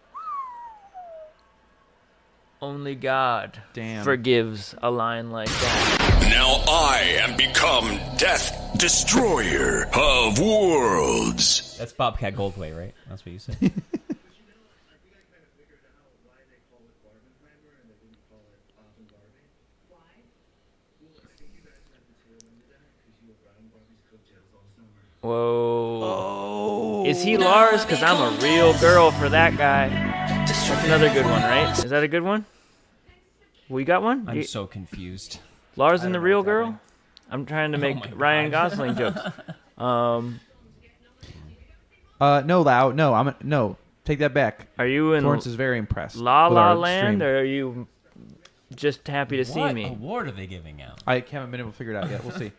Only God Damn. forgives a line like that. Now I am become Death Destroyer of Worlds. That's Bobcat Goldthwait, right? That's what you said. Whoa. Is he Lars? Because I'm a real girl for that guy. That's another good one, right? Is that a good one? We got one? I'm so confused. Lars and the real girl? I'm trying to make my Ryan God. Gosling jokes. No, Lau. No, no. Take that back. Are you in Florence is very impressed. La with La our Land, stream. or are you just happy to see What me? award are they giving out? I haven't been able to figure it out yet. We'll see.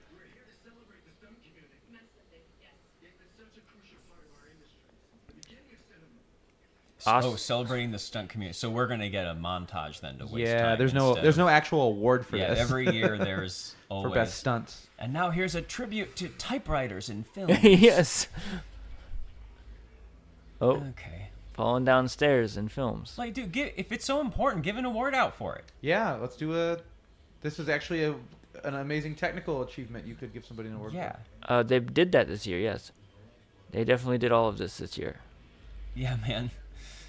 Oh, celebrating the stunt community. So we're gonna get a montage then to waste Yeah, time there's instead no of- actual award for yeah, this. every year there's for always best stunts. And now here's a tribute to typewriters in film. Yes. Oh, Okay. falling downstairs in films. Like, dude, if it's so important, give an award out for it. Yeah, let's do a. This is actually an amazing technical achievement. You could give somebody an award. Yeah. For. They did that this year, yes. They definitely did all of this year. Yeah, man.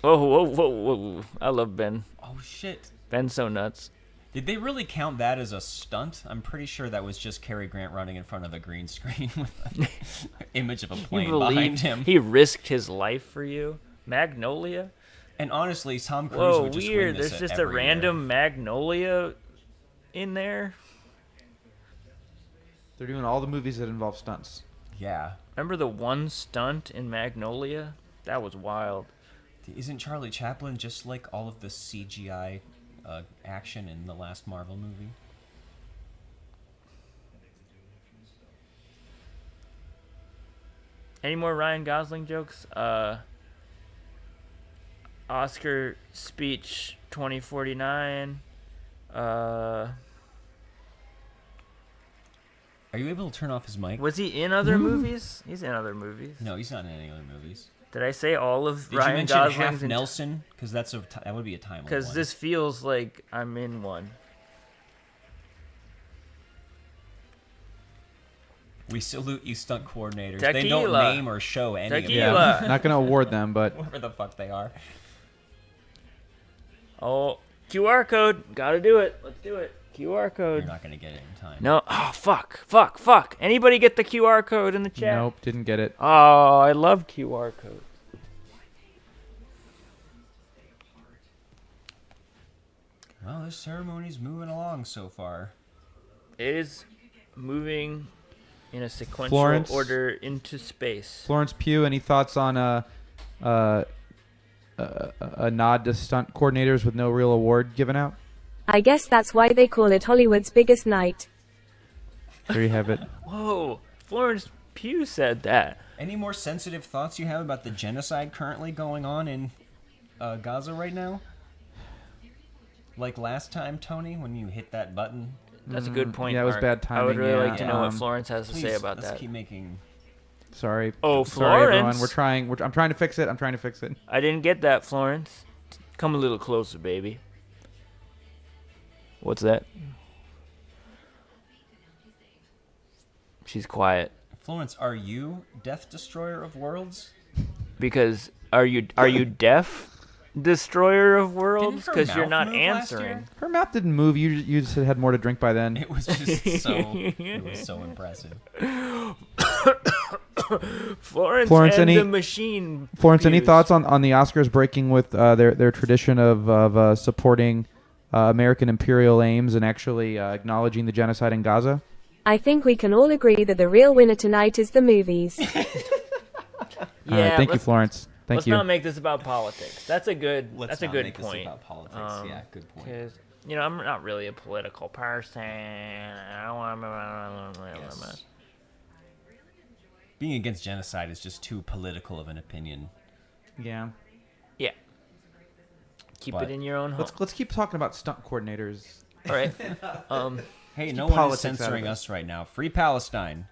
Whoa, whoa, whoa, whoa. I love Ben. Oh shit. Ben's so nuts. Did they really count that as a stunt? I'm pretty sure that was just Cary Grant running in front of a green screen with an image of a You plane believe behind him. he risked his life for you? Magnolia? And honestly, Tom Cruise Whoa, would just weird. win this There's just a every year. random Magnolia in there. They're doing all the movies that involve stunts. Yeah. Remember the one stunt in Magnolia? That was wild. Isn't Charlie Chaplin just like all of the CGI action in the last Marvel movie? Any more Ryan Gosling jokes? Oscar speech 2049. Are you able to turn off his mic? Was he in other movies? He's in other movies. No, he's not in any other movies. Did I say all of Did you Ryan mention half Gosling's? Nelson? Because that would be a timely one. Because this feels like I'm in one. We salute you, stunt coordinators. They don't Tequila. name or show any of Tequila. them. Not gonna award them, but Whatever the fuck they are. Oh, QR code. Gotta do it. Let's do it. QR code. You're not gonna get it in time. No. Oh, fuck. Anybody get the QR code in the chat? nope, didn't get it. Oh, I love QR codes. Well, this ceremony's moving along so far. It is moving in a sequential Florence? order into space. Florence Pugh, any thoughts on a nod to stunt coordinators with no real award given out? I guess that's why they call it Hollywood's biggest night. There you have it. Whoa, Florence Pugh said that. Any more sensitive thoughts you have about the genocide currently going on in Gaza right now? Like last time, Tony, when you hit that button? That's a good point. Yeah, it was Mark. bad timing. I would really yeah. like to know what Florence has to Please, say about let's that. keep making... Sorry. Oh, Sorry, everyone. Florence. I'm trying to fix it. I'm trying to fix it. I didn't get that, Florence. Come a little closer, baby. What's that? She's quiet. Florence, are you Death Destroyer of Worlds? Because are you deaf? Destroyer of worlds? Didn't her Because you're mouth not move last answering. year? Her mouth didn't move. You just had more to drink by then. It was just so... it was so impressive. Florence and any- the machine. Florence, any views. thoughts on the Oscars breaking with their tradition of supporting American imperial aims and actually acknowledging the genocide in Gaza? I think we can all agree that the real winner tonight is the movies. All Yeah, right, thank you, let's- Florence. Thank Let's you. not make this about politics. That's a good. Let's that's a not good make this point. about politics. Yeah, good point. Because I'm not really a political person. I don't want Yes. Being against genocide is just too political of an opinion. Yeah. Yeah. Keep But it in your own home. Let's keep talking about stunt coordinators. All right. Hey, Keep no one is politics out of censoring it. us right now. Free Palestine.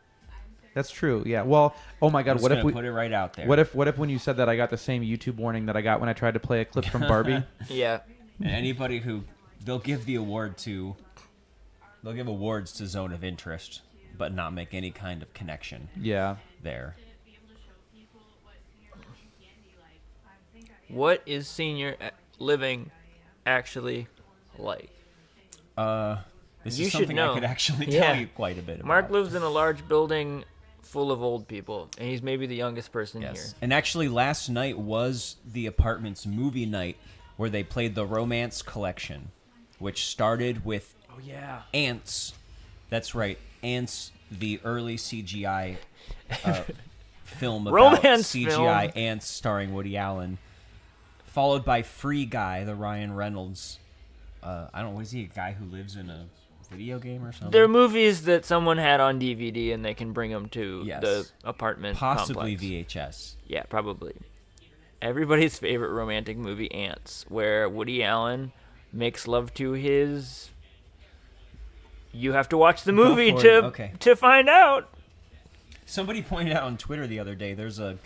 That's true. Yeah. Well, oh my I'm God, just what if gonna we put it right out there? what if when you said that I got the same YouTube warning that I got when I tried to play a clip from Barbie? Yeah. And anybody who they'll give awards to Zone of Interest, but not make any kind of connection Yeah. there. What is senior living actually like? This You is should something know. I could actually Yeah. tell you quite a bit about. Mark lives in a large building full of old people, and he's maybe the youngest person Yes. here. And actually, last night was the apartment's movie night where they played the Romance Collection, which started with Oh yeah. Ants. That's right, Ants, the early CGI film about Romance CGI film. ants starring Woody Allen, followed by Free Guy, the Ryan Reynolds. I don't know, is he a guy who lives in a video game or something? They're movies that someone had on DVD, and they can bring them to Yes. the apartment Possibly complex. VHS. Yeah, probably. Everybody's favorite romantic movie, Ants, where Woody Allen makes love to his... You have to watch the movie for it. to Okay. to find out. Somebody pointed out on Twitter the other day, there's a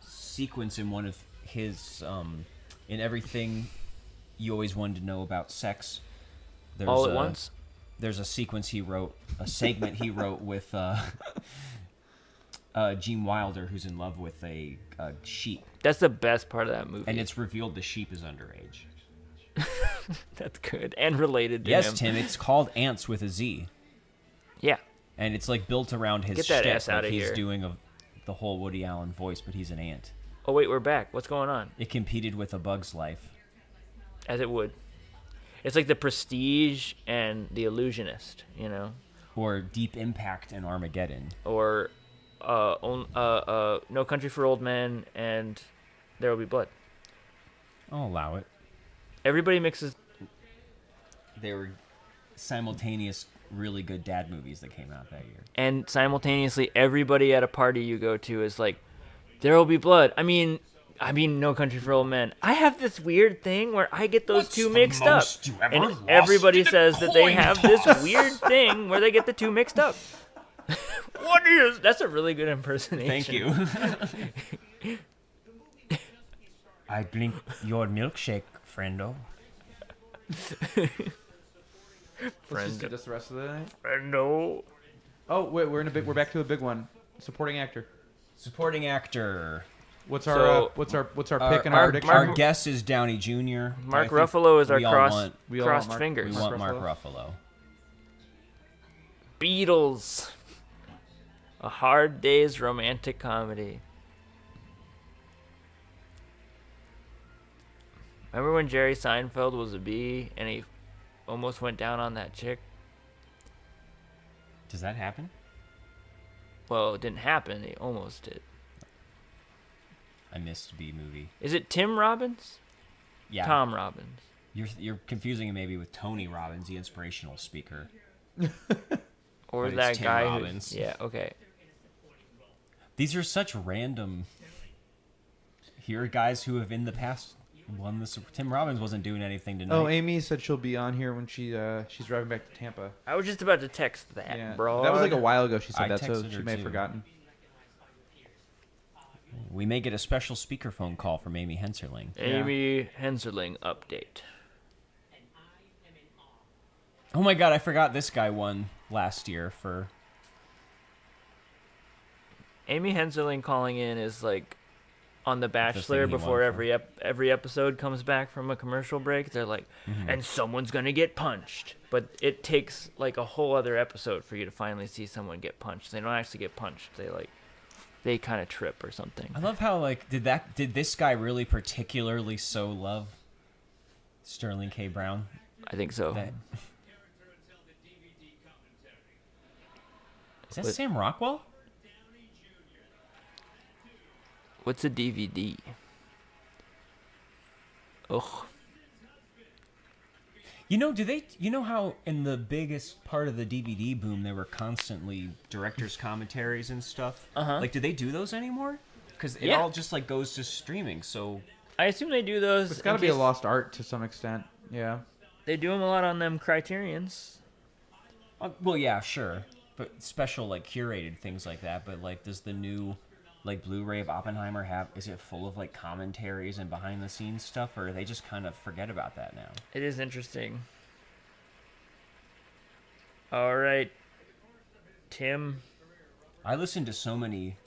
sequence in one of his, in everything you always wanted to know about sex. There's All at once? There's a sequence he wrote, a segment he wrote with Gene Wilder, who's in love with a sheep. That's the best part of that movie. And it's revealed the sheep is underage. That's good. And related to Yes, him. Tim, it's called Ants with a Z. Yeah. And it's like built around his Get that shtick. S Like outta he's here. doing the whole Woody Allen voice, but he's an ant. Oh, wait, we're back. What's going on? It competed with A Bug's Life. As it would. It's like The Prestige and The Illusionist, you know? Or Deep Impact and Armageddon. Or No Country for Old Men and There Will Be Blood. I'll allow it. Everybody mixes... They were simultaneous, really good dad movies that came out that year. And simultaneously, everybody at a party you go to is like, There Will Be Blood. I mean, No Country for Old Men. I have this weird thing where I get those two mixed up. And everybody says that they have this weird thing where they get the two mixed up. What is... That's a really good impersonation. Thank you. I drink your milkshake, friendo. Let's just do this the rest of the night. No. Oh wait, we're back to a big one. Supporting actor. Supporting actor. What's So- our pick and our Our, prediction? our guess is Downey Jr. Mark I think Ruffalo is our we all want- We all want crossed Mark- fingers. We want Mark Ruffalo. Ruffalo. Beatles. A Hard Day's romantic comedy. Remember when Jerry Seinfeld was a bee and he almost went down on that chick? Does that happen? Well, it didn't happen. He almost did. I missed B movie. Is it Tim Robbins? Yeah. Tom Robbins. You're confusing him maybe with Tony Robbins, the inspirational speaker. Or But it's that Tim guy Robbins. who's... Yeah, okay. These are such random. Here are guys who have in the past won this. Tim Robbins wasn't doing anything tonight. Oh, Amy said she'll be on here when she's driving back to Tampa. I was just about to text that, Yeah, bro. that was like a while ago. She said I that, so texted she her may have too. forgotten. We may get a special speakerphone call from Amy Henserling. Amy Henserling update. Oh my god, I forgot this guy won last year for... Amy Henserling calling in is like on The Bachelor he before won for. every episode comes back from a commercial break. They're like, and someone's gonna get punched, but it takes like a whole other episode for you to finally see someone get punched. They don't actually get punched. They kind of trip or something. I love how, like, did this guy really particularly so love Sterling K. Brown? I think so. That... Is that What- Sam Rockwell? What's a DVD? Ugh. You know how in the biggest part of the DVD boom there were constantly director's commentaries and stuff? Uh-huh. Like, do they do those anymore? Because it Yeah. all just, like, goes to streaming, so... I assume they do those. It's got to in be a case- lost art to some extent. Yeah. They do them a lot on them Criterions. Well, yeah, sure. But special, like, curated things like that. But, like, does the new, like, Blu-ray of Oppenheimer have... Is it full of, like, commentaries and behind-the-scenes stuff? Or they just kind of forget about that now? It is interesting. All right, Tim. I listen to so many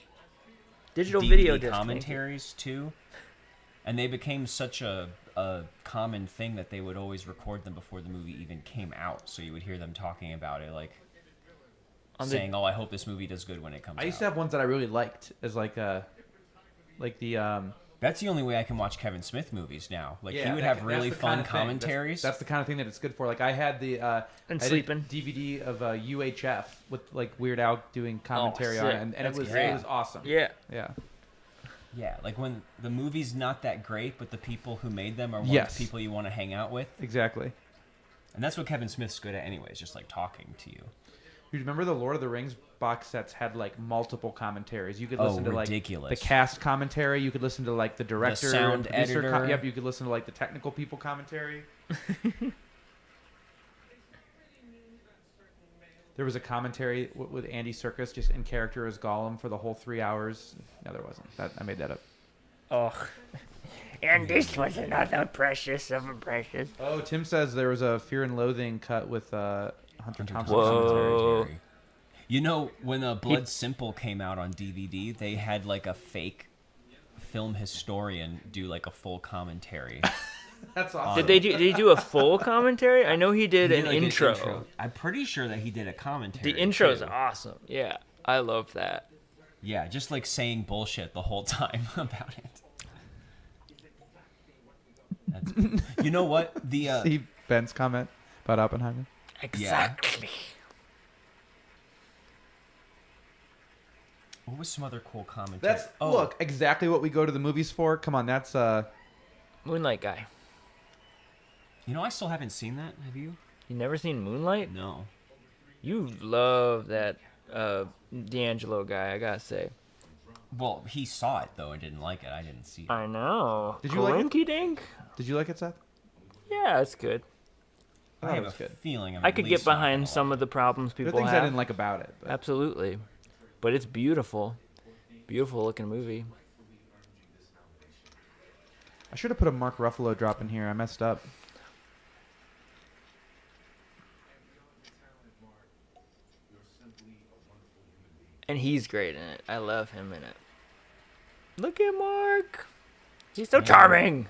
Digital DVD video disc. commentaries, too. And they became such a common thing that they would always record them before the movie even came out. So you would hear them talking about it, like... saying, "Oh, I hope this movie does good when it comes out." I used to have ones that I really liked as like the That's the only way I can watch Kevin Smith movies now. Like, he would that- have really that's the fun kind of thing. commentaries. That's the kind of thing that it's good for. Like I had the And I did sleeping. DVD of UHF with like Weird Al doing commentary on it, sick. and That's it was great. awesome. Yeah. Yeah. Yeah, like when the movie's not that great, but the people who made them are one Yes. of the people you want to hang out with. Exactly. And that's what Kevin Smith's good at anyways, just like talking to you. You remember the Lord of the Rings box sets had like multiple commentaries. You could Oh, listen to like ridiculous. the cast commentary. You could listen to like the director, sound and producer editor. yep, you could listen to like the technical people commentary. There was a commentary with Andy Serkis just in character as Gollum for the whole 3 hours. No, there wasn't. I made that up. Oh. And this was another precious of a precious. Oh, Tim says there was a Fear and Loathing cut with Hunter Thompson. Whoa. You know, when Blood Simple came out on DVD, they had like a fake film historian do like a full commentary. That's awesome. Did he do a full commentary? I know he did, He an, did, like, intro. I'm pretty sure that he did a commentary. The intro's too. awesome. Yeah, I love that. Yeah, just like saying bullshit the whole time about it. That's, you know what? The See Ben's comment about Oppenheimer. Exactly. What was some other cool commentary? That's look exactly what we go to the movies for. Come on, that's Moonlight guy. You know, I still haven't seen that. Have you? You never seen Moonlight? No. You love that D'Angelo guy, I gotta say. Well, he saw it though and didn't like it. I didn't see it. I know. Did you like it? Coinky Dink? Did you like it, Seth? Yeah, it's good. I have a was good. feeling I'm I at could least get not behind gonna some like of the problems There are people things have. I didn't like about it. But Absolutely. But it's beautiful. Beautiful looking movie. I should have put a Mark Ruffalo drop in here. I messed up. And he's great in it. I love him in it. Look at Mark. He's so charming.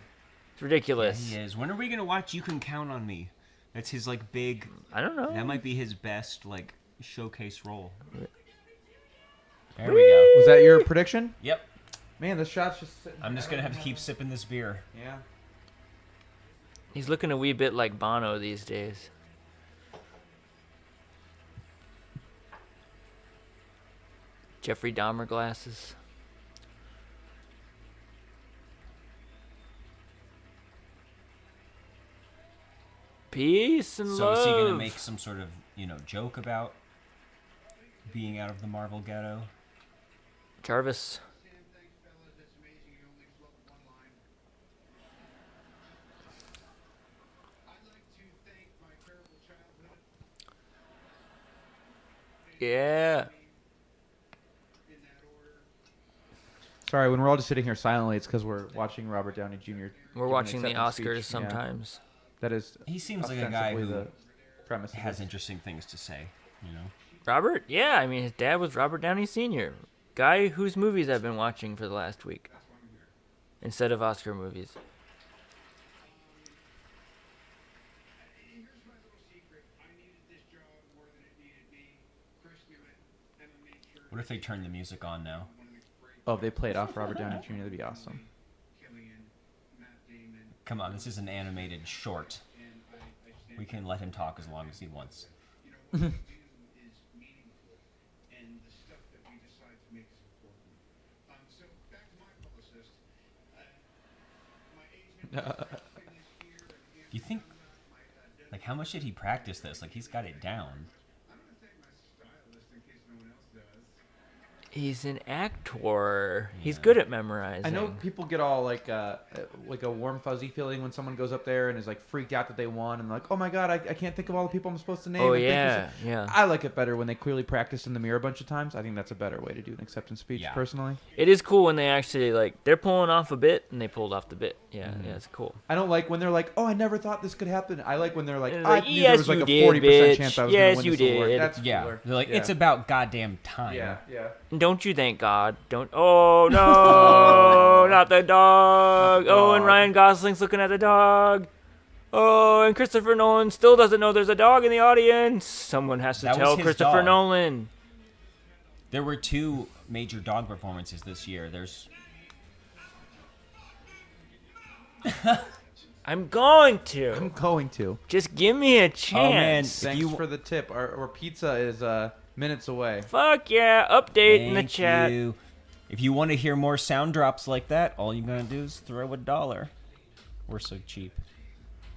It's Yeah, ridiculous. he is. When are we gonna watch You Can Count on Me? That's his like big. I don't know. That might be his best like showcase role. There we go. Was that your prediction? Yep. Man, this shot's just. Sitting I'm just gonna have to keep sipping this beer. Yeah. He's looking a wee bit like Bono these days. Jeffrey Dahmer glasses. Peace and So love. is he gonna make some sort of joke about being out of the Marvel ghetto. Jarvis. Yeah. Sorry, when we're all just sitting here silently, it's because we're watching Robert Downey Jr. We're give watching an the acceptance Oscars speech. sometimes. Yeah. That is. He seems like a guy ostensibly who the premise of has this. interesting things to say, you know? Robert? Yeah, I mean, his dad was Robert Downey Sr. Guy whose movies I've been watching for the last week. Instead of Oscar movies. What if they turn the music on now? Oh, if they played off Robert Downey Jr., that'd be awesome. Come on, this is an animated short. We can let him talk as long as he wants. You think, like, how much did he practice this? Like, he's got it down. He's an actor. He's good at memorizing. I know people get all like a warm fuzzy feeling when someone goes up there and is like freaked out that they won and like, oh my god, I can't think of all the people I'm supposed to name. Oh and thank you yeah, so-" yeah. I like it better when they clearly practice in the mirror a bunch of times. I think that's a better way to do an acceptance speech, Yeah. personally. It is cool when they actually like they're pulling off a bit and they pulled off the bit. Yeah, yeah, it's cool. I don't like when they're like, oh, I never thought this could happen. I like when they're like, It's I like, knew yes, there was like you a did, 40% bitch. chance I was Yes, going you to win this award. did. That's Yeah. cooler. They're like, Yeah. it's about goddamn time. Yeah, yeah. Don't you thank God? Don't. Oh no, not the dog. Not the Oh, and dog. Ryan Gosling's looking at the dog. Oh, and Christopher Nolan still doesn't know there's a dog in the audience. Someone has to That was tell his Christopher dog. Nolan. There were 2 major dog performances this year. There's... I'm going to. I'm going to. Just give me a man. chance. Thanks you- for the tip. Our pizza is minutes away. Fuck yeah. Update in the Thank chat. you. If you want to hear more sound drops like that, all you gotta do is throw $1. We're so cheap.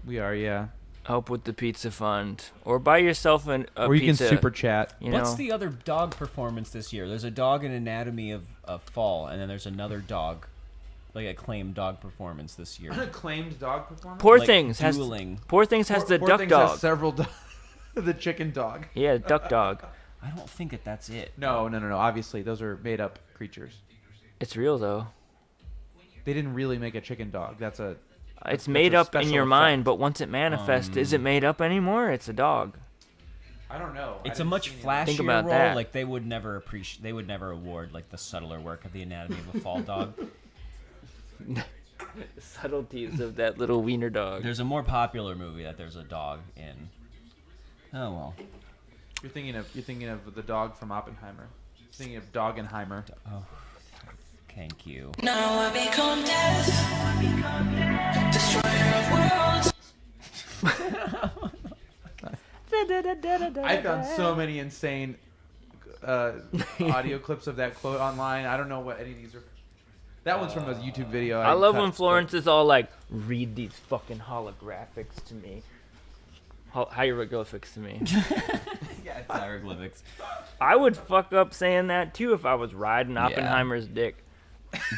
We are, yeah. Help with the pizza fund. Or buy yourself a Or you pizza. can super chat. You What's know? the other dog performance this year? There's a dog in Anatomy of Fall, and then there's another dog, like acclaimed dog performance this year. Unacclaimed dog performance? Poor like Things has dueling. Poor Things has the Poor duck Things dog. Has several the chicken dog. Yeah, duck dog. I don't think that's it. No. Obviously, those are made up creatures. It's real though. They didn't really make a chicken dog. That's a. It's That's made a up in special your effect. mind, but once it manifests, is it made up anymore? It's a dog. I don't know. It's a much flashier Think about role. that. Like they would never appreciate. They would never award like the subtler work of the Anatomy of a Fall dog. Subtleties of that little wiener dog. There's a more popular movie that there's a dog in. Oh well. You're thinking of the dog from Oppenheimer. You're thinking of Doggenheimer. Oh, thank you. Now I become death, destroyer of worlds. I found so many insane audio clips of that quote online. I don't know what any of these are. That one's from a YouTube video. I love cut, when Florence is all like, "Read these fucking holographics to me." Hieroglyphics to me. Yeah, it's hieroglyphics. I would fuck up saying that too if I was riding Oppenheimer's dick.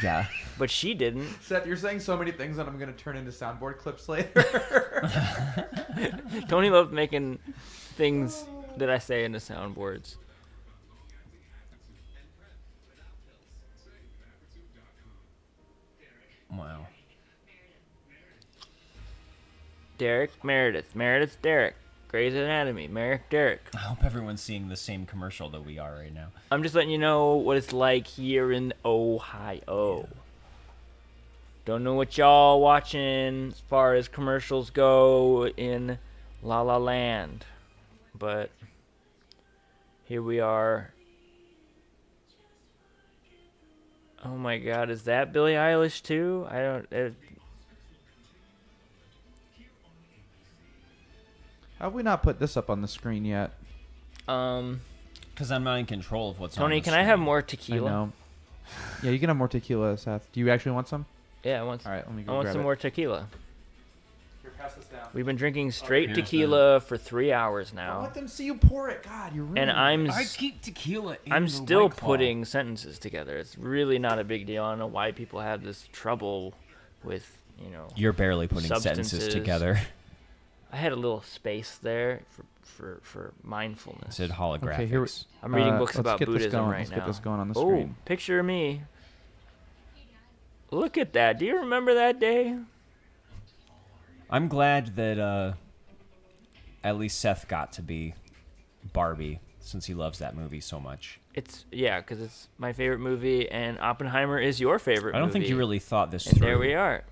Yeah. But she didn't. Seth, you're saying so many things that I'm going to turn into soundboard clips later. Tony loves making things that I say into soundboards. Wow. Meredith's Derek. Grey's Anatomy, Derek. I hope everyone's seeing the same commercial that we are right now. I'm just letting you know what it's like here in Ohio. Don't know what y'all watching as far as commercials go in La La Land, but here we are. Oh my God, is that Billie Eilish too? I don't. How have we not put this up on the screen yet? Because I'm not in control of what's on Tony, the can I have screen. more I tequila? know. Yeah, you can have more tequila, Seth. Do you actually want some? Yeah, I want. All right, let me go I want grab some it. more tequila. Here, pass this down. We've been drinking straight here's tequila for 3 hours Don't now, let them see you pour it. God, you're ruining and it. I keep tequila in I'm the still White Claw. putting sentences together. It's really not a big deal. I don't know why people have this trouble with, You're barely putting sentences substances. together. I had a little space there for mindfulness. Said holographics. Okay, here I'm reading books let's about get this Buddhism going. right Let's now. get this going on the Oh, screen. picture of me. Look at that. Do you remember that day? I'm glad that at least Seth got to be Barbie since he loves that movie so much. Because it's my favorite movie, and Oppenheimer is your favorite I don't movie. think you really thought this And through. there we are.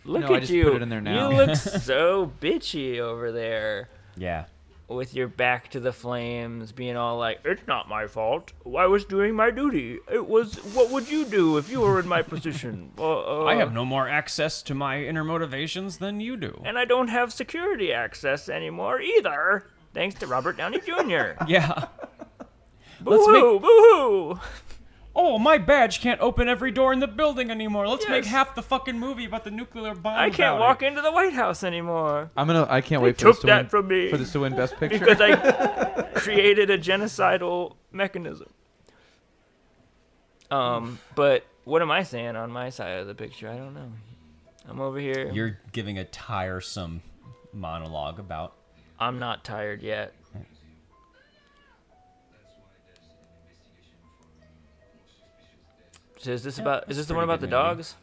Look No, I at just you. put it in there now. You look so bitchy over there Yeah. with your back to the flames, being all like, "It's not my fault. I was doing my duty. It was. What would you do if you were in my position? I have no more access to my inner motivations than you do. And I don't have security access anymore either, thanks to Robert Downey Jr. Yeah. Boo-hoo, boo-hoo. Oh, my badge can't open every door in the building anymore. Let's make Yes. half the fucking movie about the nuclear bomb. I can't about walk it. into the White House anymore I can't They wait for this took to that win. from me. For this to win Best Picture. because I created a genocidal mechanism. But what am I saying on my side of the picture? I don't know. I'm over here. You're giving a tiresome monologue about. I'm not tired yet. So is this the that's one a about pretty the good movie. dogs?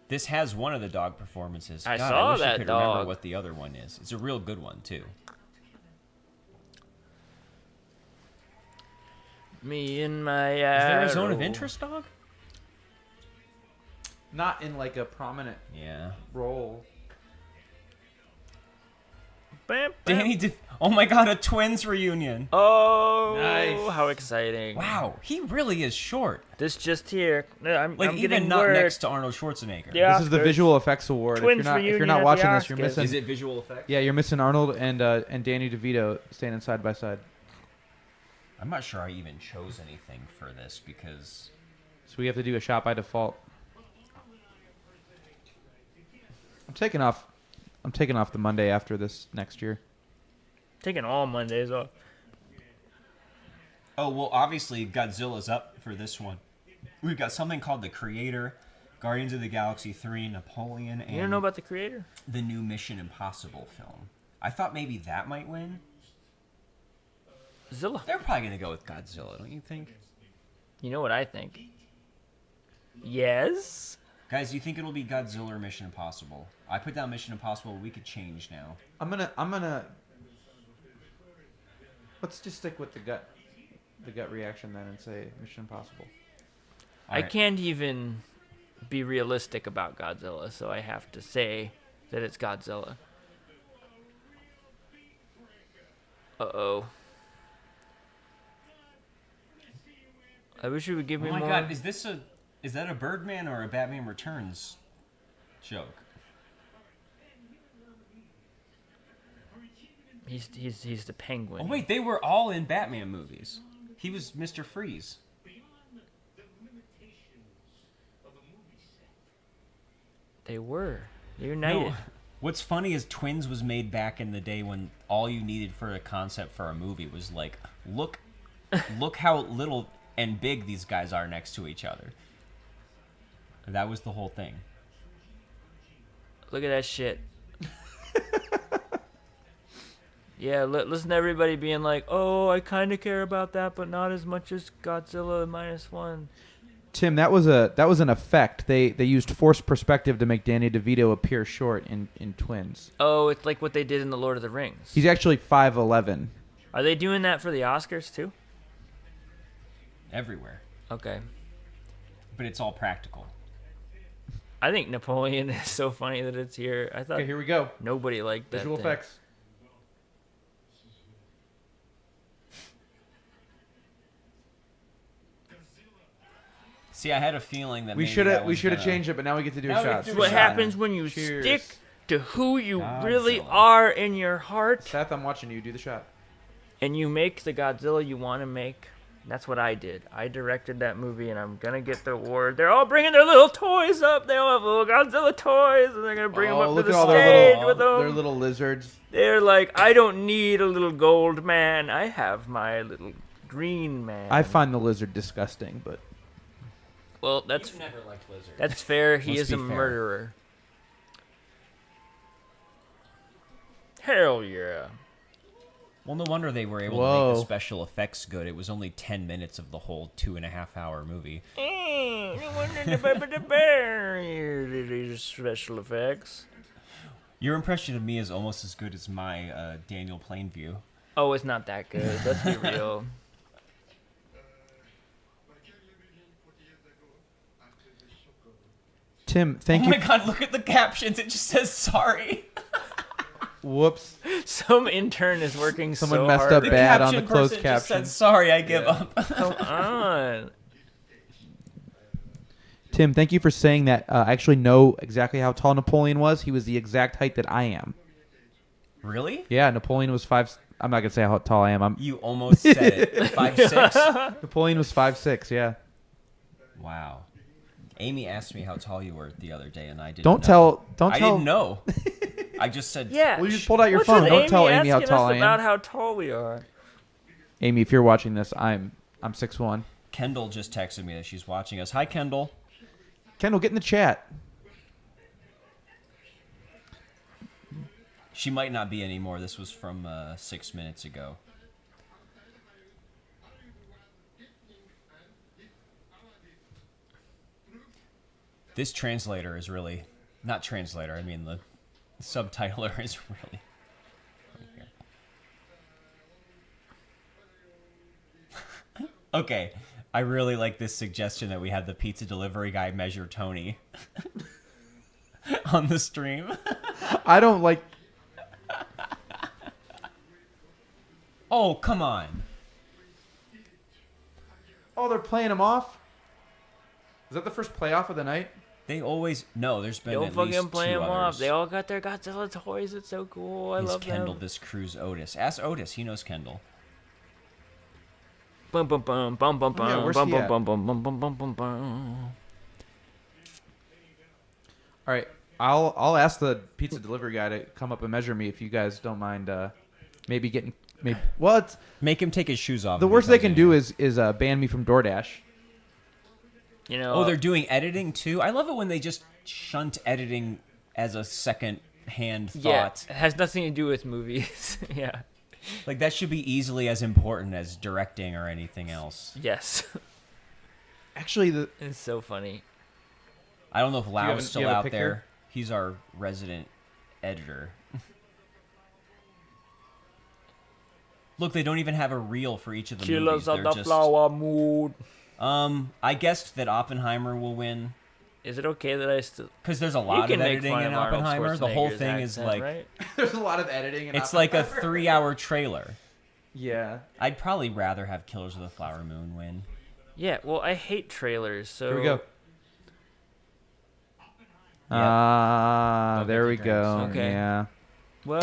This has one of the dog performances. I God, saw I wish I that could dog. remember what the other one is. It's a real good one too. Me and my Is there a zone of arrow. interest dog? Not in like a prominent Yeah. role. Bam, bam. Danny, oh my God, a twins reunion. Oh, Nice. how exciting! Wow, he really is short. This just here. I'm Like I'm even getting not word. next to Arnold Schwarzenegger. Yeah. This is the Oscars. Visual Effects Award. Twins if you're reunion not at watching the this, you're Oscars. missing. Is it visual effects? Yeah, you're missing Arnold and Danny DeVito standing side by side. I'm not sure I even chose anything for this because So we have to do a shot by default. I'm taking off the Monday after this next year. Taking all Mondays off. oh well, obviously Godzilla's up for this one. We've got something called The Creator, Guardians of the Galaxy 3, Napoleon, and You don't know about the creator? the new Mission Impossible film. I thought maybe that might win. Zilla. They're probably gonna go with Godzilla, don't you think? You know what I think? Yes. Guys, do you think it'll be Godzilla or Mission Impossible? I put down Mission Impossible. We could change now. I'm gonna. Let's just stick with the gut reaction then and say Mission Impossible. I can't even be realistic about Godzilla, so I have to say that it's Godzilla. Uh-oh. I wish you would give me Oh my more. God, is that a Birdman or a Batman Returns joke? He's the penguin. Oh wait, they were all in Batman movies. He was Mr. Freeze. They were. They're united. No. What's funny is Twins was made back in the day when all you needed for a concept for a movie was like, look how little and big these guys are next to each other. That was the whole thing. Look at that shit. Yeah, listen to everybody being like, "Oh, I kind of care about that, but not as much as Godzilla -1." Tim, that was an effect. They used forced perspective to make Danny DeVito appear short in Twins. Oh, it's like what they did in the Lord of the Rings. He's actually 5'11". Are they doing that for the Oscars too? Everywhere. Okay. But it's all practical. I think Napoleon is so funny that it's here. I thought Okay, here we go. nobody liked that Visual thing. effects. See, I had a feeling that We maybe should that have was gonna- changed it, but now we get to do Now a we shot. have to It's do what shot. happens when you Cheers. stick to who you really Godzilla. are in your heart, Seth, I'm watching you. Do the shot. and you make the Godzilla you want to make. That's what I did. I directed that movie, and I'm gonna get the award. They're all bringing their little toys up. They all have little Godzilla toys, and they're gonna bring them up to look the at all stage their with them. their little lizards. They're like, I don't need a little gold man. I have my little green man. I find the lizard disgusting, but well, that's You've never liked lizards. that's fair. He Let's is a be fair. murderer. Hell yeah. Well, no wonder they were able to Whoa. make the special effects good. It was only 10 minutes of the whole 2.5-hour movie. No wonder the bear. These special effects. Your impression of me is almost as good as my Daniel Plainview. Oh, it's not that good. Let's be real. Tim, thank Oh you. my god, look at the captions. It just says sorry. Whoops. Some intern is working Someone so messed hard. up The bad on caption the closed person just said caption. sorry, I give up. Come on. Tim, thank you for saying that. I actually know exactly how tall Napoleon was. He was the exact height that I am. Really? Yeah, Napoleon was 5. I'm not gonna say how tall I am. You almost said it. 5'6"? Napoleon was 5'6". Yeah. Wow. Amy asked me how tall you were the other day, and I didn't Don't know. tell. I didn't know. I just said... Yeah. Well, you just pulled out your What's phone. with Don't tell Amy how asking tall us I about am. how tall we are. Amy, if you're watching this, I'm 6'1". Kendall just texted me that she's watching us. Hi, Kendall. Kendall, get in the chat. She might not be anymore. This was from 6 minutes ago. This translator is really... Not translator, I mean the subtitler is really... Okay, I really like this suggestion that we have the pizza delivery guy measure Tony on the stream. I don't like. Oh, come on. Oh, they're playing him off. Is that the first playoff of the night? They always... No, there's been Don't at least fucking play two them off. others. They all got their Godzilla toys. It's so cool. I Is love Kendall them. this cruise Otis? Ask Otis. He knows Kendall. Bum bum bum bum bum Yeah, bum where's bum he bum at? bum bum bum bum bum bum bum. All right, I'll ask the pizza delivery guy to come up and measure me if you guys don't mind. Maybe getting well, it's Make him take his shoes off. the if he worst they comes can in do here. is ban me from DoorDash. You know. Oh, they're doing editing too? I love it when they just shunt editing as a second-hand yeah. thought. It has nothing to do with movies. Yeah. Like, that should be easily as important as directing or anything else. Yes. Actually, It's so funny. I don't know if have Lau's a- still you have a out picture? there. He's our resident editor. Look, they don't even have a reel for each of the movies. Killers of They're the just... Flower Moon. I guessed that Oppenheimer will win. Is it okay that I still? Because there's a You lot can of make editing fun in of Arnold Oppenheimer. The whole Schwarzenegger's thing is accent, like... right? there's a lot of editing. In It's like a Oppenheimer. 3-hour trailer. Yeah. I'd probably rather have Killers of the Flower Moon win. Yeah. Well, I hate trailers. So Here we go. Go There get we your go. drinks. Okay. Yeah. Well.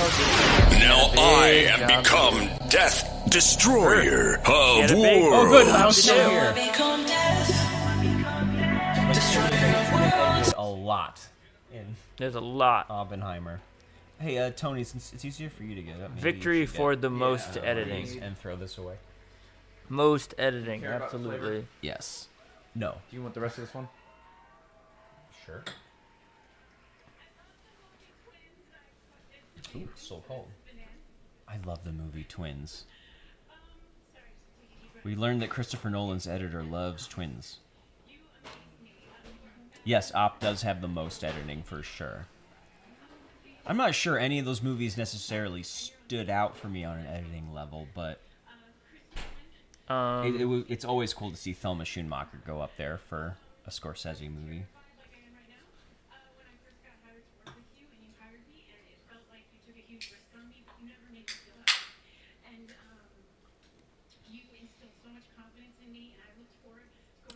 Now I am job. become Death Destroyer of Get a big- Oh, good. Worlds. Lau's still So I here. become death. Destroyer of worlds. A lot in There's a lot. Oppenheimer. Hey, Tony, since it's easier for you to get up, maybe you Victory should for get the most one of editing. these and throw this away. Most editing. Care about the flavor? Absolutely. Yes. No. Do you want the rest of this one? Sure. Ooh, it's so cold. I love the movie Twins. We learned that Christopher Nolan's editor loves Twins. Yes, Op does have the most editing for sure. I'm not sure any of those movies necessarily stood out for me on an editing level, but it's always cool to see Thelma Schoonmaker go up there for a Scorsese movie.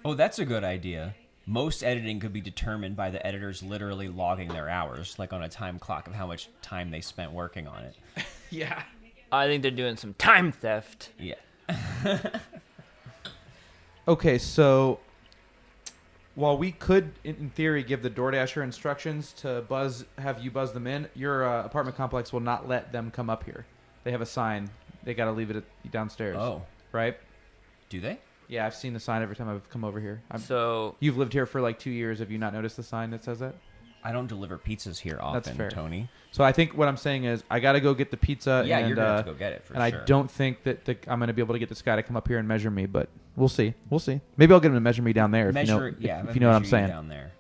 Oh, that's a good idea. Most editing could be determined by the editors literally logging their hours, like on a time clock of how much time they spent working on it. Yeah. I think they're doing some time theft. Yeah. Okay, so while we could, in theory, give the DoorDasher instructions to have you buzz them in, your apartment complex will not let them come up here. They have a sign. They got to leave it downstairs. Oh. Right? Do they? Yeah, I've seen the sign every time I've come over here. So You've lived here for like 2 years. Have you not noticed the sign that says that? I don't deliver pizzas here often, That's fair. Tony. So I think what I'm saying is I got to go get the pizza. Yeah, and, you're going to have to go get it for and sure. I don't think that I'm going to be able to get this guy to come up here and measure me, but we'll see. We'll see. Maybe I'll get him to measure me down there if you know what I'm measure saying. you down there.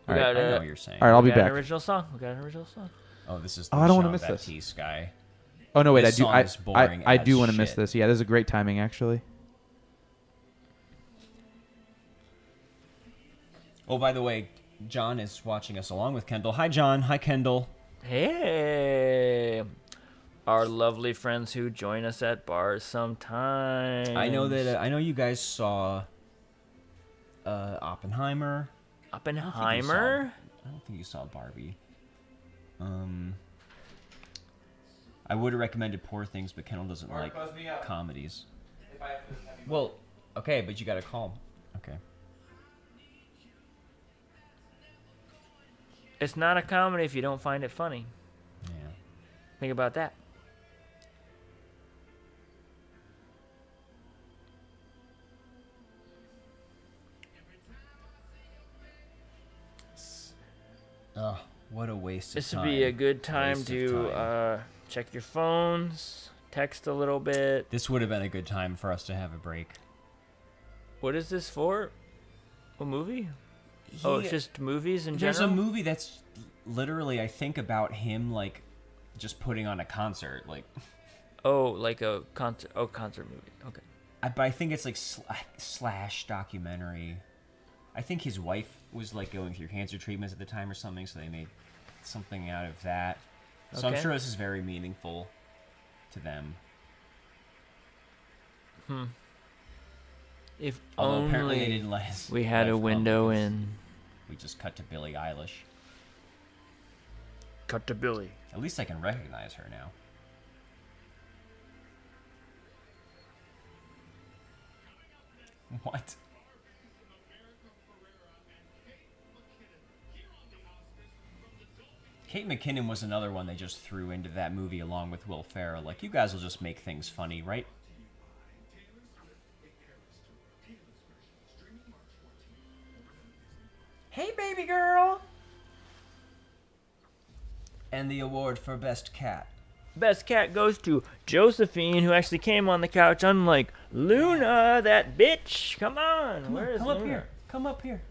All right. I know what you're saying. All right, I'll be we got back. an original song. We got an original song. Oh, this is the Oh, I don't wanna Jean miss this. Baptiste guy. Oh no, wait! This song is boring I as do want to miss shit. this. Yeah, this is a great timing, actually. Oh, by the way, John is watching us along with Kendall. Hi, John. Hi, Kendall. Hey, our lovely friends who join us at bars sometimes. I know that. I know you guys saw Oppenheimer. Oppenheimer. I don't think you saw Barbie. I would have recommended Poor Things, but Kendall doesn't like comedies. Well, okay, but you got to call him. Okay. It's not a comedy if you don't find it funny. Yeah. Think about that. Ugh, what a waste This of would time. be a good time Waste of to time. check your phones, text a little bit. This would have been a good time for us to have a break. What is this for? A movie? Oh, it's just movies in general? There's a movie that's literally, I think, about him, like, just putting on a concert. Like, Oh, like a concert. Oh, concert movie. Okay. but I think it's like slash documentary. I think his wife was like going through cancer treatments at the time or something, so they made something out of that. So I'm Okay. sure this is very meaningful to them. If Although apparently they only didn't let his we had a wife come window because in. We just cut to Billie Eilish. Cut to Billy. At least I can recognize her now. What? Kate McKinnon was another one they just threw into that movie along with Will Ferrell. Like, you guys will just make things funny, right? Hey, baby girl! And the award for Best Cat. Best cat goes to Josephine, who actually came on the couch, unlike Luna, that bitch. Come on. Where is Come Luna? up here. Come up here.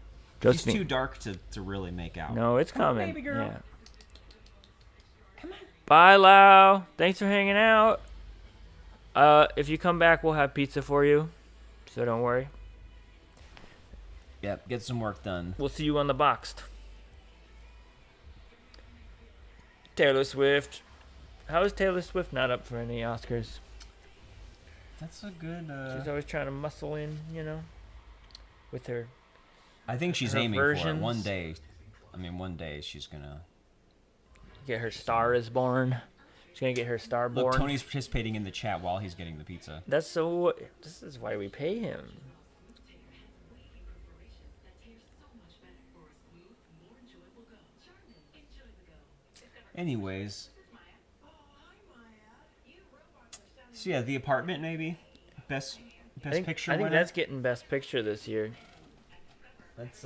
Josephine. She's too dark to really make out. No, it's Come on, coming. baby girl. Yeah. Come on. Bye, Lau. Thanks for hanging out. If you come back, we'll have pizza for you. So don't worry. Yep, get some work done. We'll see you on the boxed. Taylor Swift. How is Taylor Swift not up for any Oscars? That's a good. She's always trying to muscle in, you know, with her. I think she's her aiming for it. versions. One day she's gonna. Get her Star is Born. She's gonna get her star born. Look, Tony's participating in the chat while he's getting the pizza. That's so. This is why we pay him. Anyways. So yeah, The Apartment maybe best picture I think winner. that's getting Best Picture this year. That's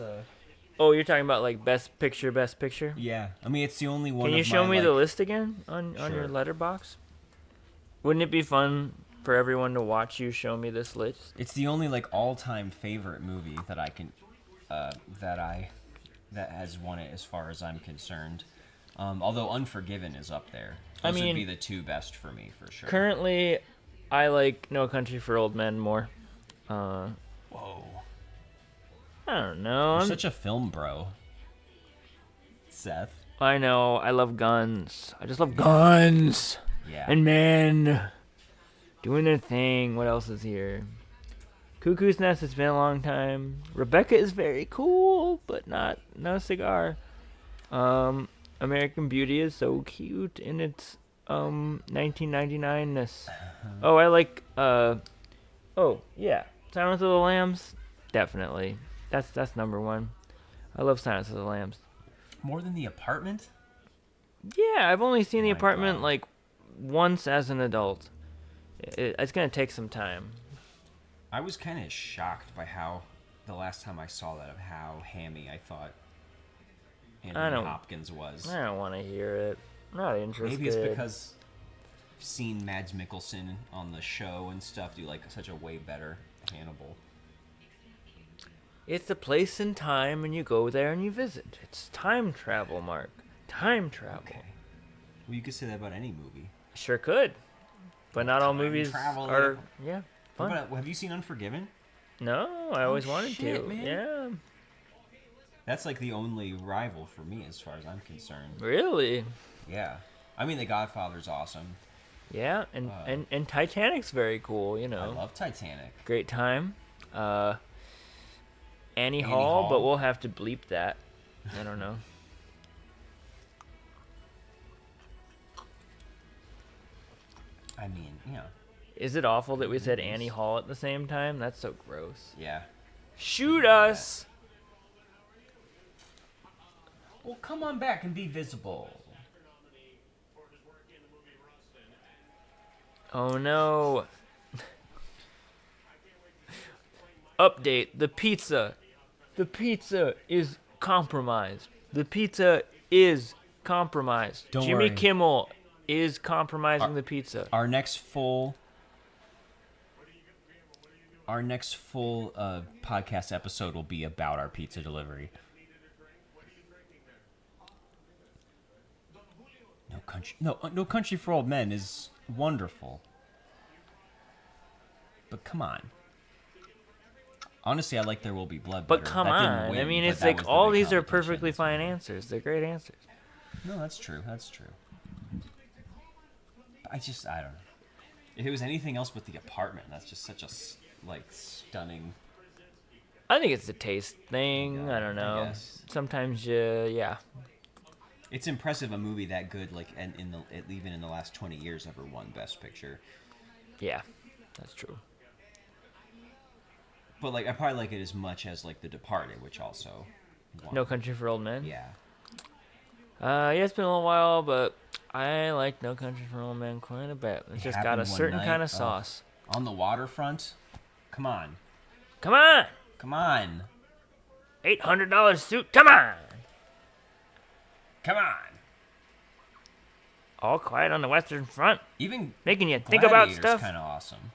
Oh, you're talking about like Best Picture, Best Picture. yeah. I mean, it's the only one. Can you of show my, me like, the list again on your Sure. letterbox? Wouldn't it be fun for everyone to watch you show me this list? It's the only like all-time favorite movie that I can, that has won it as far as I'm concerned. Although Unforgiven is up there. Those would be the two best for me for sure. Currently, I like No Country for Old Men more. Whoa, I don't know. you're such a film bro, Seth. I know. I love guns. I just love guns Yeah. and men doing their thing. What else is here? Cuckoo's Nest. It's been a long time. Rebecca is very cool, but no cigar. American Beauty is so cute in its 1999ness. Oh, I like oh yeah. Silence of the Lambs, definitely. That's number one. I love Silence of the Lambs. More than The Apartment? Yeah, I've only seen The My Apartment God. like once as an adult. It's gonna take some time. I was kind of shocked by how, the last time I saw that, of how hammy I thought Anthony Hopkins was. I don't want to hear it. Not interested. Maybe it's because I've seen Mads Mikkelsen on the show and stuff do like such a way better Hannibal. It's a place and time, and you go there and you visit. It's time travel, Mark. Time travel. Okay. Well, you could say that about any movie. Sure could. But not all Time movies travel, are, yeah, fun. What about, have you seen Unforgiven? No, I always wanted shit, to. man. Yeah. That's like the only rival for me as far as I'm concerned. Really? Yeah. I mean, The Godfather's awesome. Yeah, and Titanic's very cool, you I know. love Titanic. Great time. Annie Hall, but we'll have to bleep that. I don't know. I mean, yeah. Is it awful that we said Annie Hall at the same time? That's so gross. Yeah. Shoot us! Well, come on back and be visible. Oh no. Update. The pizza. The pizza is compromised. The pizza is compromised. Don't Jimmy worry. Kimmel is compromising the pizza. Our next full podcast episode will be about our pizza delivery. No Country for Old Men is wonderful. But come on. Honestly, I like There Will Be Blood But better. come That didn't on. win, I mean, but it's that like was the all big these are competition. perfectly fine answers. They're great answers. No, that's true. I don't know. If it was anything else but The Apartment, that's just such a stunning. I think it's a taste thing. Yeah, I don't I know. guess. Sometimes yeah. It's impressive a movie that good, like, and even in the last 20 years, ever won Best Picture. Yeah, that's true. But like, I probably like it as much as like The Departed, which also won. No Country for Old Men? Yeah. Yeah, it's been a little while, but I like No Country for Old Men quite a bit. It's just got Happened a One certain Night. kind of sauce. On the waterfront. Come on. Come on! Come on. $800 suit, come on! Come on. All Quiet on the Western Front, Even making you think about Gladiator's stuff. kind of awesome.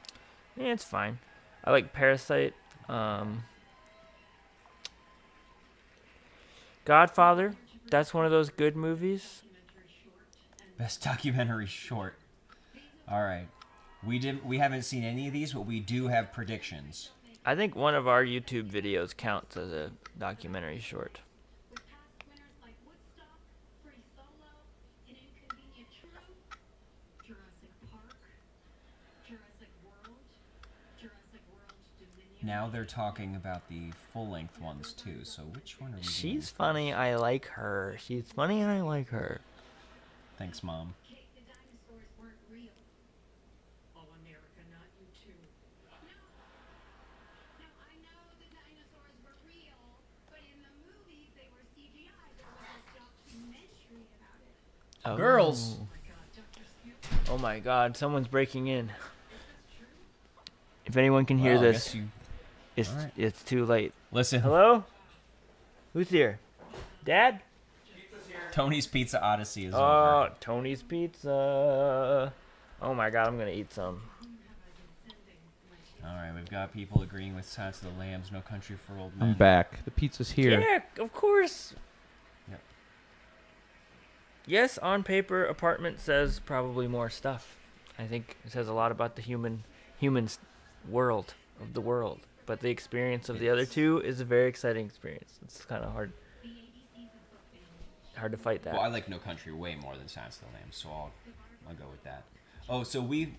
Yeah, it's fine. I like Parasite. Godfather, that's one of those good movies. Best documentary short. All right. We haven't seen any of these, but we do have predictions. I think one of our YouTube videos counts as a documentary short. Now they're talking about the full-length ones too. So which one are we? She's funny. I like her. She's funny and I like her. Thanks, Mom. Oh. Girls. Oh my God! Someone's breaking in. If anyone can hear Well, I this, guess you- it's Alright. it's too late. Listen. Hello? Who's here? Dad? Tony's Pizza Odyssey is over. Oh, Tony's Pizza. Oh my God! I'm gonna eat some. All right, we've got people agreeing with Silence of the Lambs, No Country for Old Men. I'm back. The pizza's here. Yeah, of course. Yep. Yes, on paper, Apartment says probably more stuff. I think it says a lot about the human's world of the world. But the experience of the other two is a very exciting experience. It's kind of hard to fight that. Well, I like No Country way more than Silence of the Lambs, so I'll go with that. Oh, so we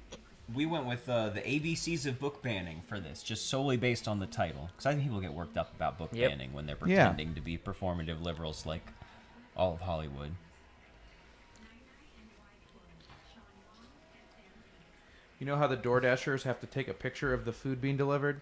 went with the ABCs of book banning for this, just solely based on the title. Because I think people get worked up about book Yep. banning when they're pretending to be performative liberals like all of Hollywood. You know how the DoorDashers have to take a picture of the food being delivered?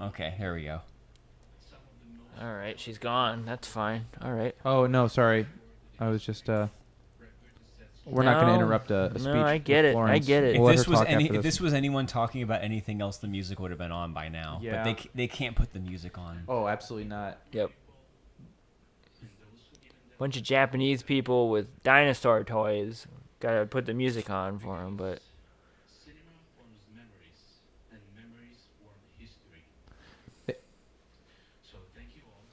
Okay, here we go. All right, she's gone. That's fine. All right. Oh no, sorry. I was just. We're not going to interrupt a speech. No, I get with it. Florence. I get it. If We'll let this her was talk after if this was anyone talking about anything else, the music would have been on by now. Yeah. But they can't put the music on. Oh, absolutely not. Yep. Bunch of Japanese people with dinosaur toys. Gotta put the music on for them, but.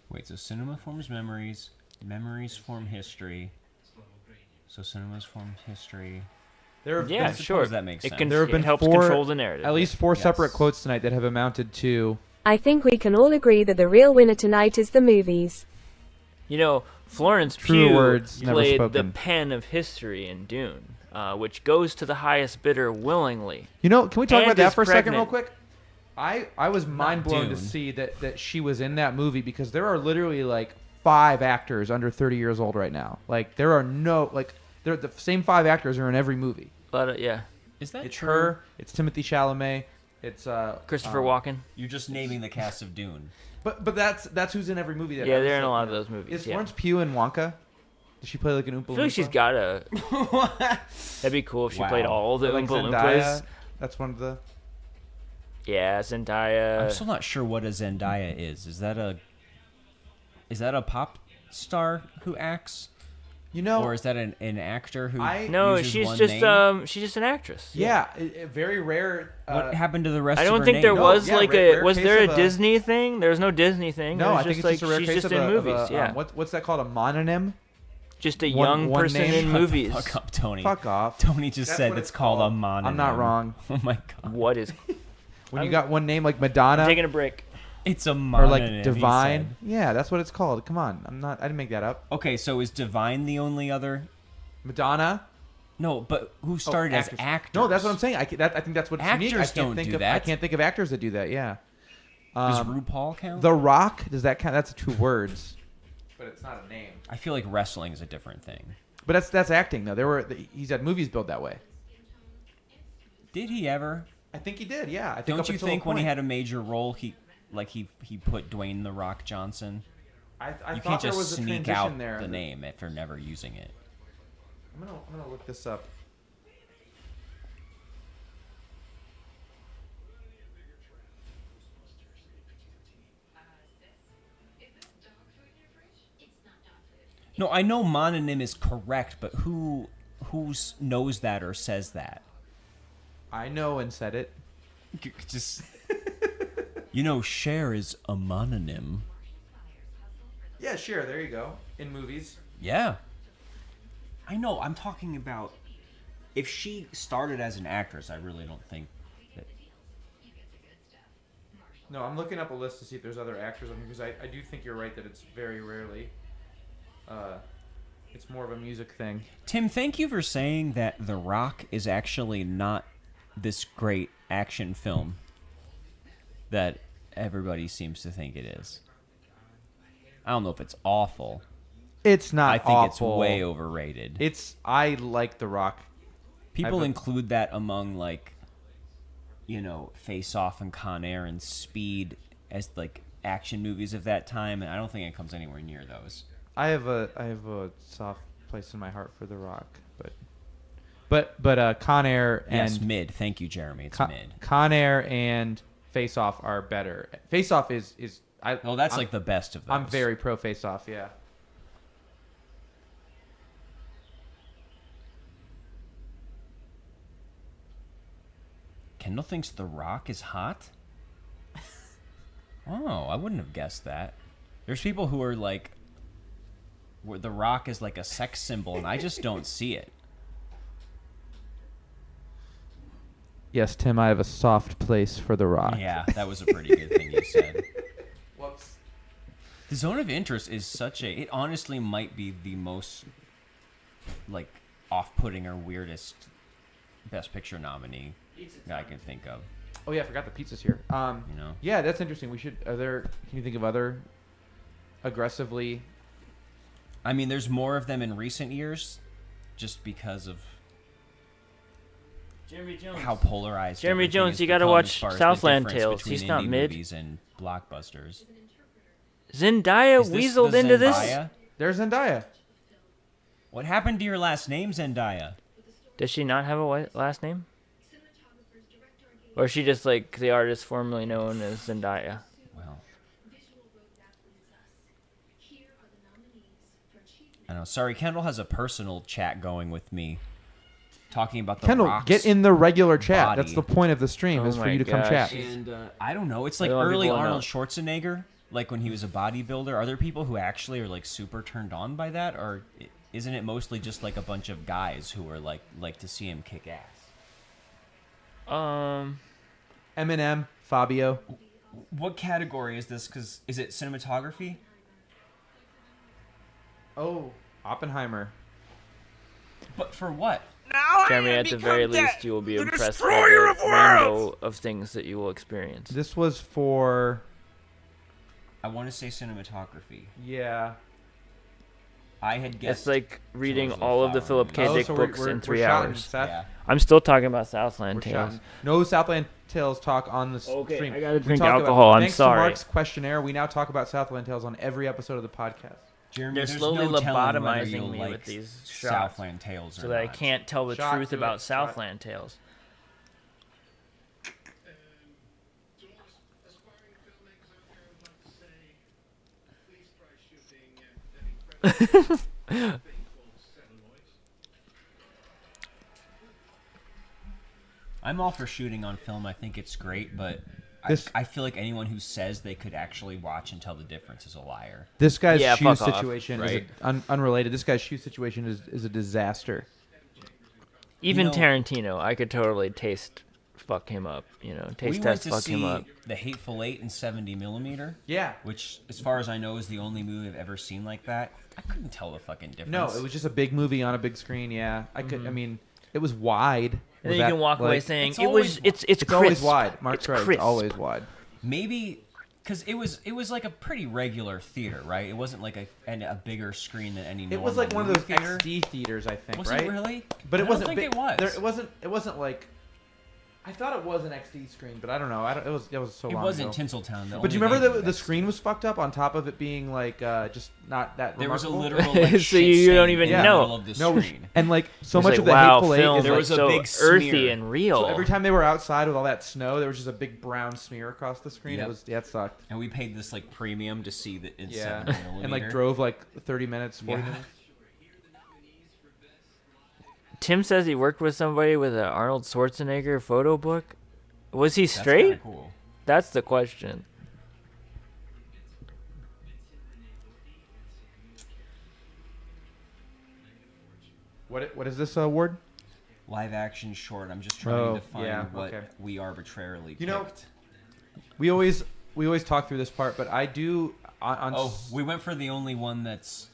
Wait, so cinema forms memories, memories form history. So cinemas form history. There have Yeah, been, sure. that makes sense. There have It been helps four, control the narrative. at least four Yes. separate quotes tonight that have amounted to. I think we can all agree that the real winner tonight is the movies. You know, Florence True Pugh words never played spoken. the pen of history in Dune, which goes to the highest bidder willingly. You know, can we talk And about that is for a second, real pregnant. quick? I was mind blown to Dune. see that she was in that movie because there are literally like 5 actors under 30 years old right now. Like there are no they're the same 5 actors are in every movie. But yeah, Is that It's true? her. It's Timothy Chalamet. It's Christopher Walken. You're just naming the cast of Dune. But that's who's in every movie. That Yeah, I was they're in a like, lot of those movies. Is yeah. Florence Pugh in Wonka? Does she play like an Oompa Loompa? I feel like she's got a. That'd be cool if she Wow. played all the Like Oompa Zendaya. Loompas. That's one of the. Yeah, Zendaya. I'm still not sure what a Zendaya is. Is that a pop star who acts, You know, or is that an actor who? No, uses she's one just name? she's just an actress. yeah, very rare. What happened to the rest? I of don't her think there name? was yeah, like rare was case there of a a- Disney thing? There's no Disney thing. No, There's I think it's like just a rare she's case just of in a, movies. of a, yeah, what's that called? A mononym? just a one- young one person name? in Shut the movies. Fuck up, Tony. Fuck off. Tony just That's said what it's it's called a called. mononym. I'm not wrong. Oh my god. What is? When you I'm- got one name like Madonna Taking a break. It's a or mononym. like he Divine. said. Yeah, that's what it's called. Come on, I didn't make that up. Okay, so is Divine the only other? Madonna. No, but who started as actors? No, that's what I'm saying. I think that's what's unique. I Actors can't don't think do of. that. I can't think of actors that do that. Yeah. Does RuPaul count? The Rock. Does that count? That's 2 words. But it's not a name. I feel like wrestling is a different thing. But that's acting though. He's had movies built that way. Did he ever? I think he did. Yeah. I think Don't up you until a think when he point. had a major role, he put Dwayne the Rock Johnson? I You thought can't there just was a sneak transition out there. the name after never using it. I'm gonna look this up. No, I know mononym is correct, but who knows that or says that? I know and said it. Just Cher is a mononym. Yeah, sure. There you go. In movies. Yeah. I know. I'm talking about if she started as an actress. I really don't think that. No, I'm looking up a list to see if there's other actors on here because I do think you're right that it's very rarely. It's more of a music thing. Tim, thank you for saying that The Rock is actually not this great action film that everybody seems to think it is. I don't know if it's awful. It's not. I think awful. it's way overrated. I like The Rock. People include that among Face Off and Con Air and Speed as like action movies of that time, and I don't think it comes anywhere near those. I have a soft place in my heart for The Rock, but Con Air and Yes, mid. Thank you, Jeremy. It's mid. Con Air and Face Off are better. Face Off is Well, that's like the best of those. I'm very pro Face Off. Yeah. Kendall thinks The Rock is hot? Oh, I wouldn't have guessed that. There's people who are like, where The Rock is like a sex symbol, and I just don't see it. Yes, Tim, I have a soft place for The Rock. Yeah, that was a pretty good thing you said. Whoops. The Zone of Interest is it honestly might be the most, like, off-putting or weirdest Best Picture nominee that I can think of. Oh yeah, I forgot the pizza's here. Yeah, that's interesting. Can you think of other aggressively? I mean, there's more of them in recent years, just because of how polarized. Jeremy everything Jones, has you gotta become watch as far as the Southland difference Tales. between He's not indie mid. movies and blockbusters. Zendaya Is this weaseled the into this. Zendaya? There's Zendaya. What happened to your last name, Zendaya? Does she not have a last name? Or is she just like the artist formerly known as Zendaya? Well, I don't know. Sorry, Kendall has a personal chat going with me, talking about the Kendall, Rock's get in the regular chat. body. That's the point of the stream, Oh is for my you to come gosh. chat. And I don't know. It's like I don't want early people to know. Arnold Schwarzenegger, like when he was a bodybuilder. Are there people who actually are like super turned on by that, or isn't it mostly just like a bunch of guys who are like to see him kick ass? Eminem, Fabio. What category is this? Because is it cinematography? Oh, Oppenheimer. But for what? Now Jeremy, I at the become very death, least, you will be the impressed by destroyer the of worlds. rainbow of things that you will experience. This was for... I want to say cinematography. Yeah. I had guessed. It's like reading Towards the all of the flower Philip K. moon. Dick so books in 3 shouting, hours. Seth. Yeah. I'm still talking about Southland We're Tales. shouting. No Southland Tales talk on the Okay, stream. I gotta We drink talk about- alcohol, I'm thanks sorry. to Marc's questionnaire, we now talk about Southland Tales on every episode of the podcast. Jeremy, They're there's slowly no telling whether lobotomizing you'll me like with these shots Southland Tales or so that I not. can't tell the Shot, truth do it. about Shot. Southland Tales. I'm all for shooting on film. I think it's great, but This- I feel like anyone who says they could actually watch and tell the difference is a liar. This guy's Yeah, shoe fuck off, situation right? is unrelated. This guy's shoe situation is a disaster. Even know- Tarantino, I could totally fuck him up. We Taste went test to fuck him see up. The Hateful Eight in 70mm, Yeah. which, as far as I know, is the only movie I've ever seen like that. I couldn't tell the fucking difference. No, it was just a big movie on a big screen. Yeah, I could. I mean, it was wide. And Was then you that, can walk away like- saying it's it was. always- It's it's always crisp. wide. Mark's It's right. crisp. It's always wide. maybe because it was like a pretty regular theater, right? It wasn't like a bigger screen than any. It was like one of those XD theaters, I think, Was right? it really? But it I wasn't don't big. think it was. It wasn't. It wasn't like. I thought it was an XD screen, but I don't know. It was so It long wasn't ago. Tinseltown. But do you remember the screen was fucked up on top of it being like just not that. There was a remarkable? literal like, So shit you don't stain even in the know. middle of the No, screen. and like so It's much like, of the wow, Hateful Eight film is There like, was a so big earthy smear. and real. so every time they were outside with all that snow, there was just a big brown smear across the screen. Yep. It sucked. And we paid this like premium to see that it's Yeah, 7mm. and like drove like 30 minutes, 40 minutes. Tim says he worked with somebody with an Arnold Schwarzenegger photo book. Was he That's straight? kinda cool. That's the question. What is this award? Live action short. I'm just trying to find yeah, what okay. we arbitrarily You know, picked. We always talk through this part, but I do on Oh, we went for the only one that's.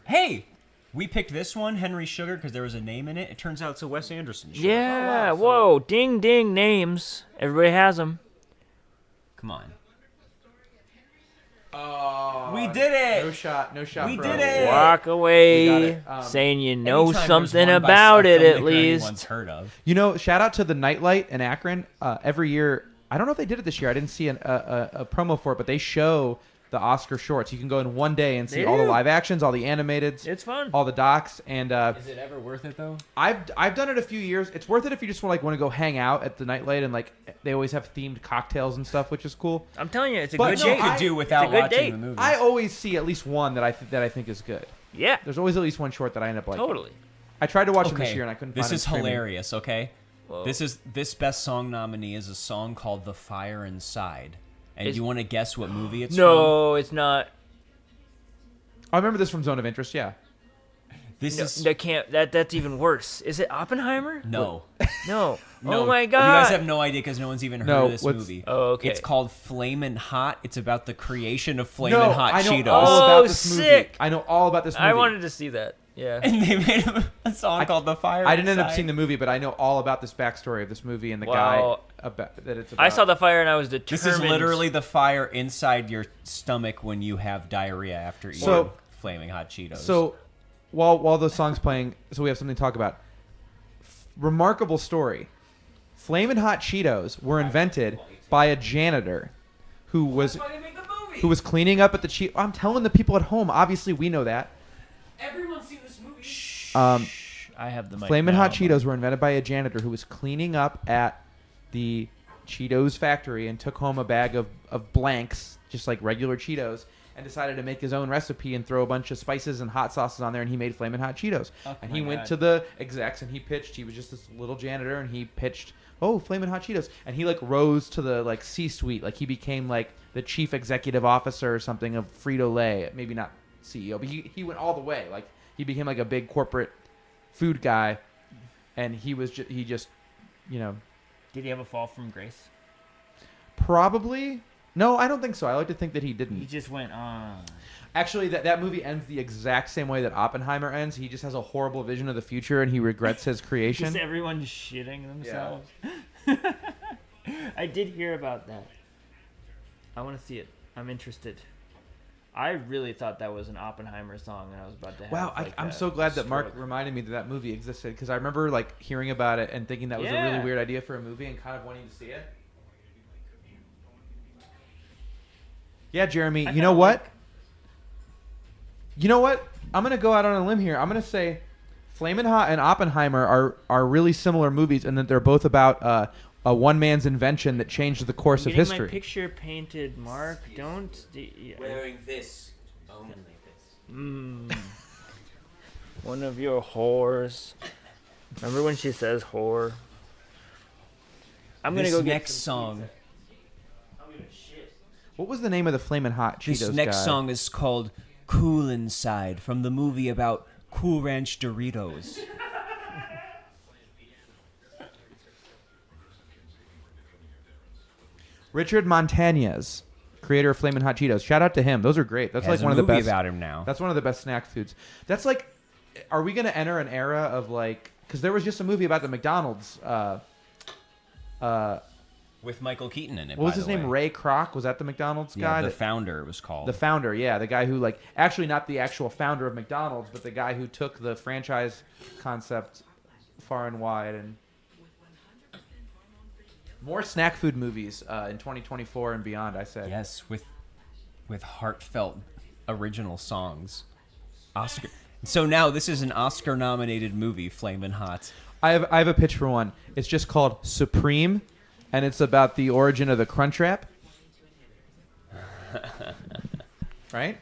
Hey, we picked this one, Henry Sugar, because there was a name in it. It turns out it's a Wes Anderson short. Yeah. wow, so- Whoa. Ding ding names. Everybody has them. Come on. Oh, We did it! No shot. We for did us. it! Walk away, it. saying you know Anytime there's something one by about a it at filmmaker least. anyone's heard of. You know, shout out to the Nightlight in Akron. Every year, I don't know if they did it this year. I didn't see a promo for it, but they show the Oscar shorts. You can go in one day and see They all the do. live actions, all the animateds, It's fun. all the docs, and Is it ever worth it though? I've done it a few years. It's worth it if you just want to go hang out at the Nightlight and like they always have themed cocktails and stuff, which is cool. I'm telling you, it's a But good no, date. You could do without good watching date. the movie. I always see at least one that I think is good. Yeah. There's always at least one short that I end up liking. Totally. I tried to watch them Okay, this year and I couldn't find this them is streaming. hilarious. Okay, Whoa. this best song nominee is a song called "The Fire Inside," and Is- you want to guess what movie it's No, it's not. I remember this from Zone of Interest. Yeah. from? This No, is that can't. That's even worse. Is it Oppenheimer? no. No. No, Oh my You god. guys have no idea because no one's even heard No, of this what's- movie. Oh, okay. It's called Flamin' Hot. It's about the creation of Flamin' No, Hot I know Cheetos. all Oh, about this movie. sick. I know all about this movie. I wanted to see that. Yeah. And they made a song called "The Fire." I didn't end up Inside. seeing the movie, but I know all about this backstory of this movie and the Wow. guy that it's about. I saw the fire and I was This determined. is literally the fire inside your stomach when you have diarrhea after eating So- Flaming Hot Cheetos. So, while the song's playing, so we have something to talk about. remarkable story. Flamin' Hot Cheetos were invented by a janitor who was cleaning up at the I'm telling the people at home. Obviously, we know that. Everyone's seen this movie. I have the mic Flamin' now, Hot but- Cheetos were invented by a janitor who was cleaning up at the Cheetos factory and took home a bag of blanks, just like regular Cheetos, and decided to make his own recipe and throw a bunch of spices and hot sauces on there, and he made Flamin' Hot Cheetos. Oh, and my he went God. to the execs and he pitched. He was just this little janitor, and he pitched, "Oh, Flamin' Hot Cheetos," and he like rose to the like C-suite, like he became like the chief executive officer or something of Frito-Lay. Maybe not CEO, but he went all the way. Like he became like a big corporate food guy, and he just you know. Did he have a fall from grace? Probably. No, I don't think so. I like to think that he He didn't. just went on. Actually, that movie ends the exact same way that Oppenheimer ends. He just has a horrible vision of the future, and he regrets his creation. Just everyone shitting themselves. I did hear about that. I want to see it. I'm interested. I really thought that was an Oppenheimer song, and I was about to have. Wow, like, I'm a so glad that Marc stroke. reminded me that movie existed, because I remember like hearing about it and thinking that was a really Yeah. weird idea for a movie and kind of wanting to see it. Yeah, Jeremy, you know what? You know what? I'm going to go out on a limb here. I'm going to say Flamin' Hot and Oppenheimer are really similar movies in that they're both about a one man's invention that changed the course I'm of getting history. my picture painted, Mark. Don't. Wearing this. Only this. One of your whores. Remember when she says whore? I'm gonna This go get next song. What was the name of the Flamin' Hot Cheetos This next guy? song is called "Cool Inside" from the movie about Cool Ranch Doritos. Richard Montañez, creator of Flamin' Hot Cheetos. Shout out to him. Those are great. That's Has like a one of the movie best. about him now. That's one of the best snack foods. That's like, are we going to enter an era of like, because there was just a movie about the McDonald's. With Michael Keaton in it. What was by his the name? way. Ray Kroc? Was that the McDonald's Yeah, guy? the that- founder it was called. The founder, yeah, the guy who like actually not the actual founder of McDonald's, but the guy who took the franchise concept far and wide. And more snack food movies in 2024 and beyond. I said. Yes, with heartfelt original songs. Oscar. So now this is an Oscar-nominated movie, Flamin' Hot. I have a pitch for one. It's just called Supreme, and it's about the origin of the Crunchwrap. Right.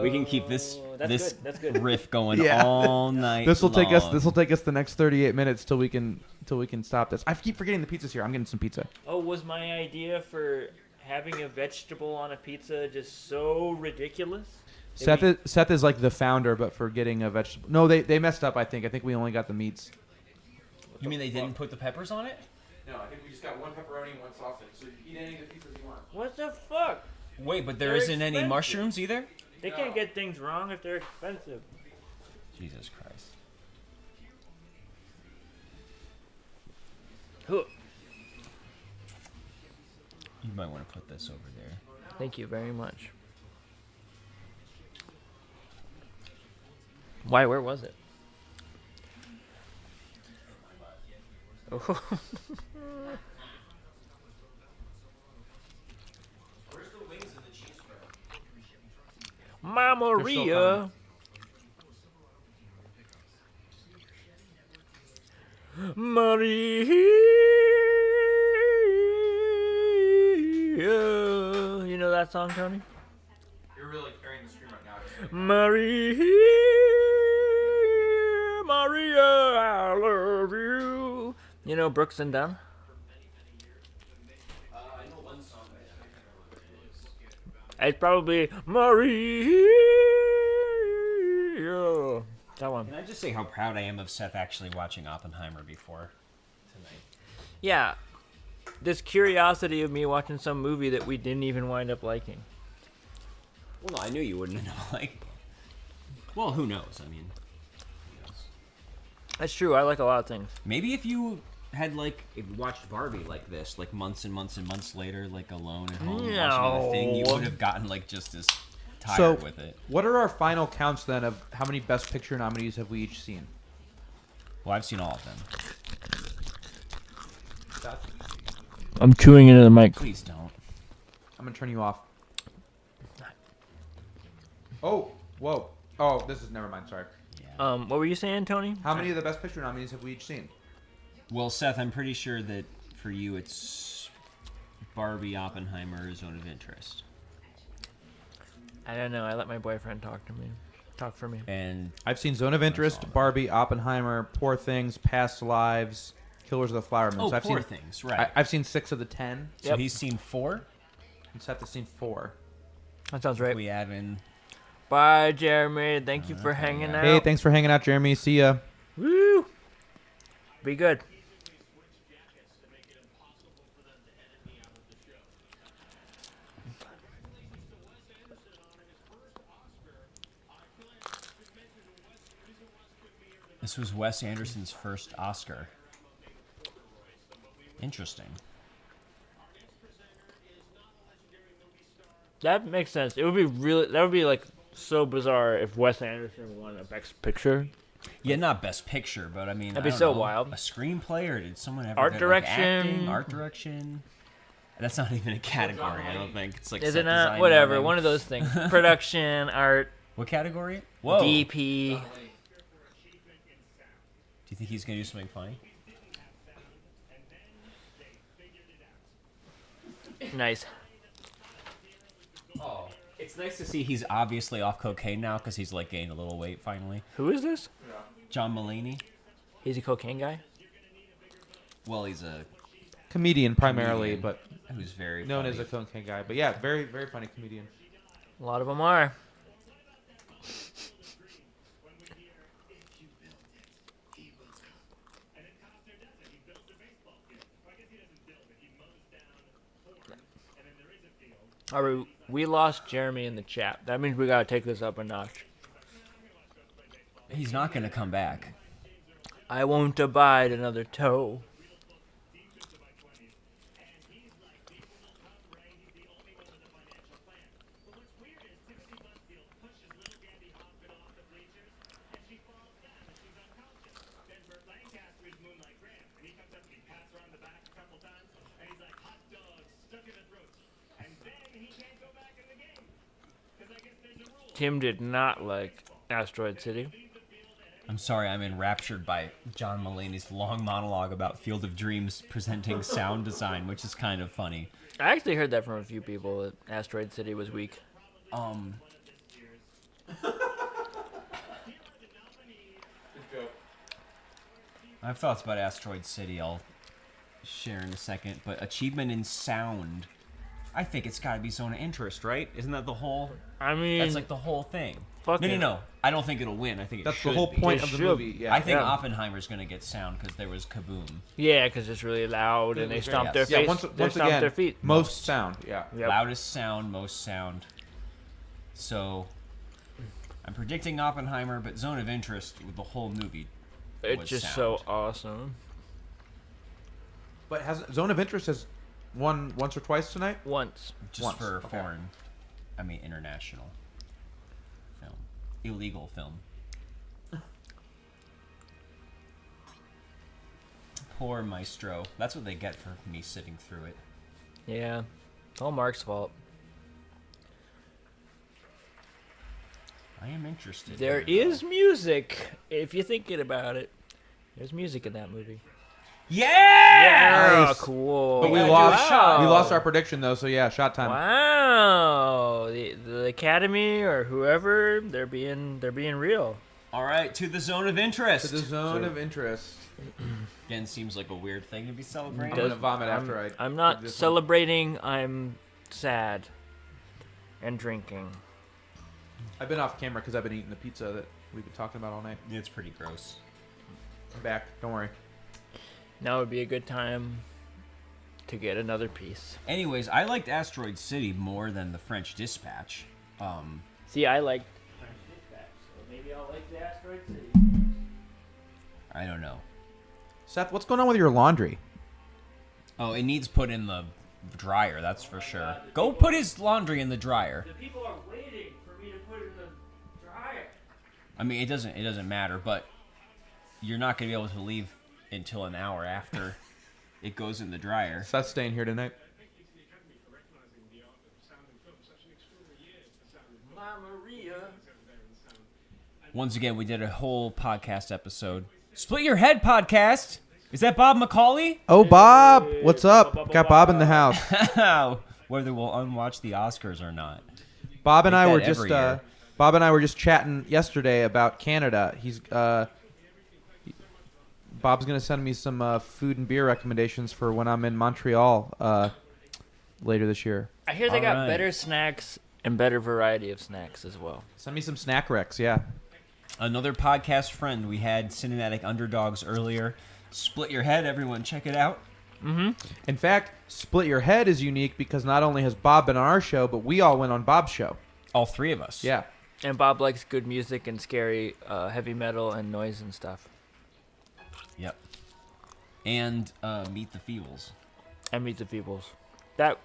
We can keep this that's this good, that's good. riff going Yeah. all night. This will take us. long. This will take us the next 38 minutes till we can stop this. I keep forgetting the pizza's here. I'm getting some pizza. Oh, was my idea for having a vegetable on a pizza just so ridiculous? Seth is like the founder, but for getting a vegetable. No, they messed up. I think we only got the meats. You mean they didn't put the peppers on it? No, I think we just got one pepperoni and one sausage. So you can eat any of the pizzas you want. What the fuck? Wait, but there They're isn't any expensive. mushrooms either? They can't get things wrong if they're expensive. Jesus Christ. Huh. You might want to put this over there. Thank you very much. Why? Where was it? Oh. Mama Maria. Maria. You know that song, Tony? You're really carrying the stream right now. Maria, Maria, I love you. You know Brooks and Dunn? I know one song. It's probably Maria. That one. Can I just say how proud I am of Seth actually watching Oppenheimer before tonight? Yeah. This curiosity of me watching some movie that we didn't even wind up liking. Well, no, I knew you wouldn't know. Like, well, who knows? I mean, who knows? That's true. I like a lot of things. Maybe if you had if you watched Barbie like this, like months and months and months later, like alone at home watching the thing, you No. would have gotten just as tired So, with it. what are our final counts then of how many Best Picture nominees have we each seen? Well, I've seen all of them. I'm chewing into the mic. Please don't. I'm gonna turn you off. Oh, whoa. Oh, this is never mind. Sorry. What were you saying, Tony? How many of the Best Picture nominees have we each seen? Well, Seth, I'm pretty sure that for you it's Barbie, Zone of Interest. I don't know. I let my boyfriend talk for me. And I've seen Zone of Interest, Barbie, Oppenheimer, Poor Things, Past Lives, Killers of the Flower Moon. oh, So I've Poor seen, Things, right. I've seen 6 of the 10. So Yep. he's seen 4? And Seth has seen 4. That sounds right. We add in... Bye, Jeremy. Thank you for hanging out. Hey, thanks for hanging out, Jeremy. See ya. Woo! Be good. This was Wes Anderson's first Oscar. Interesting. That makes sense. It would be that would be like so bizarre if Wes Anderson won a Best Picture. Yeah, not Best Picture, but I mean, That'd be I don't so know, wild. A screenplay, or did someone ever Art get, direction. Like, acting, art direction? That's not even a category. I don't think it's like. Is set it not? design, Whatever. nothing. One of those things. Production, art, What category? Whoa. DP. Do you think he's gonna do something funny? Nice. Oh, it's nice to see he's obviously off cocaine now because he's like gained a little weight finally. Who is this? John Mulaney. He's a cocaine guy. Well, he's a Comedian primarily, comedian but who's very known funny. as a cocaine guy. But yeah, very, very funny comedian. A lot of them are. All right, we lost Jeremy in the chat. That means we gotta take this up a notch. He's not gonna come back. I won't abide another toe. Tim did not like Asteroid City. I'm sorry, I'm enraptured by John Mulaney's long monologue about Field of Dreams presenting sound design, which is kind of funny. I actually heard that from a few people that Asteroid City was weak. I have thoughts about Asteroid City I'll share in a second, but achievement in sound, I think it's got to be Zone of Interest, right? Isn't that the whole... I mean... That's like the whole thing. Fuck it. No. I don't think it'll win. I think it That's should the whole be. point It of the should. movie. Yeah. I think Yeah. Oppenheimer's going to get sound because there was kaboom. Yeah, because it's really loud and they stomp their Yes. face. Once they stomp again, their feet. most sound. Yeah. Yep. Loudest sound, most sound. So, I'm predicting Oppenheimer, but Zone of Interest with the whole movie It's was just sound. so awesome. But has Zone of Interest has won once or twice tonight? Once. Just once, for okay. foreign, I mean international film. Illegal film. Poor Maestro. That's what they get for me sitting through it. Yeah. It's all Mark's fault. I am interested. There here, is music, if you're thinking about it. There's music in that movie. Yeah! Yeah, Nice. cool. But we gotta do lost. a shot. We lost our prediction though. So yeah, shot time. Wow. The Academy or whoever, they're being real. All right, to the Zone of Interest. To the Zone of Interest. Again, seems like a weird thing to be celebrating. I'm gonna vomit after I. I'm not dig this one. celebrating. I'm sad and drinking. I've been off camera because I've been eating the pizza that we've been talking about all night. It's pretty gross. I'm back. Don't worry. Now would be a good time to get another piece. Anyways, I liked Asteroid City more than the French Dispatch. See, I like French Dispatch, so maybe I'll like the Asteroid City. I don't know. Seth, what's going on with your laundry? Oh, it needs put in the dryer, that's for sure. Go put his laundry in the dryer. The people are waiting for me to put it in the dryer. I mean, it doesn't matter, but you're not going to be able to leave until an hour after it goes in the dryer. Seth's staying here tonight. Once again, we did a whole podcast episode. Split Your Head podcast. Is that Bob McCauley? Oh, Bob. What's up? Got Bob in the house. Whether we'll unwatch the Oscars or not. Bob and Like I that were just every year. Bob and I were just chatting yesterday about Canada. Bob's gonna send me some food and beer recommendations for when I'm in Montreal later this year. I hear they All got right. better snacks and better variety of snacks as well. Send me some snack recs, yeah. Another podcast friend. We had Cinematic Underdogs earlier. Split Your Head, everyone. Check it out. In fact, Split Your Head is unique because not only has Bob been on our show, but we all went on Bob's show. All three of us. Yeah. And Bob likes good music and scary heavy metal and noise and stuff. Yep. And Meet the Feebles. And Meet the Feebles. That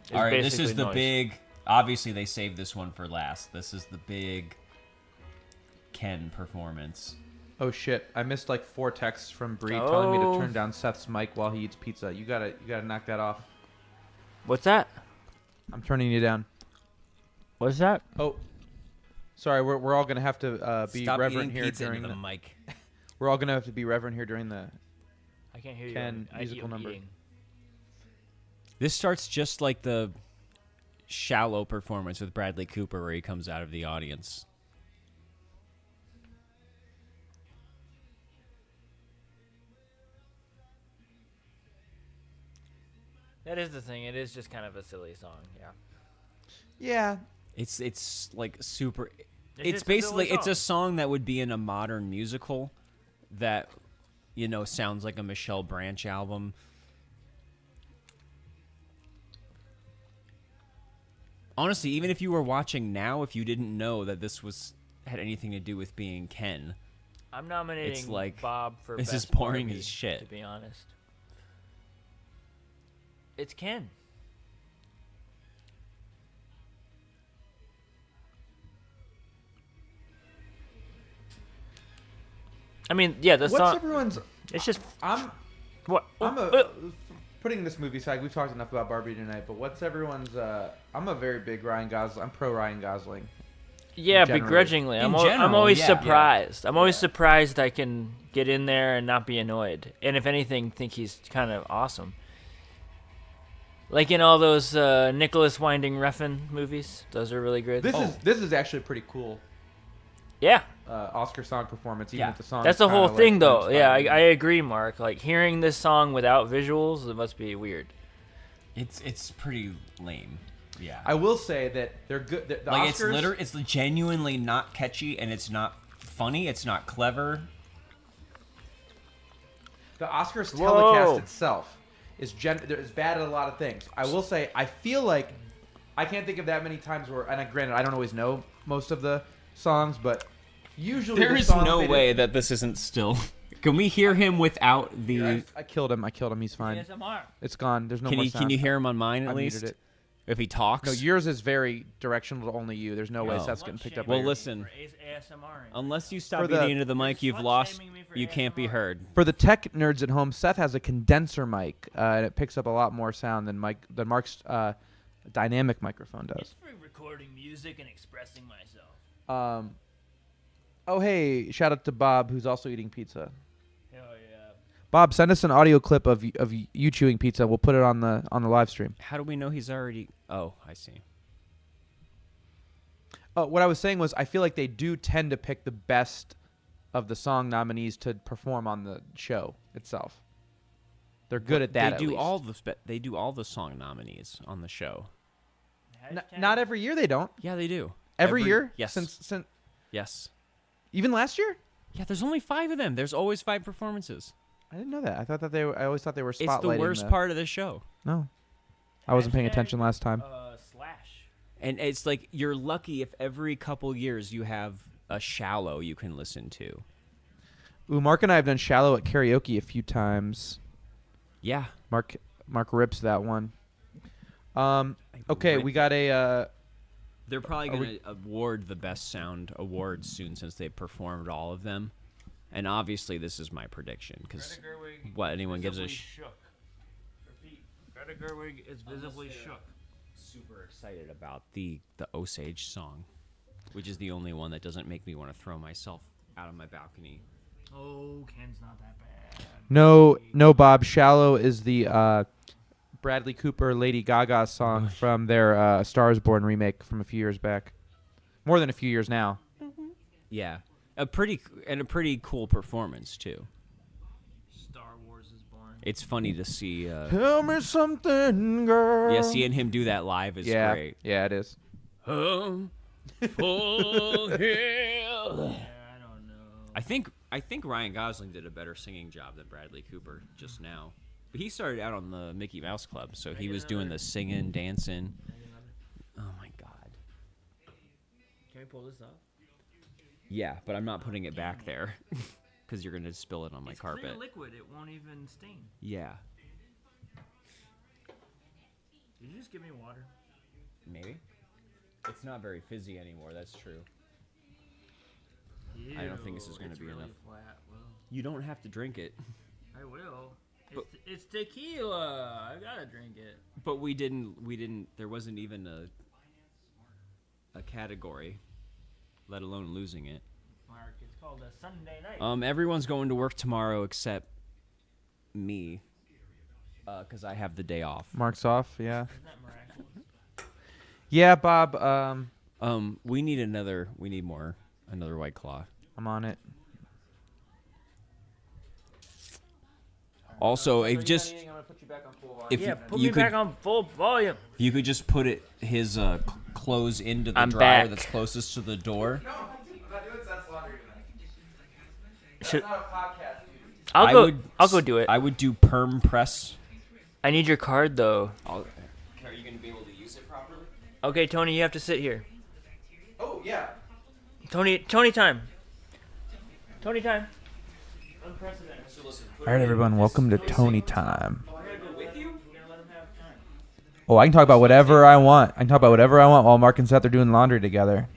is All right, this is basically the noise. big... Obviously, they saved this one for last. This is the big Ken performance. Oh shit! I missed like 4 texts from Bree telling me to Oh. turn down Seth's mic while he eats pizza. You gotta knock that off. What's that? I'm turning you down. What's that? Oh, sorry. We're all gonna have to be Stop reverent eating here pizza during into the. the mic. We're all gonna have to be reverent here during the. I can't hear Ken, you. musical number. This starts just like the Shallow performance with Bradley Cooper where he comes out of the audience. That is the thing. It is just kind of a silly song. Yeah. Yeah. It's like super... It's It's just a silly basically... It's a song. song that would be in a modern musical that, you know, sounds like a Michelle Branch album. Honestly, even if you were watching now, if you didn't know that this had anything to do with being Ken, I'm nominating It's like, Bob for this best is boring Barbie, as shit. to be honest. It's Ken. I mean, yeah, the What's song. everyone's? It's just I'm what. putting this movie aside. We've talked enough about Barbie tonight, but what's everyone's? I'm a very big Ryan Gosling. I'm pro Ryan Gosling. Yeah, generally. begrudgingly. I'm general, always yeah. surprised. I'm always surprised I can get in there and not be annoyed. And if anything, think he's kind of awesome. Like in all those Nicholas Winding Refn movies. Those are really good. This is actually pretty cool. Yeah. Oscar song performance, even Yeah. if the song. That's is the whole kinda thing, like though. Yeah, I uninspired. agree, Mark. Like, hearing this song without visuals, it must be weird. it's pretty lame. Yeah. I will say that they're good. The like Oscars, it's genuinely not catchy and it's not funny. It's not clever. The Oscars Whoa. telecast itself is bad at a lot of things. I will say, I feel like I can't think of that many times where, and granted, I don't always know most of the songs, but usually There the is songs no they way did- that this isn't still. Can we hear him without the? I killed him. He's fine. It's gone. There's no Can more you sound. hear him on mine at I least? muted it. If he talks. No, yours is very directional to only you. There's no way Oh. Seth's getting picked up. Well, by your- listen. Unless you stop For the- eating into the mic you've lost, you can't be heard. For the tech nerds at home, Seth has a condenser mic, and it picks up a lot more sound than Marc's dynamic microphone does. for recording music and expressing myself. Oh, hey, shout out to Bob, who's also eating pizza. Hell yeah. Bob, send us an audio clip of you chewing pizza. We'll put it on the live stream. How do we know he's already? Oh, I see. What I was saying was, I feel like they do tend to pick the best of the song nominees to perform on the show itself. They're good at that. They at do least. all the they do all the song nominees on the show. Not every year. They don't. Yeah, they do. Every year. Yes. Since Yes. even last year. Yeah, there's only 5 of them. There's always 5 performances. I didn't know that. I thought that I always thought they were spotlighting. It's the worst part of the show. No, I wasn't paying attention last time. Slash. And it's like you're lucky if every couple years you have a Shallow you can listen to. Ooh, Mark and I have done Shallow at karaoke a few times. Yeah. Mark rips that one. Okay, we got a. They're probably Are going to award the best sound awards soon since they performed all of them. And obviously, this is my prediction because what anyone gives a Greta Gerwig is visibly shook. Super excited about the Osage song, which is the only one that doesn't make me want to throw myself out of my balcony. Oh, Ken's not that bad. No, Bob. Shallow is the Bradley Cooper, Lady Gaga song from their Stars Born remake from a few years back. More than a few years now. Yeah, a pretty cool performance too. Star Wars is born. It's funny to see. Tell me something, girl. Yeah, seeing him do that live is great. Yeah, it is. For hell. I don't know. I think Ryan Gosling did a better singing job than Bradley Cooper just now. But he started out on the Mickey Mouse Club, so he was doing the singing, dancing. Oh my God. Can we pull this up? Yeah, but I'm not putting it back there because you're gonna spill it on my carpet. It's clear liquid. It won't even stain. Yeah. Did you just give me water? Maybe. It's not very fizzy anymore. That's true. Ew, I don't think this is gonna be really enough. Flat. Well, You don't have to drink it. I will. But- It's tequila. I gotta drink it. But we didn't. There wasn't even a category, let alone losing it. Mark, it's called a Sunday night. Everyone's going to work tomorrow except me, because I have the day off. Mark's off. Yeah. Isn't that miraculous? Yeah, Bob. We need another White Claw. I'm on it. Also, if just if Yeah, you, put you me could back on full volume. if you could just put his clothes into the I'm dryer back. that's closest to the door. Should, I I'll go do it. I would do perm press. I need your card though. Are you gonna be able to use it properly? Okay, Tony, you have to sit here. Oh yeah. Tony time. Tony time. Unprecedented. All right, everyone. Welcome to Tony Time. Oh, I gotta go with you? You gotta let him have time. Oh, I can talk about whatever I want. I can talk about whatever I want while Mark and Seth are doing laundry together.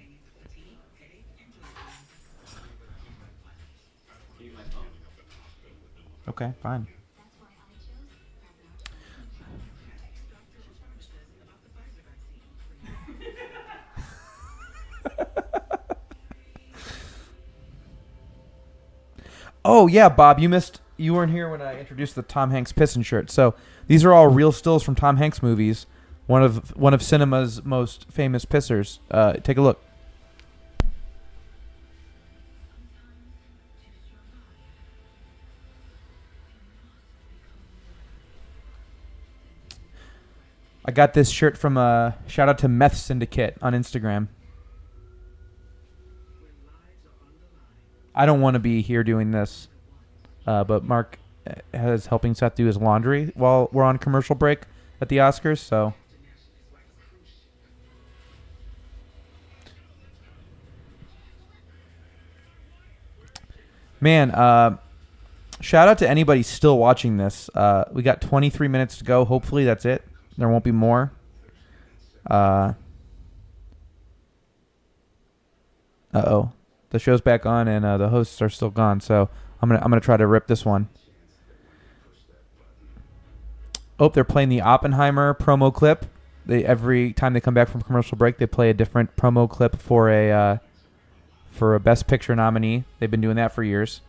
Okay, fine. Oh yeah, Bob, you weren't here when I introduced the Tom Hanks pissin' shirt. So these are all real stills from Tom Hanks movies. One of cinema's most famous pissers. Take a look. I got this shirt from shout out to Meth Syndicate on Instagram. I don't want to be here doing this, but Mark is helping Seth do his laundry while we're on commercial break at the Oscars. So, man, shout out to anybody still watching this. We got 23 minutes to go. Hopefully that's it. There won't be more. Uh-oh. The show's back on and the hosts are still gone, so I'm gonna try to rip this one. Oh, they're playing the Oppenheimer promo clip. Every time they come back from commercial break, they play a different promo clip for a Best Picture nominee. They've been doing that for years,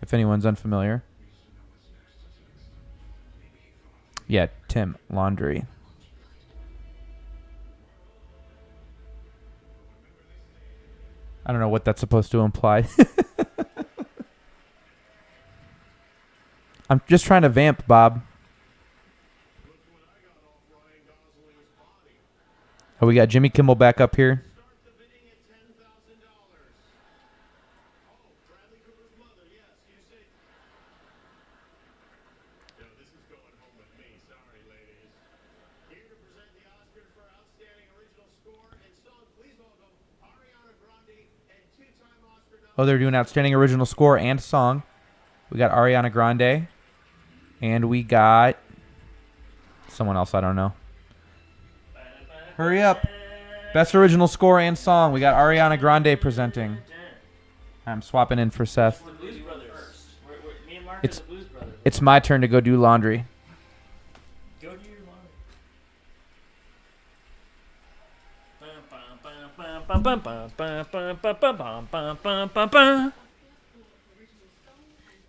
if anyone's unfamiliar. Yeah, Tim, laundry. I don't know what that's supposed to imply. I'm just trying to vamp, Bob. Oh, we got Jimmy Kimmel back up here. Oh, they're doing outstanding original score and song. We got Ariana Grande. And we got someone else, I don't know. Hurry up. Best original score and song. We got Ariana Grande presenting. I'm swapping in for Seth. Blues Brothers. It's my turn to go do laundry. Go do your laundry.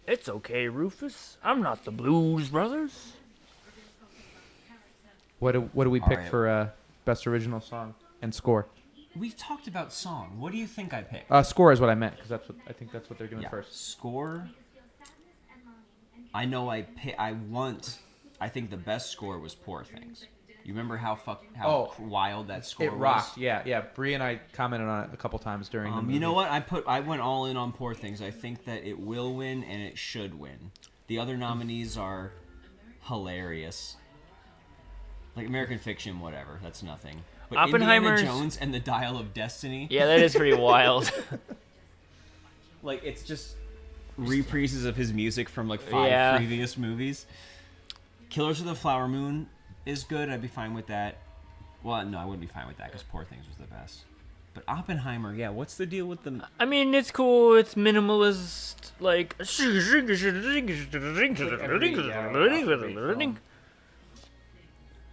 It's okay, Rufus. I'm not the Blues Brothers. What do we All pick right. for best original song and score? We've talked about song. What do you think I picked? Score is what I meant because I think that's what they're doing Yeah, first. score. I know I think the best score was Poor Things. You remember how wild that score It was? rocked. Yeah. Bree and I commented on it a couple times during the movie. You know what? I went all in on Poor Things. I think that it will win and it should win. The other nominees are hilarious. Like American Fiction, whatever. That's nothing. But Oppenheimer's- Indiana Jones and the Dial of Destiny. Yeah, that is pretty wild. Like, it's just reprises of his music from like 5 Yeah. previous movies. Killers of the Flower Moon is good. I'd be fine with that. Well, no, I wouldn't be fine with that because Poor Things was the best. But Oppenheimer, yeah, what's the deal with the... I mean, it's cool. It's minimalist. Like.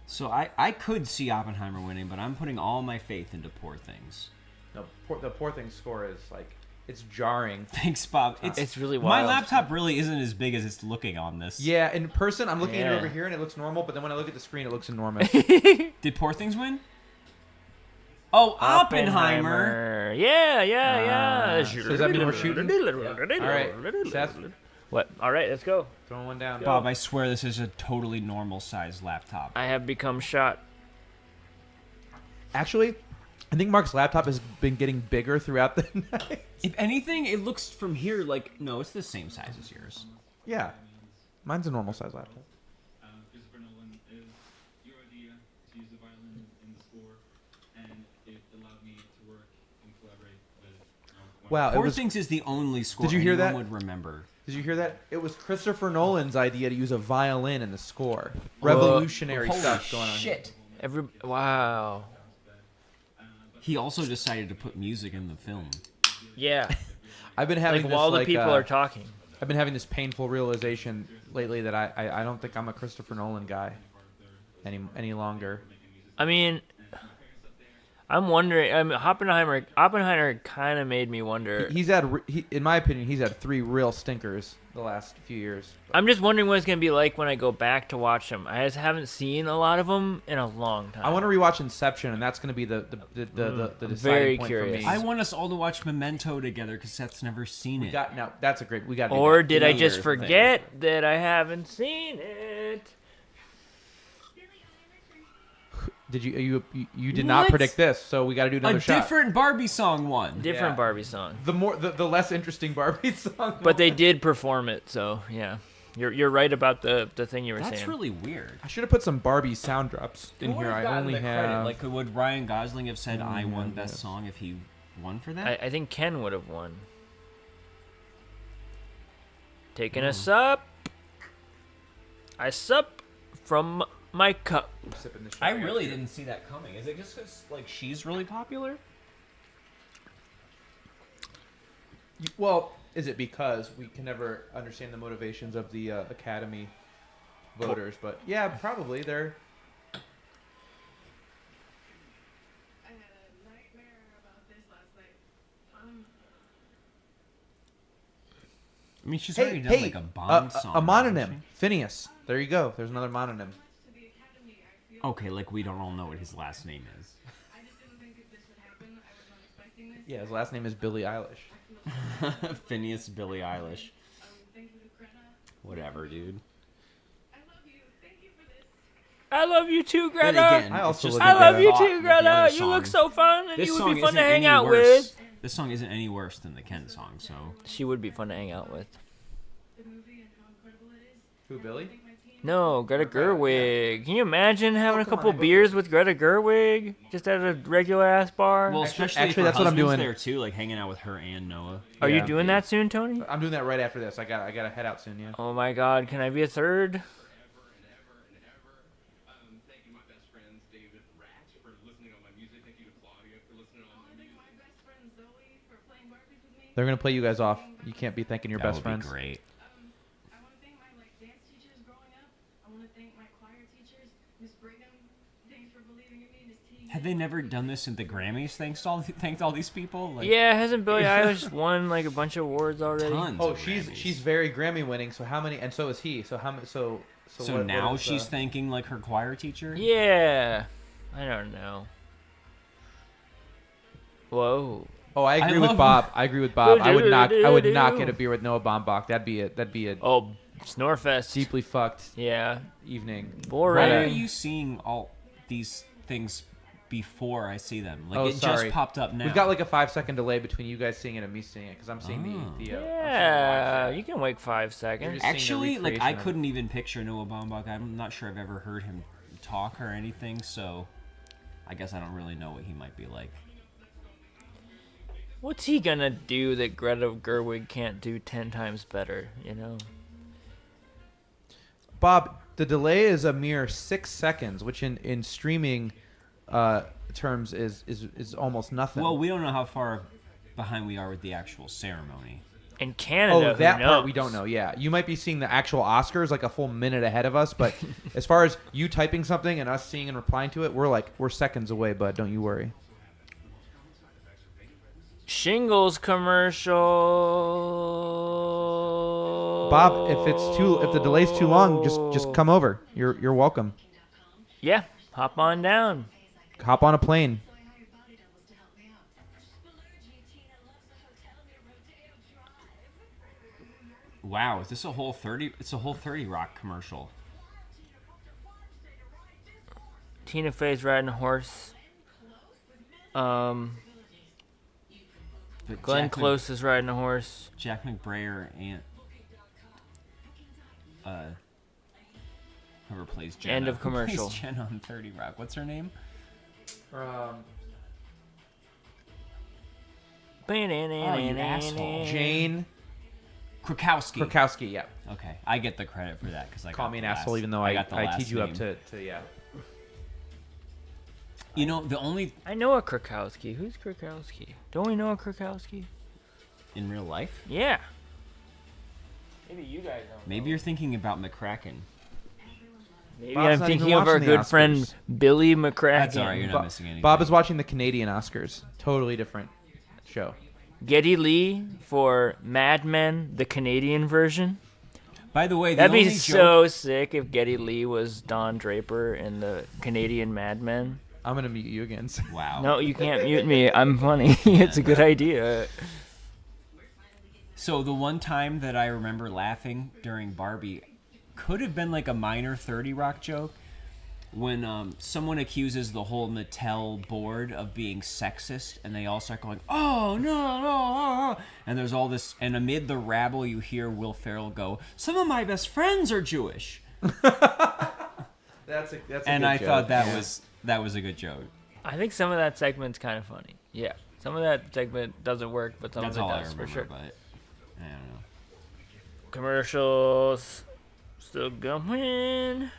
So I could see Oppenheimer winning, but I'm putting all my faith into Poor Things. No, the Poor Things score is like it's jarring. Thanks, Bob. It's really My wild. laptop really isn't as big as it's looking on this. Yeah, in person I'm looking at it Yeah. over here and it looks normal, but then when I look at the screen it looks enormous. Did Poor Things win? Oh, Oppenheimer. Yeah. So does that mean we're shooting? All right, Seth, What? All right, let's go. throwing one down. Bob, I swear this is a totally normal sized laptop. I have become shot. Actually, I think Mark's laptop has been getting bigger throughout the night. If anything, it looks from here like... No, it's the same size as yours. Yeah, mine's a normal size laptop. Christopher Nolan is your idea to use the violin in the score, and it allowed me to work and collaborate with. Wow, Poor Things is the only score Did you hear anyone that? would remember. Did you hear that? It was Christopher Nolan's idea to use a violin in the score. Revolutionary Holy stuff going on. shit. Wow. He also decided to put music in the film. Yeah. I've been having Like this, while the like, people are talking. I've been having this painful realization lately that I don't think I'm a Christopher Nolan guy any longer. I mean, I'm wondering. I mean, Oppenheimer kind of made me wonder. He's had, in my opinion, he's had 3 real stinkers the last few years. I'm just wondering what it's gonna be like when I go back to watch them. I just haven't seen a lot of them in a long time. I want to rewatch Inception, and that's going to be the deciding Very point curious. for me. I want us all to watch Memento together because Seth's never seen it. That's a great. We got. Or did I just Thing. forget that I haven't seen it? Did you did not What? predict this? So we got to do another A shot. different Barbie song won. Different Yeah. Barbie song. The less interesting Barbie song. But they did perform it, so yeah. You're right about the thing you were That's saying. really weird. I should have put some Barbie sound drops in Who would here. have I gotten only the have. credit? Like, would Ryan Gosling have said, "I won have Best this. Song" if he won for that? I think Ken would have won. Taking a sup. I sup from my cup. Sipping the shit I right really here. didn't see that coming. Is it just because like she's really popular? Well, is it because we can never understand the motivations of the Academy voters? But yeah, probably they're. I had a nightmare about this last night. I mean, she's Hey, already done hey, like a Bond song. a hasn't mononym, Phineas. There you go. There's another mononym. To the academy, I feel she? Okay, like we don't all know what his last name is. I just didn't think that this would happen. I was not expecting this. Yeah, his last name is Billie Eilish. Phineas Billie Eilish. Thank you to Greta. Whatever, dude. I love you. Thank you for this. I love you too, Then Greta. again, I also it's just look I at love that. you thought too, that the other Greta. You song- look so fun, and This you would song be fun to isn't hang any out worse. with. This song isn't any worse than the Ken song, so She would be fun to hang out with. The movie and how incredible it is. Who, Billy? Thank my team. No, Greta Gerwig. Can you imagine having a come couple on, beers with Greta Gerwig just at a regular ass bar? well, Actually- especially actually, if that's her what I'm husband's doing. there too, like hanging out with her and Noah. Are you yeah. doing that soon, Tony? I'm doing that right after this. I got to head out soon. Yeah. Oh my God, can I be a third? Thank you, my best friends, David Ratch, for listening on my music. Thank you to Claudia for listening on my Thank music. my best friend Zoe for playing Barbies with me. They're gonna play you guys off. You can't be thanking your That best would friends. be great. I want I want to thank my choir teachers, Miss Brigham. Thanks for believing in me, Miss T. Have they never done this in the Grammys? Thanked all these people. Like, Yeah, hasn't Billie Eilish won like a bunch of awards already? tons. Oh, of she's Grammys. very Grammy winning. So how many? And so is he. So how many? So what now is, she's thanking like her choir teacher. Yeah, I don't know. Whoa. Oh, I agree love with Bob. I agree with Bob. I would not get a beer with Noah Baumbach. That'd be a Oh, Snorefest. deeply fucked Yeah. evening. Boring. Why are you seeing all these things before I see them? Like Oh, it sorry. just popped up now. We've got like a 5-second delay between you guys seeing it and me seeing it because I'm seeing the Yeah, you can wait 5 seconds. just seeing the Actually, like I recreation of it. couldn't even picture Noah Baumbach. I'm not sure I've ever heard him talk or anything, so I guess I don't really know what he might be like. What's he gonna do that Greta Gerwig can't do 10 times better, you know? Bob, the delay is a mere 6 seconds, which in streaming terms is almost nothing. Well, we don't know how far behind we are with the actual ceremony. In Canada, Oh, that who part knows? we don't know. Yeah, you might be seeing the actual Oscars like a full minute ahead of us, but as far as you typing something and us seeing and replying to it, we're seconds away. Bud, don't you worry. Shingles commercial. Bob, if the delay's too long, just come over. You're welcome. Yeah, hop on down. Hop on a plane. Wow, is this a whole 30? It's a whole 30 Rock commercial. Tina Fey's riding a horse. But Glenn Close is riding a horse. Jack McBrayer and whoever plays Jenna. End of Who plays commercial. Jenna on 30 Rock. What's her name? Oh, Oh, you asshole. Jane Krakowski. Krakowski. Yeah. Okay, I get the credit for that because I Call got me an the asshole, last- even though got the I last teed you up name. to yeah. You know, the only I know a Krakowski. Who's Krakowski? Don't we know a Krakowski? in real life. Yeah. Maybe you guys don't. Maybe you're thinking about McCracken. Maybe Bob's I'm not thinking even of our watching the good friend Oscars. Billy McCracken. That's all right. You're not missing anything. Bob is watching the Canadian Oscars. Totally different show. Geddy Lee for Mad Men, the Canadian version. By the way, the That'd be only so sick if Geddy Lee was Don Draper in the Canadian Mad Men. I'm gonna mute you again. Wow. No, you can't mute me. I'm funny. It's a good idea. So the one time that I remember laughing during Barbie could have been like a minor 30 Rock joke when someone accuses the whole Mattel board of being sexist and they all start going, oh, no, and there's all this, and amid the rabble you hear Will Ferrell go, some of my best friends are Jewish. That's a And good I joke. thought Yeah. that was a good joke. I think some of that segment's kind of funny. Yeah. Some of that segment doesn't work, but some That's of it all I does, remember, for sure. but I don't know. Commercials. Still going.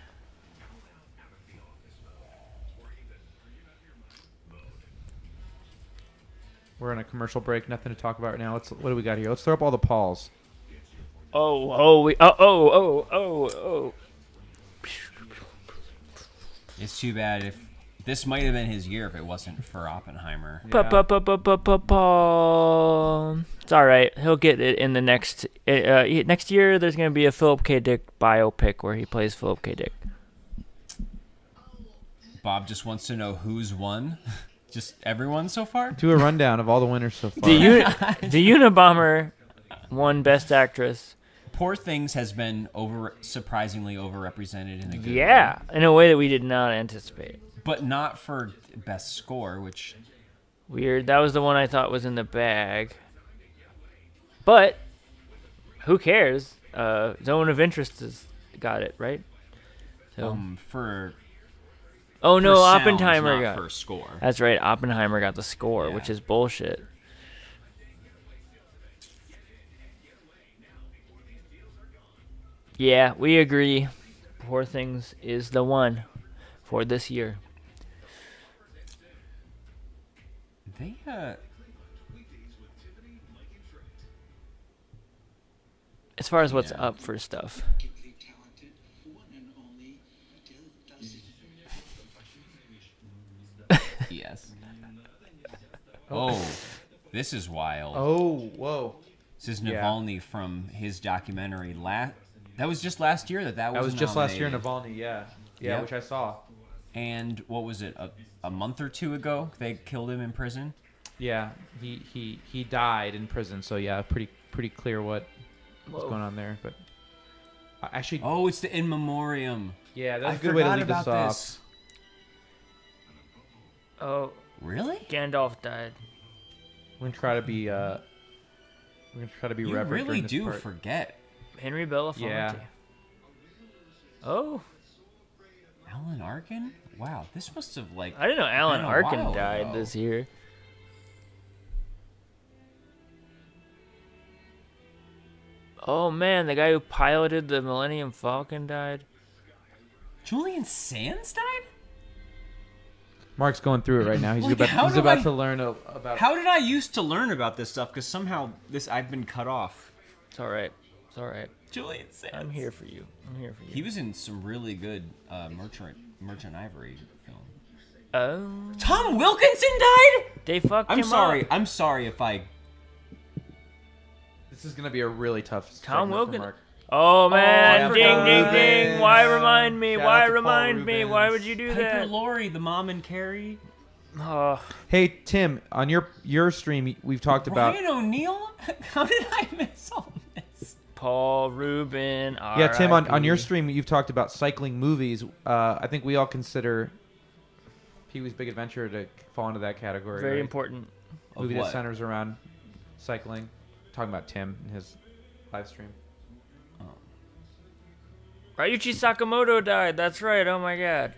We're on a commercial break. Nothing to talk about right now. What do we got here? Let's throw up all the Pauls. Oh. It's too bad if this might have been his year if it wasn't for Oppenheimer. It's all right. He'll get it in the next year. There's gonna be a Philip K. Dick biopic where he plays Philip K. Dick. Bob just wants to know who's won. Just everyone so far? Do a rundown of all the winners so far. The Unabomber won Best Actress. Poor Things has been surprisingly overrepresented in a good way. Yeah, in a way that we did not anticipate. But not for Best Score, which... Weird. That was the one I thought was in the bag. But, who cares? Zone of Interest has got it, right? So. For... Oh no, sound, Oppenheimer not got for score. That's right, Oppenheimer got the score, Yeah. which is bullshit. Yeah, we agree. Poor Things is the one for this year. They, As far as what's up for stuff. Yes. Oh, this is wild. Oh, whoa. This is Yeah. Navalny from his documentary. That was just last year that was just last year, nominated. Navalny, yeah. Yeah, Yep. which I saw. And what was it? A month or two ago, they killed him in prison. Yeah, he died in prison, so yeah, pretty clear what's going on there. But actually, oh, it's the in memoriam. Yeah, that's I a good way to forgot lead this about off. this. Oh, really? Gandalf died. We're gonna try to be You reverent really during this do part. forget. Henry Belafonte. Yeah. Oh, Alan Arkin? Wow, this must have I didn't know Alan been a Arkin while died ago. this year. Oh man, the guy who piloted the Millennium Falcon died. Julian Sands died? Mark's going through it right now. He's Like, how he's do about I- to learn about. How did I used to learn about this stuff? Because somehow I've been cut off. It's all right. It's all right. Julian Sands. I'm here for you. I'm here for you. He was in some really good Merchant Ivory film. Oh. Tom Wilkinson died? They fucked him I'm sorry. up. I'm sorry if I. This is gonna be a really tough. Tom segment for Wilkins. Mark. Oh man! yeah, ding, Paul ding, Rubens. ding! Why remind me? Shout Why out to Paul remind me? Why Rubens. would you do Piper that? Laurie, the mom and Carrie. Oh. Hey Tim, on your stream, we've talked about. Ryan O'Neal? How did I miss all this? Paul Rubin. Yeah, Tim, on your R.I.P.. stream, you've talked about cycling movies. I think we all consider Pee-wee's Big Adventure to fall into that category. Very right? important. Movie Of that what? centers around cycling. Talking about Tim and his live stream. Ryuichi Sakamoto died. That's right. Oh my god.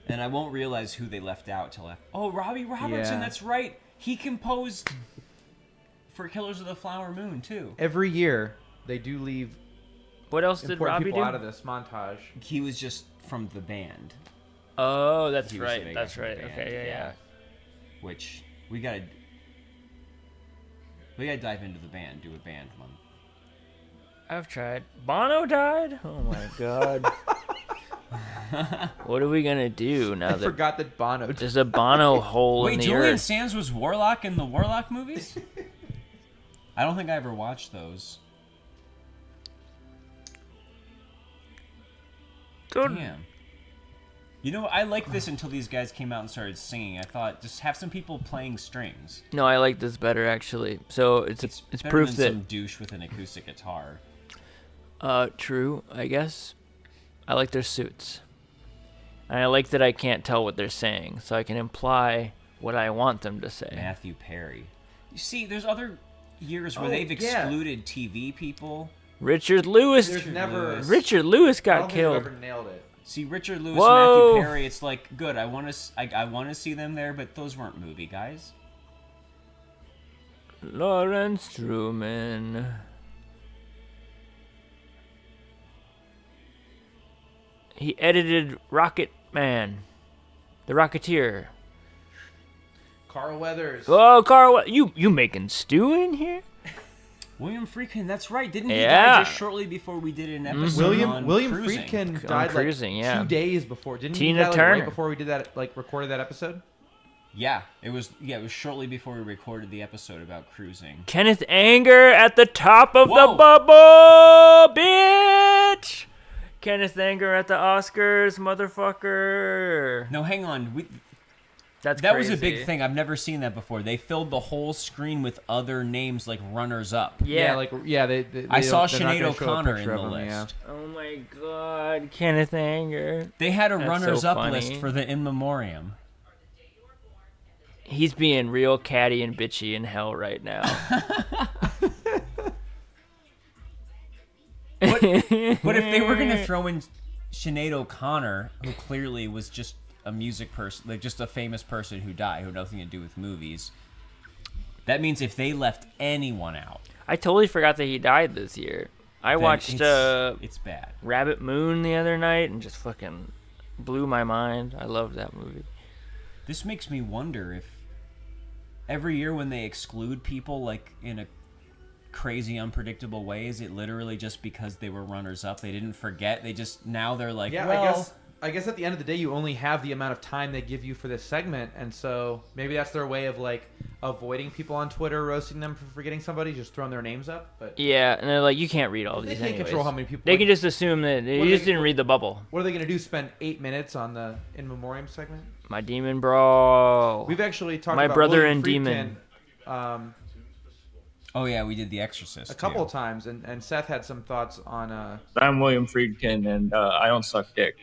And I won't realize who they left out till after. Oh, Robbie Robertson. Yeah. That's right. He composed for Killers of the Flower Moon too. Every year, they do leave What else did important Robbie people do? out of this montage. He was just from the band. Oh, that's He was the right. big That's guy from right. the band, Okay, yeah. Which we gotta dive into the band. Do a band month. I've tried. Bono died? Oh my god. What are we gonna do now I that forgot that Bono. there's a Bono hole Wait, in the Julian earth? Sands was Warlock in the Warlock movies? I don't think I ever watched those. Damn. You know, I liked this until these guys came out and started singing. I thought, just have some people playing strings. No, I like this better actually. So it's Better proof than that some douche with an acoustic guitar. true, I guess. I like their suits. And I like that I can't tell what they're saying, so I can imply what I want them to say. Matthew Perry. You see, there's other years where Oh, they've yeah. excluded TV people. Richard Lewis. There's never. Richard Lewis I got don't think killed. I've ever nailed it. See, Richard Lewis, Whoa. Matthew Perry. It's like good. I want to see them there, but those weren't movie guys. Lawrence Truman. He edited Rocket Man, The Rocketeer. Carl Weathers. Oh, Carl, you making stew in here? William Friedkin. That's right. Didn't he Yeah. die just shortly before we did an episode on William cruising? Friedkin On died cruising, like yeah. 2 days before. Didn't Tina he die like, Turner. right before we did that? Like recorded that episode. Yeah, it was shortly before we recorded the episode about cruising. Kenneth Anger at the top of Whoa. the bubble, bitch! Kenneth Anger at the Oscars, motherfucker. No, hang on. That's That was a crazy. big thing. I've never seen that before. They filled the whole screen with other names like runners up. Yeah. They I saw they're not Sinead gonna show a O'Connor picture in of the him, yeah. list. Oh my god, Kenneth Anger. They had a That's runners so up funny. list for the in memoriam. He's being real catty and bitchy in hell right now. But if they were gonna throw in Sinead O'Connor, who clearly was just a music person, like just a famous person who died, who had nothing to do with movies, that means if they left anyone out, I totally forgot that he died this year. I then watched it's bad. Rabbit Moon the other night and just fucking blew my mind. I loved that movie. This makes me wonder if every year when they exclude people like in a crazy unpredictable way, is it literally just because they were runners up? They didn't forget. They just now they're like, Yeah, well, I guess at the end of the day, you only have the amount of time they give you for this segment, and so maybe that's their way of like avoiding people on Twitter roasting them for forgetting somebody, just throwing their names up. But Yeah, and they're like, you can't read all they these. can't anyways. control how many people. They can just assume that you just didn't read the bubble. What are they going to do? Spend 8 minutes on the in memoriam segment? My demon bro. We've actually talked My about brother William and Friedkin, demon. Oh yeah, we did The Exorcist A couple too. of times, and Seth had some thoughts on I'm William Friedkin, and I don't suck dick.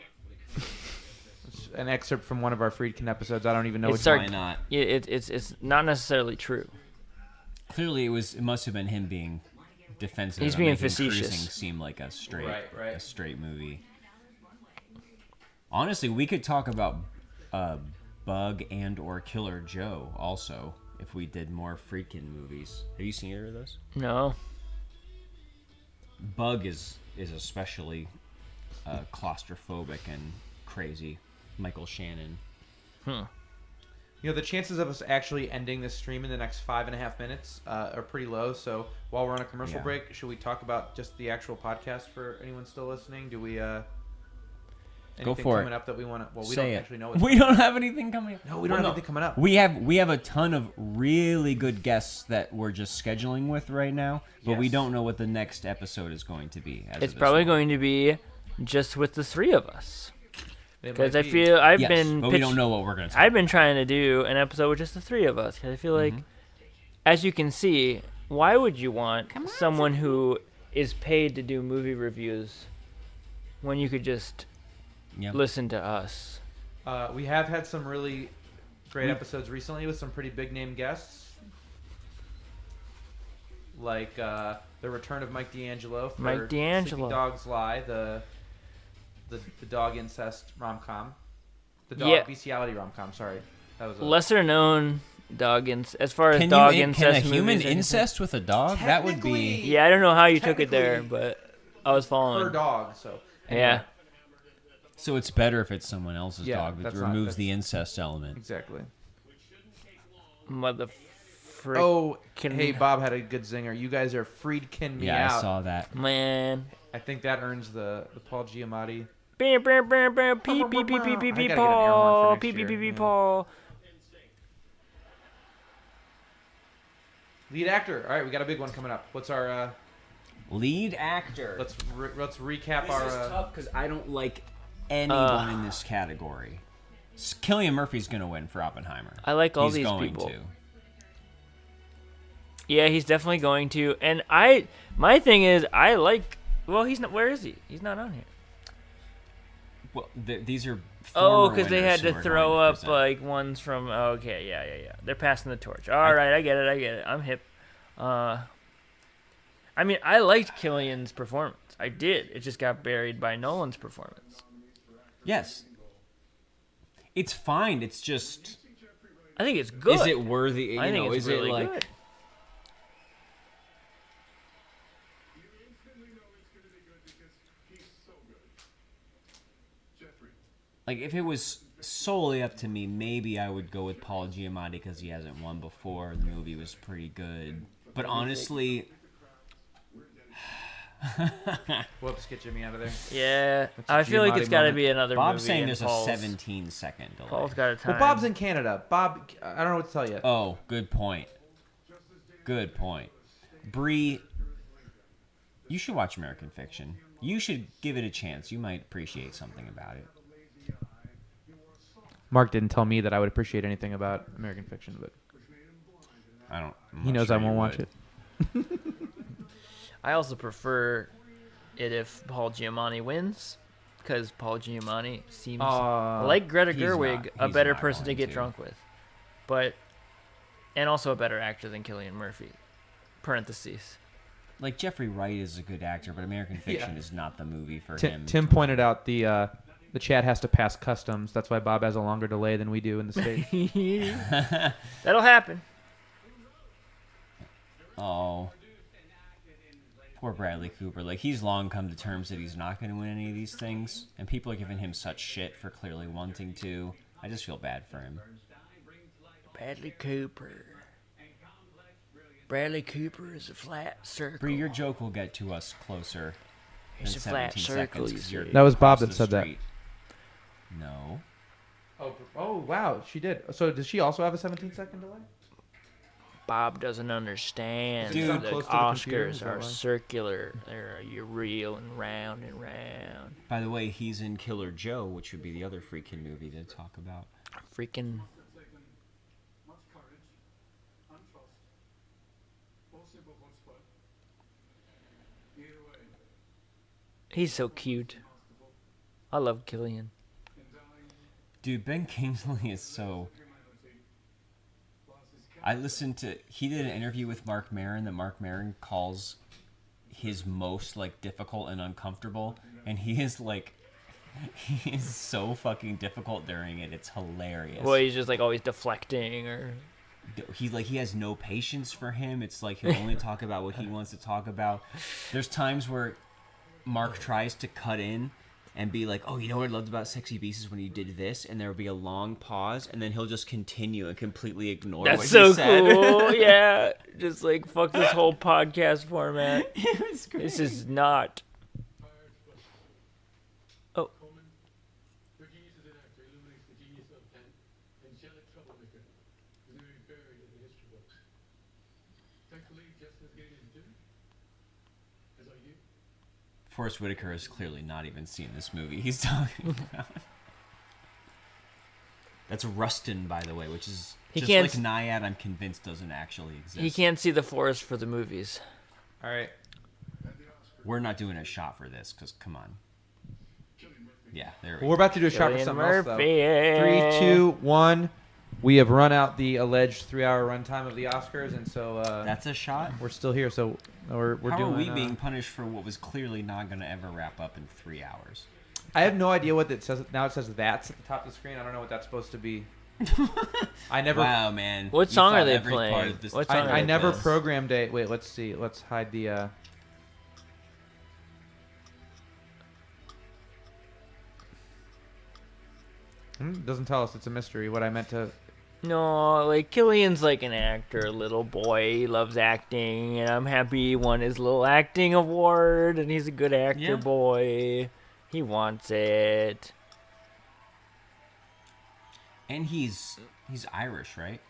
an excerpt from one of our Friedkin episodes. I don't even know It's which Why not? Yeah, it's not necessarily true. Clearly, it must have been him being defensive. He's about being making facetious. Cruising seem like a straight, Right. a straight movie. Honestly, we could talk about Bug and or Killer Joe also if we did more Friedkin movies. Have you seen either of those? No. Bug is especially claustrophobic and crazy. Michael Shannon. You know, the chances of us actually ending this stream in the next 5.5 minutes are pretty low. So while we're on a commercial Yeah. break, should we talk about just the actual podcast for anyone still listening? Do we anything for it. coming up that we want to? Well, we Say don't it. actually know. What's We don't have anything coming up. No, we don't have anything coming up. We have a ton of really good guests that we're just scheduling with right now, but we Yes. don't know what the next episode is going to be. It's probably going to be just with the three of us. It Because might I be. feel I've Yes, been. but we don't know what we're going to. I've been trying to do an episode with just the three of us because I feel like, as you can see, why would you want someone who is paid to do movie reviews when you could just listen to us? We have had some really great episodes recently with some pretty big name guests, like the return of Mike D'Angelo for Mike D'Angelo. Sleeping Dogs Lie, the dog incest rom-com, the dog Yeah. bestiality rom-com. Sorry, that was a Lesser known dog as far as Can dog can incest a human movies are incest with a dog? That would be. Yeah, I don't know how you took it there, but I was following. her dog. So Yeah. So it's better if it's someone else's Yeah, dog that that's not- removes the incest element. exactly. Mother. Oh, hey, Bob had a good zinger. You guys are Friedkin me Yeah, out. I saw that. Man. I think that earns the Paul Giamatti. Beep, beep, beep, beep, beep, beep, beep, beep, I beep, gotta get an air horn Paul. for next Beep, beep, year, beep, beep, yeah. Paul. Lead actor. All right, we got a big one coming up. What's our Lead actor. let's recap This our is tough because I don't like anyone in this category. Cillian Murphy's going to win for Oppenheimer. I like all He's these going people. to. Yeah, he's definitely going to. And my thing is, I like. Well, he's not. Where is he? He's not on here. Well, these are. Oh, because because they had to throw up like ones from. Okay, yeah. They're passing the torch. All right, I get it. I'm hip. I mean, I liked Cillian's performance. I did. It just got buried by Nolan's performance. Yes. It's fine. It's just. I think it's good. Is it worthy? I think it's is really it like? good. Like if it was solely up to me, maybe I would go with Paul Giamatti because he hasn't won before. The movie was pretty good, but honestly, Whoops, get Jimmy out of there. Yeah, That's a I feel like Giamatti it's got to moment. be another Bob's movie. saying and there's Paul's, a 17-second delay. Paul's got a time. Well, Bob's in Canada. Bob, I don't know what to tell you. Oh, good point. Good point. Bree, you should watch American Fiction. You should give it a chance. You might appreciate something about it. Mark didn't tell me that I would appreciate anything about American Fiction, but I'm he not knows sure I you won't watch would. it. I also prefer it if Paul Giamatti wins, because Paul Giamatti seems like Greta he's Gerwig, not- a he's better not person to going get to. drunk with, and also a better actor than Cillian Murphy. Parentheses. Like Jeffrey Wright is a good actor, but American Fiction is not the movie for him. Tim pointed out the chat has to pass customs. That's why Bob has a longer delay than we do in the States. That'll happen. Oh. Poor Bradley Cooper. Like, he's long come to terms that he's not going to win any of these things, and people are giving him such shit for clearly wanting to. I just feel bad for him. Bradley Cooper. Bradley Cooper is a flat circle. Bree, your joke will get to us closer It's than a flat 17 circle, seconds you 'cause you're see. That was Bob across that the said that. street. No. Oh, wow, she did. So does she also have a 17-second delay? Bob doesn't understand. Dude, the close to the computer, is Oscars that are why? circular. They're real and round and round. By the way, he's in Killer Joe, which would be the other freaking movie to talk about. Freaking. He's so cute. I love Killian. Dude, Ben Kingsley is so... I listened to... He did an interview with Marc Maron that Marc Maron calls his most, like, difficult and uncomfortable. And he is, like... He is so fucking difficult during it. It's hilarious. Well, he's just, like, always deflecting or... He has no patience for him. It's like he'll only talk about what he wants to talk about. There's times where Mark tries to cut in and be like, oh, you know what I loved about Sexy Beasts is when you did this, and there'll be a long pause, and then he'll just continue and completely ignore what he said. That's so cool, yeah. Just like, fuck this whole podcast format. It was great. This is not... Oh. Forrest Whitaker has clearly not even seen this movie he's talking about. That's Rustin, by the way, which is just like Naiad, I'm convinced doesn't actually exist. He can't see the forest for the movies. All right. We're not doing a shot for this, because come on. Yeah, there we go. We're about to do a shot for Cillian something else, though. Murphy. 3, 2, 1. We have run out the alleged 3-hour runtime of the Oscars, and so that's a shot. We're still here, so we're How doing. are we being punished for what was clearly not going to ever wrap up in 3 hours? I have no idea what it says. Now it says that's at the top of the screen. I don't know what that's supposed to be. I never. Wow, man. What song are they playing? I never programmed a. Wait, let's see. Let's hide the. Doesn't tell us. It's a mystery. What I meant to. No, like, Killian's like an actor, little boy. He loves acting, and I'm happy he won his little acting award, and he's a good actor boy. He wants it. And he's Irish, right?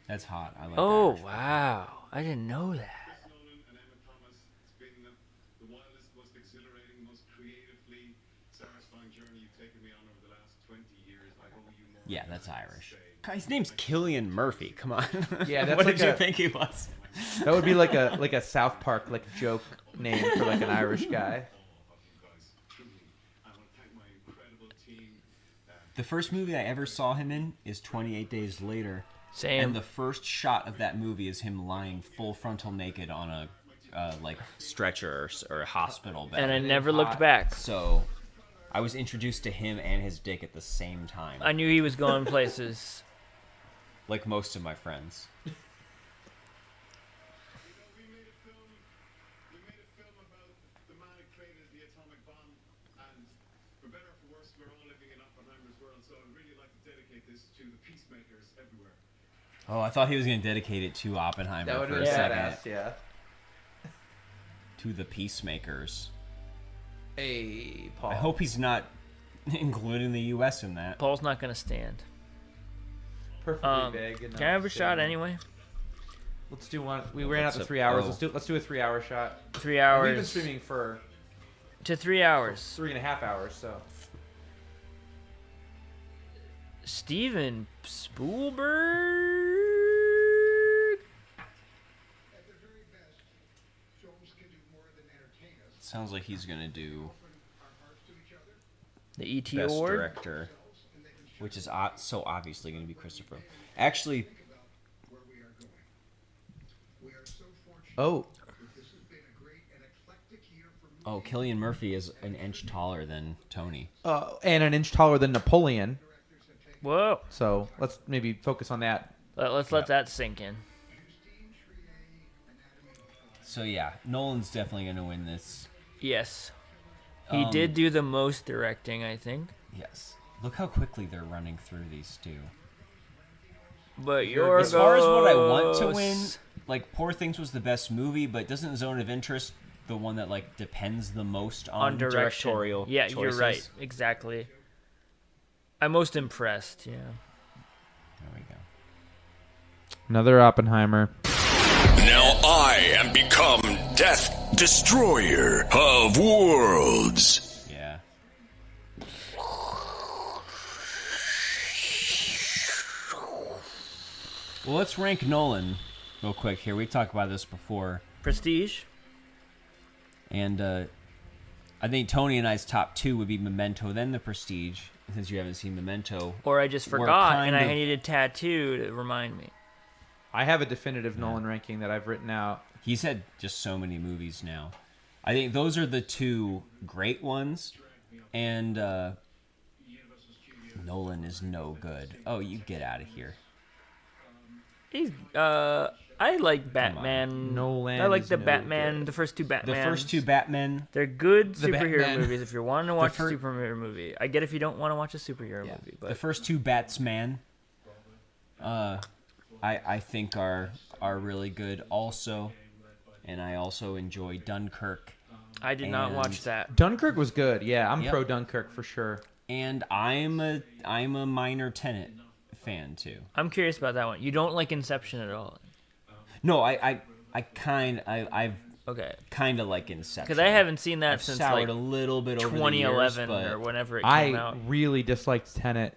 That's hot. I like Oh, Irish. wow. I didn't know that. Yeah, that's Irish. God, his name's Cillian Murphy. Come on. Yeah, that's what like did you think he was? That would be like a South Park like joke name for like an Irish guy. The first movie I ever saw him in is 28 Days Later. Same. And the first shot of that movie is him lying full frontal naked on a like stretcher or a hospital bed. And I never looked back. So I was introduced to him and his dick at the same time. I knew he was going places. Like most of my friends. Oh, I thought he was going to dedicate it to Oppenheimer That would for be a second. badass, yeah. To the peacemakers. Hey, Paul. I hope he's not including the U.S. in that. Paul's not going to stand. Perfectly vague. And Can I have a shot anyway? Let's do one. We ran out to 3 hours. oh. Let's do a 3 hour shot. 3 hours. We've been streaming for to 3 hours. 3.5 hours. So. Steven Spielberg. Sounds like he's going to do the ET Best Award Director, which is so obviously going to be Christopher. Actually, oh, Cillian Murphy is an inch taller than Tony. And an inch taller than Napoleon. Whoa. So let's maybe focus on that. Let's let that sink in. So yeah, Nolan's definitely going to win this. Yes. He did do the most directing, I think. Yes. Look how quickly they're running through these two. But as far as what I want to win, like Poor Things was the best movie, but doesn't Zone of Interest the one that like depends the most on direction. directorial Yeah, choices. you're right. Exactly. I'm most impressed. Yeah. There we go. Another Oppenheimer. Now I am become Death Destroyer of Worlds. Yeah. Well, let's rank Nolan real quick here. We talked about this before. Prestige. And I think Tony and I's top 2 would be Memento, then The Prestige, since you haven't seen Memento. Or I just We're forgot and kind I of- needed tattoo to remind me. I have a definitive Nolan ranking that I've written out. He's had just so many movies now. I think those are the 2 great ones. And Nolan is no good. Oh, you get out of here. He's I like Batman. Nolan I like is the no Batman. good. The first 2 Batman. The first 2 Batman. They're good The superhero Batman. movies. If you're wanting to watch fir- a superhero movie, I get if you don't want to watch a superhero movie. But The first 2 Batsman, I think are really good also, and I also enjoy Dunkirk. I did not watch that. Dunkirk was good. Yeah, I'm Yep. pro Dunkirk for sure. And I'm a minor Tenet fan too. I'm curious about that one. You don't like Inception at all? No, I've Okay. kind of like Inception Because I haven't seen that I've since soured like a little bit over the 2011 years, but or whenever it came I out. really disliked Tenet,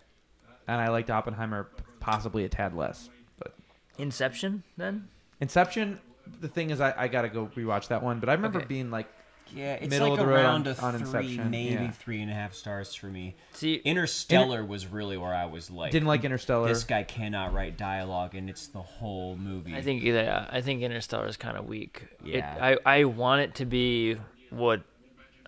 and I liked Oppenheimer possibly a tad less. But Inception, then? Inception, the thing is, I gotta go rewatch that one. But I remember Okay. being like, yeah, it's middle like of the road around on a 3, Inception. maybe Yeah. 3.5 stars for me. See, Interstellar was really where I was like, didn't like Interstellar. this guy cannot write dialogue, and it's the whole movie. I think Interstellar is kind of weak. Yeah. I want it to be what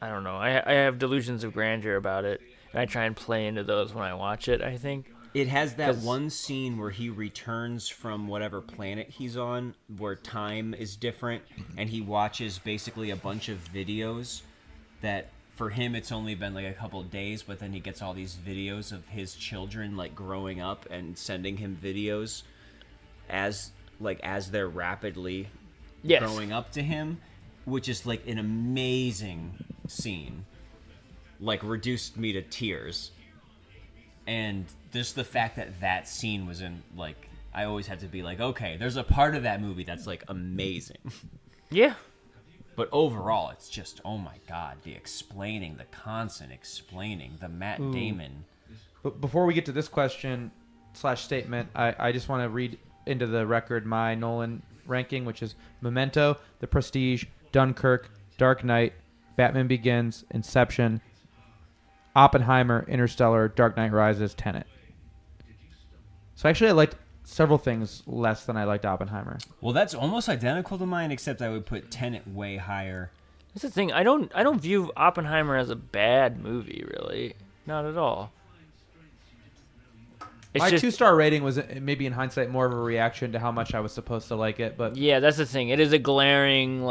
I don't know. I have delusions of grandeur about it, and I try and play into those when I watch it. I think it has that 'Cause- one scene where he returns from whatever planet he's on, where time is different, and he watches basically a bunch of videos that for him it's only been like a couple of days, but then he gets all these videos of his children like growing up and sending him videos as they're rapidly Yes. growing up to him, which is like an amazing scene, like reduced me to tears. And just the fact that that scene was in, like, I always had to be like, okay, there's a part of that movie that's like amazing. Yeah. But overall, it's just, oh my god, the constant explaining, the Matt Damon. But before we get to this question / statement, I just want to read into the record my Nolan ranking, which is Memento, The Prestige, Dunkirk, Dark Knight, Batman Begins, Inception, Oppenheimer, Interstellar, Dark Knight Rises, Tenet. So actually I liked several things less than I liked Oppenheimer. Well, that's almost identical to mine, except I would put Tenet way higher. That's the thing. I don't view Oppenheimer as a bad movie, really. Not at all. It's My just 2-star rating was maybe in hindsight more of a reaction to how much I was supposed to like it, but yeah, that's the thing. It is a glaring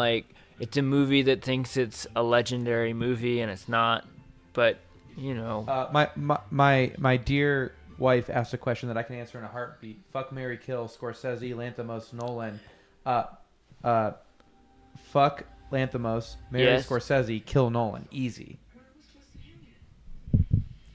it's a movie that thinks it's a legendary movie and it's not. But you know, my dear wife asked a question that I can answer in a heartbeat. Fuck, marry, kill, Scorsese, Lanthimos, Nolan. Fuck Lanthimos, marry Yes. Scorsese, kill Nolan. Easy.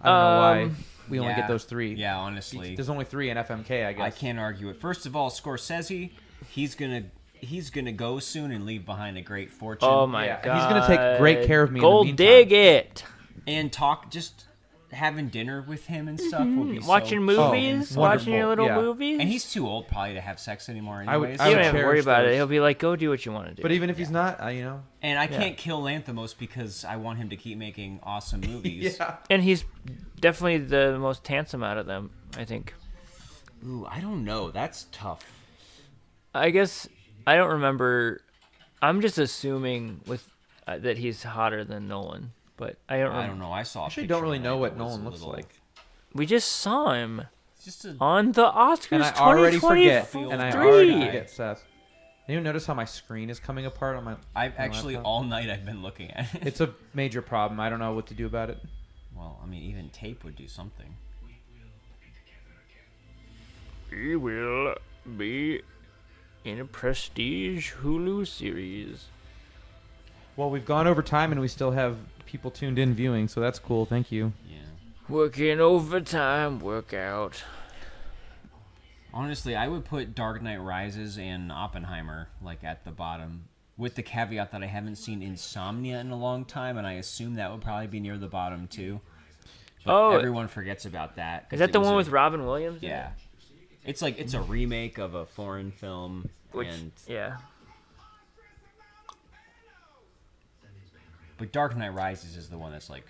I don't know why we only get those 3. Yeah, honestly. There's only 3 in FMK, I guess. I can't argue it. First of all, Scorsese, he's gonna go soon and leave behind a great fortune. oh my god, he's gonna take great care of me in the Gold meantime. dig it. And just having dinner with him and stuff will be Watching so movies, Oh, watching your wonderful, little yeah. movies. And he's too old probably to have sex anymore I would- anyways. I You would don't have to worry cherish about it. those. He'll be like, "Go do what you want to do." But even if he's not, And I can't kill Lanthimos because I want him to keep making awesome movies. yeah. and he's definitely the most handsome out of them, I think. Ooh, I don't know. That's tough. I guess I don't remember. I'm just assuming with that he's hotter than Nolan, but I don't. I don't know. I saw. Actually, don't really know what Nolan looks like. We just saw him Just a, on the Oscars And I already forget. 2023. And I already forget, Seth. You notice how my screen is coming apart on my? I've on my actually laptop? all night I've been looking at it. It's a major problem. I don't know what to do about it. Well, I mean, even tape would do something. He will be in a prestige Hulu series. Well, we've gone over time and we still have people tuned in viewing, so that's cool. Thank you. Yeah. Working overtime, workout. Honestly, I would put Dark Knight Rises and Oppenheimer like at the bottom, with the caveat that I haven't seen Insomnia in a long time, and I assume that would probably be near the bottom too. But everyone forgets about that. Is that the one with Robin Williams? Yeah. It's like it's a remake of a foreign film. Yeah. But Dark Knight Rises is the one that's like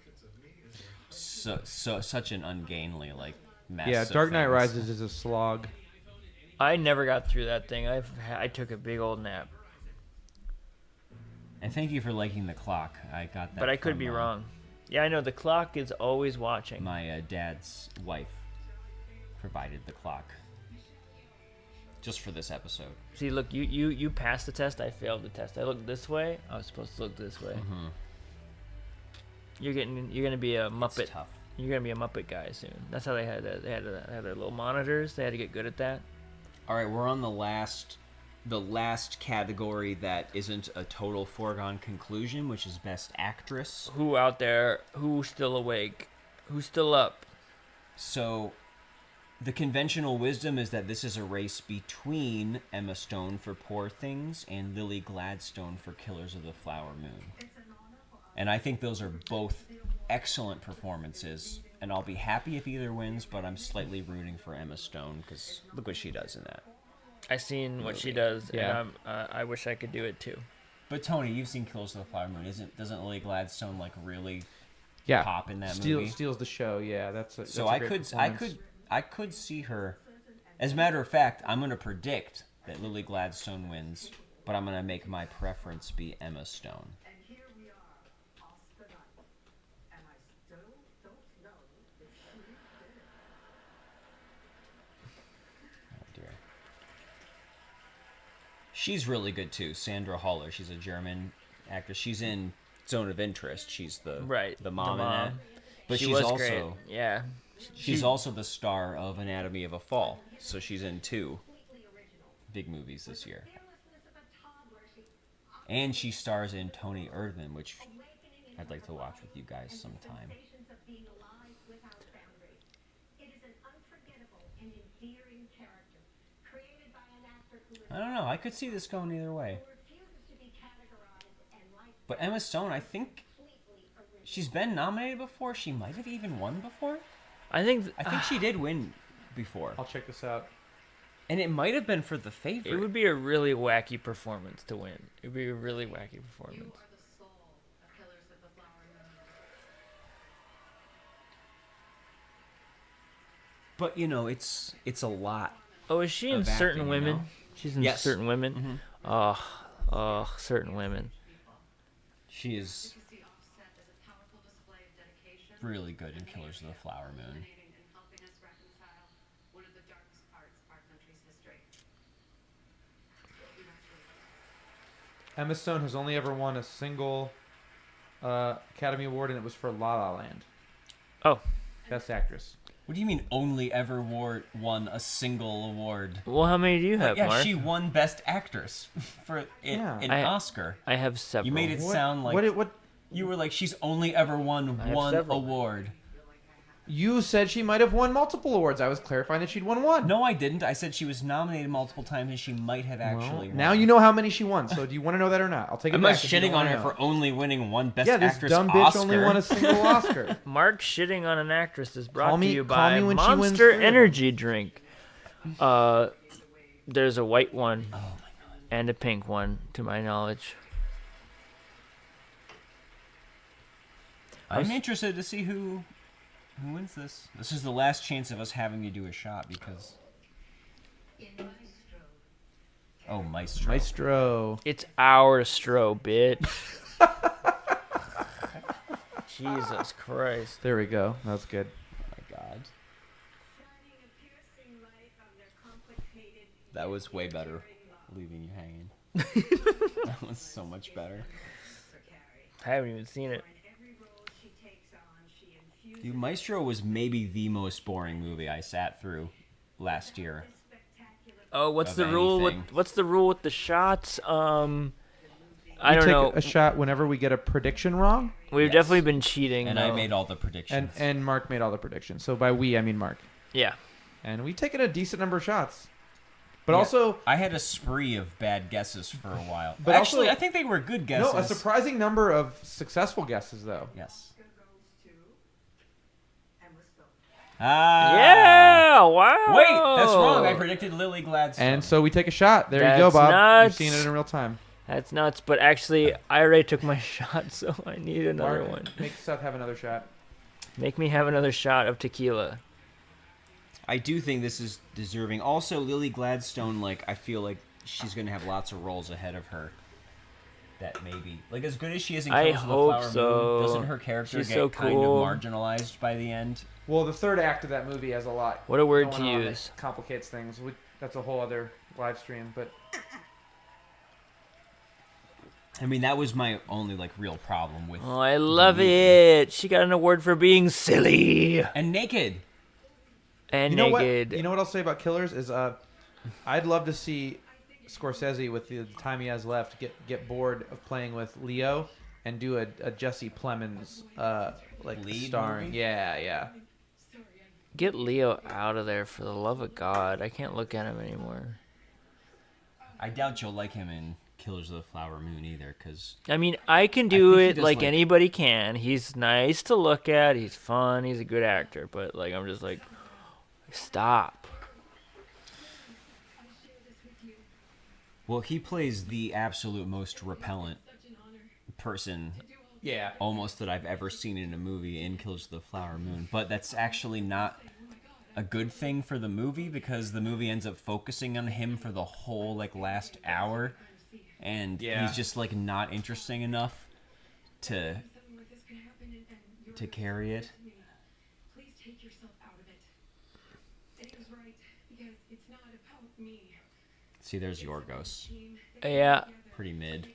such an ungainly like mess. Yeah, Dark Knight Rises is a slog. I never got through that thing. I took a big old nap. And thank you for liking The Clock. I got that. But I could be wrong. Yeah, I know. The Clock is always watching. My dad's wife provided The Clock. Just for this episode. See, look, you passed the test. I failed the test. I looked this way. I was supposed to look this way. Mm-hmm. You're gonna be a Muppet. It's tough. You're gonna be a Muppet guy soon. That's how they had their little monitors. They had to get good at that. All right, we're on the last category that isn't a total foregone conclusion, which is Best Actress. Who out there? Who's still awake? Who's still up? So, the conventional wisdom is that this is a race between Emma Stone for Poor Things and Lily Gladstone for Killers of the Flower Moon. And I think those are both excellent performances, and I'll be happy if either wins, but I'm slightly rooting for Emma Stone, because look what she does in that. I've seen what she does, and I wish I could do it too. But Tony, you've seen Killers of the Flower Moon. Doesn't Lily Gladstone like really pop in that movie? Steals the show. Yeah, that's a I could see her. As a matter of fact, I'm going to predict that Lily Gladstone wins, but I'm going to make my preference be Emma Stone. She's really good too, Sandra Haller. She's a German actress. She's in Zone of Interest. She's the mom in that. But she's also great. Yeah. She's also the star of Anatomy of a Fall. So she's in 2 big movies this year. And she stars in Tony Erdmann, which I'd like to watch with you guys sometime. I don't know. I could see this going either way. But Emma Stone, I think she's been nominated before. She might have even won before. I think she did win before. I'll check this out. And it might have been for The Favorite. It would be a really wacky performance to win. It would be a really wacky performance. But you know, it's a lot. Oh, is she in Certain acting, Women? You know? She's in Certain Women. Mm-hmm. Certain Women. She is really good in Killers of the Flower Moon. Emma Stone has only ever won a single Academy Award, and it was for La La Land. Oh. Best Actress. What do you mean only ever won a single award? Well, how many do you have, Mark? She won Best Actress for an Oscar. I have several. You made it sound like you were like, she's only ever won one award. You said she might have won multiple awards. I was clarifying that she'd won one. No, I didn't. I said she was nominated multiple times and she might have actually won. Now you know how many she won. So do you want to know that or not? I'll take it I'm back. not shitting on her for only winning one Best Actress Actress dumb Oscar. bitch only won a single Oscar. Mark shitting on an actress is brought to you call by me when she wins Monster 3 of them. Energy drink. There's a white one and a pink one, to my knowledge. I'm interested to see who wins this. This is the last chance of us having to do a shot because... Oh, Maestro. Maestro. It's our stro, bitch. Jesus Christ. There we go. That was good. Oh my God. That was way better, leaving you hanging. That was so much better. I haven't even seen it. Dude, Maestro was maybe the most boring movie I sat through last year. Oh, what's the rule with the shots? I don't take know. a shot whenever we get a prediction wrong. We've Yes. definitely been cheating. And though. I made all the predictions. And Mark made all the predictions. So by we, I mean Mark. Yeah. And we've taken a decent number of shots. But Yeah, also, I had a spree of bad guesses for a while. But Actually, also- I think they were good guesses. no, a surprising number of successful guesses, though. Yes. Yeah! Wow! Wait, that's wrong. I predicted Lily Gladstone. And so we take a shot. There you go, That's Bob. nuts. You've seen it in real time. That's nuts, but actually, I already took my shot, so I need another Mark, one. make Seth have another shot. Make me have another shot of tequila. I do think this is deserving. Also, Lily Gladstone, like, I feel like she's going to have lots of roles ahead of her. That maybe. Like, as good as she is in I Killers of the hope Flower so. Moon, doesn't her character She's get so kind cool. of marginalized by the end? Well, the third act of that movie has a lot. What a word going to on use. that complicates things. That's a whole other live stream. But I mean, that was my only, like, real problem with Oh, I the love movie. it. She got an award for being silly And naked. and you know naked. what? You know what I'll say about Killers is, I'd love to see Scorsese with the time he has left get bored of playing with Leo and do a Jesse Plemons like Lead starring. movie? Yeah. Get Leo out of there for the love of God. I can't look at him anymore. I doubt you'll like him in Killers of the Flower Moon either, because... I mean, I can do think he it does, like like- anybody can. He's nice to look at. He's fun. He's a good actor. But, like, I'm just like, stop. Well, he plays the absolute most repellent person Yeah. almost that I've ever seen in a movie in Killers of the Flower Moon. But that's actually not a good thing for the movie, because the movie ends up focusing on him for the whole, like, last hour. And Yeah. he's just, like, not interesting enough to carry it. Please take yourself out of it. And he was right, because it's not about me. See, there's Yorgos. Yeah, Pretty mid.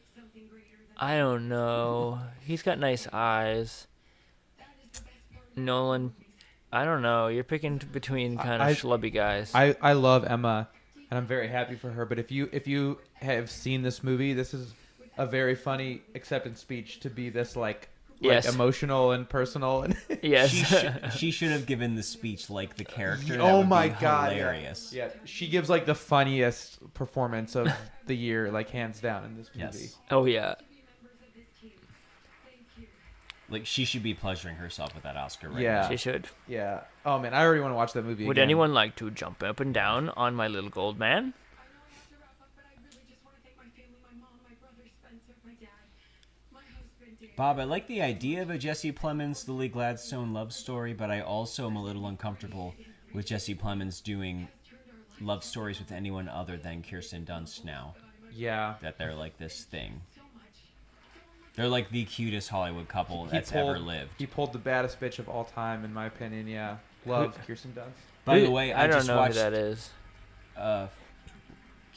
I don't know. He's got nice eyes. Nolan, I don't know. You're picking between kind of schlubby guys. I love Emma, and I'm very happy for her. But if you have seen this movie, this is a very funny acceptance speech to be this like Yes. emotional and personal and Yes. She should have given the speech like the character. That oh would my be god, hilarious. yeah. She gives like the funniest performance of the year, like hands down in this movie. Yes. Oh, yeah. Like, she should be pleasuring herself with that Oscar right Yeah. now. She should. Yeah. Oh man, I already want to watch that movie. Would again. anyone like to jump up and down on my little gold man? Bob, I like the idea of a Jesse Plemons, Lily Gladstone love story, but I also am a little uncomfortable with Jesse Plemons doing love stories with anyone other than Kirsten Dunst now. Yeah. That they're like this thing. They're like the cutest Hollywood couple that's ever lived. He pulled the baddest bitch of all time, in my opinion. Yeah. Love Kirsten Dunst. By the way, I don't just know watched who that is.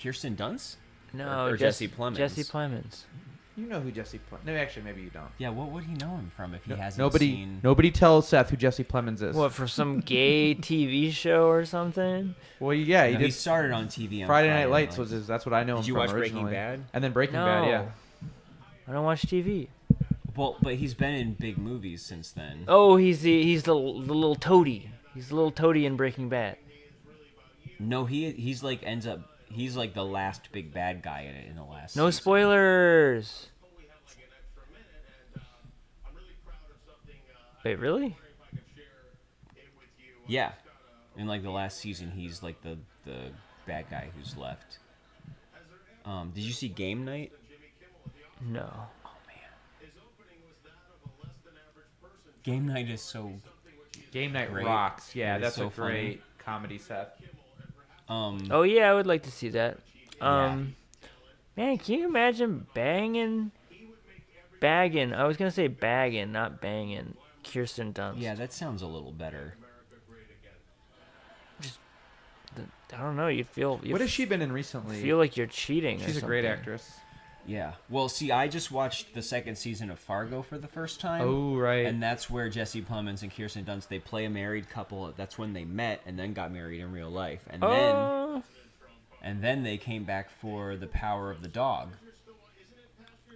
Kirsten Dunst? No, or Jesse Plemons. Jesse Plemons. You know who Jesse Plemons? No, actually, maybe you don't. Yeah, what would he know him from if he hasn't Nobody, seen... nobody tells Seth who Jesse Plemons is. What, from some gay TV show or something? Well, yeah, No, he he did. started on TV on Friday Night Lights was his. That's what I know him Did you from watch Breaking originally. Bad? And then Breaking No. Bad, yeah. I don't watch TV. Well, but he's been in big movies since then. Oh, he's the little toady. He's the little toady in Breaking Bad. No, he's like ends up he's like the last big bad guy in it in the last. No season. spoilers. Wait, really? Yeah, in like the last season, he's like the bad guy who's left. Did you see Game Night? No. Game Night is so. Game Night Great. rocks. Yeah, It is that's so a great comedy set. Oh yeah, I would like to see that. Yeah. Man, can you imagine bagging? I was gonna say bagging, not banging. Kirsten Dunst. Yeah, that sounds a little better. I don't know. You What has she been in recently? feel like you're cheating. She's or a great something. actress. Yeah. Well, see, I just watched the second season of Fargo for the first time. Oh, right. And that's where Jesse Plemons and Kirsten Dunst, they play a married couple. That's when they met and then got married in real life. And then they came back for The Power of the Dog.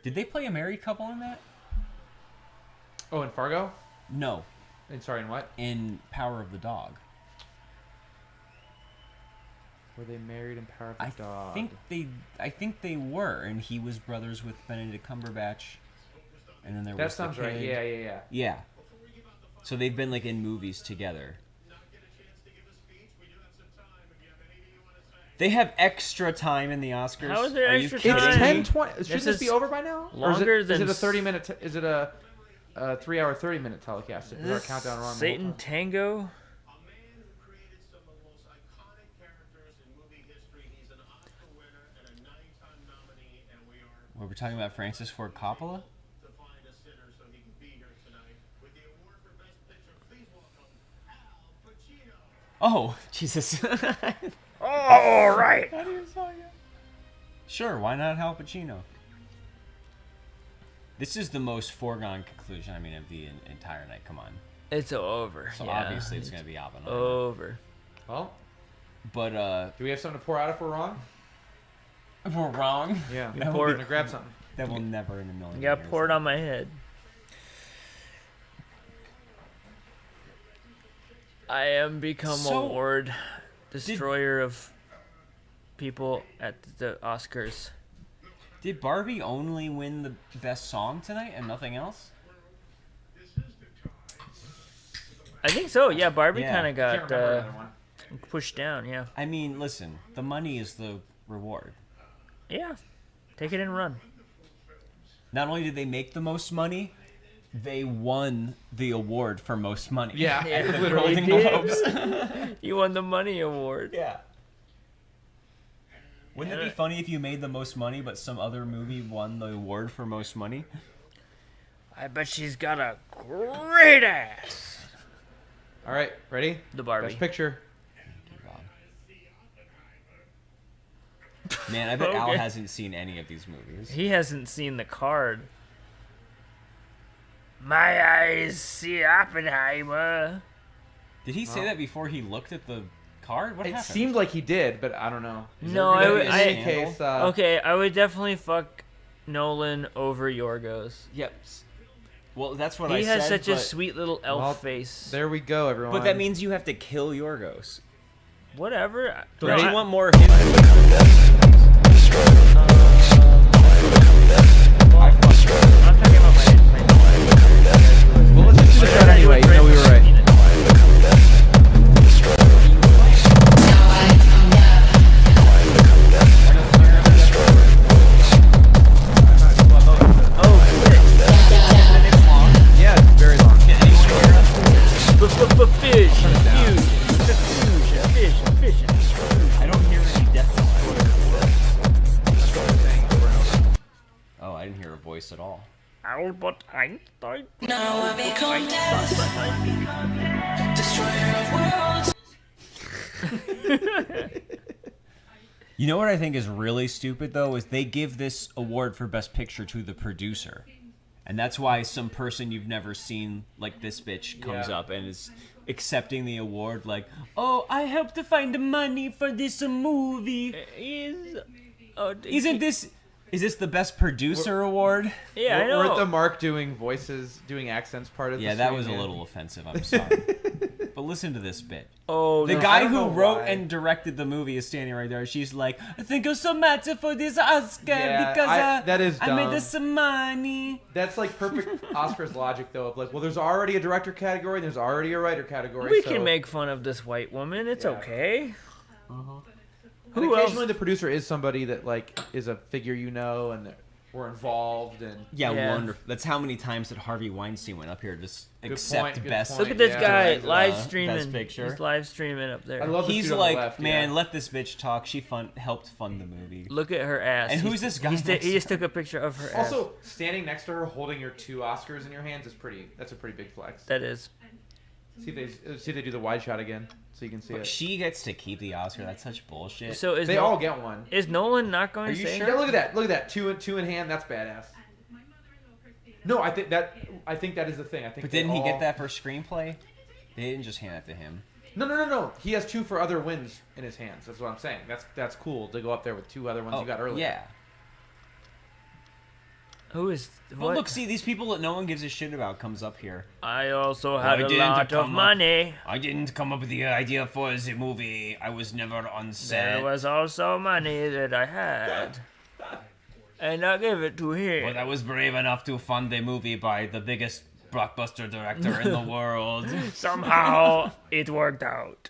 Did they play a married couple in that? Oh, in Fargo? No. And sorry, in what? In Power of the Dog. Were they married in Power of the Dog? I think they were, and he was brothers with Benedict Cumberbatch. And then there was That sounds right. Yeah. Yeah. So they've been like in movies together. They have extra time in the Oscars. How is there Are extra you time? It's 10:20. Shouldn't this be over by now? Longer is than it a 30-minute? Is it a 3-hour, 30-minute telecast? Is our countdown wrong? Satan Tango. We're talking about Francis Ford Coppola? Oh, Jesus. All right. Sure, why not Al Pacino? This is the most foregone conclusion, I mean, of the entire night. Come on. It's over. So yeah. obviously it's going to be Oppenheimer. Over. Well, but do we have something to pour out if we're wrong? if we're wrong, Yeah. You pour- We're gonna grab something. that will never in a million You got years. poured on my head. I am become So- award destroyer of people at the Oscars. Did Barbie only win the best song tonight and nothing else? I think so. Yeah, Barbie Yeah. kind of Can't got remember another one. pushed down. Yeah. I mean, listen, the money is the reward. Yeah. Take it and run. Not only did they make the most money, they won the award for most money. Yeah, Yeah, The literally Golden did. Globes. You won the money award. Yeah. Wouldn't it be funny if you made the most money, but some other movie won the award for most money? I bet she's got a great ass. All right, ready? The Barbie. Best picture. Man, I bet Al Okay. hasn't seen any of these movies. He hasn't seen the card. My eyes see Oppenheimer. Did he say that before he looked at the card? What It happened? seemed like he did, but I don't know. No, there I gonna would. be a I, In any scandal? case, okay, I would definitely fuck Nolan over Yorgos. Yep. Well, that's what I He said. has such a but- sweet little elf Well, face. there we go, everyone. But that means you have to kill Yorgos. Whatever. Don't No, you I- want more of his movies? I'm talking about my well, let's just do the shot anyway. You know we were right. Yeah, it's very long. Fish. I don't hear any death noise. Oh, I didn't hear a voice at all. Albert Einstein. Now I become death, destroyer of worlds. You know what I think is really stupid, though, is they give this award for Best Picture to the producer. And that's why some person you've never seen, like this bitch, comes Yeah. up and is accepting the award like, oh, I helped to find the money for this movie. Isn't this... Is this the Best Producer award? Yeah, I know. We're at the Marc doing voices, doing accents part of the Yeah, that stream, was a man. little offensive. I'm sorry. But listen to this bit. Oh, The no. I guy don't who know wrote why. and directed the movie is standing right there. She's like, "Thank you so much for this Oscar Yeah, because that is I made dumb. us some money." That's like perfect Oscars logic, though. Of like, well, there's already a director category, and there's already a writer category. We so... can make fun of this white woman. It's Yeah. okay. And Who else? occasionally, the producer is somebody that like is a figure you know, and we're involved. And Yeah, Yeah. wonderful. That's how many times that Harvey Weinstein went up here to just Good accept point, good best. point. Look at this Yeah. guy Best live streaming. picture. He's live streaming up there. I love. He's the dude like, on the left, man, yeah. let this bitch talk. She helped fund the movie. Look at her ass. And He's- who's this guy he's next he to just took a picture of her ass. Also, standing next to her, holding your 2 Oscars in your hands is pretty. That's a pretty big flex. That is. See if they do the wide shot again, so you can see it. She gets to keep the Oscar. That's such bullshit. So is They all get one. Is Nolan not going Are to you say sure? that? Yeah, look at that. Look at that. Two in hand. That's badass. No, I think that is the thing. I think. But they didn't he all- get that for screenplay? They didn't just hand it to him. No. He has 2 for other wins in his hands. That's what I'm saying. That's cool to go up there with 2 other ones you got earlier. Yeah. Who is Well, what? look, see, these people that no one gives a shit about comes up here. I also had a didn't lot of come up- money. I didn't come up with the idea for the movie. I was never on set. There was also money that I had. And I gave it to him. But I was brave enough to fund a movie by the biggest blockbuster director in the world. Somehow it worked out.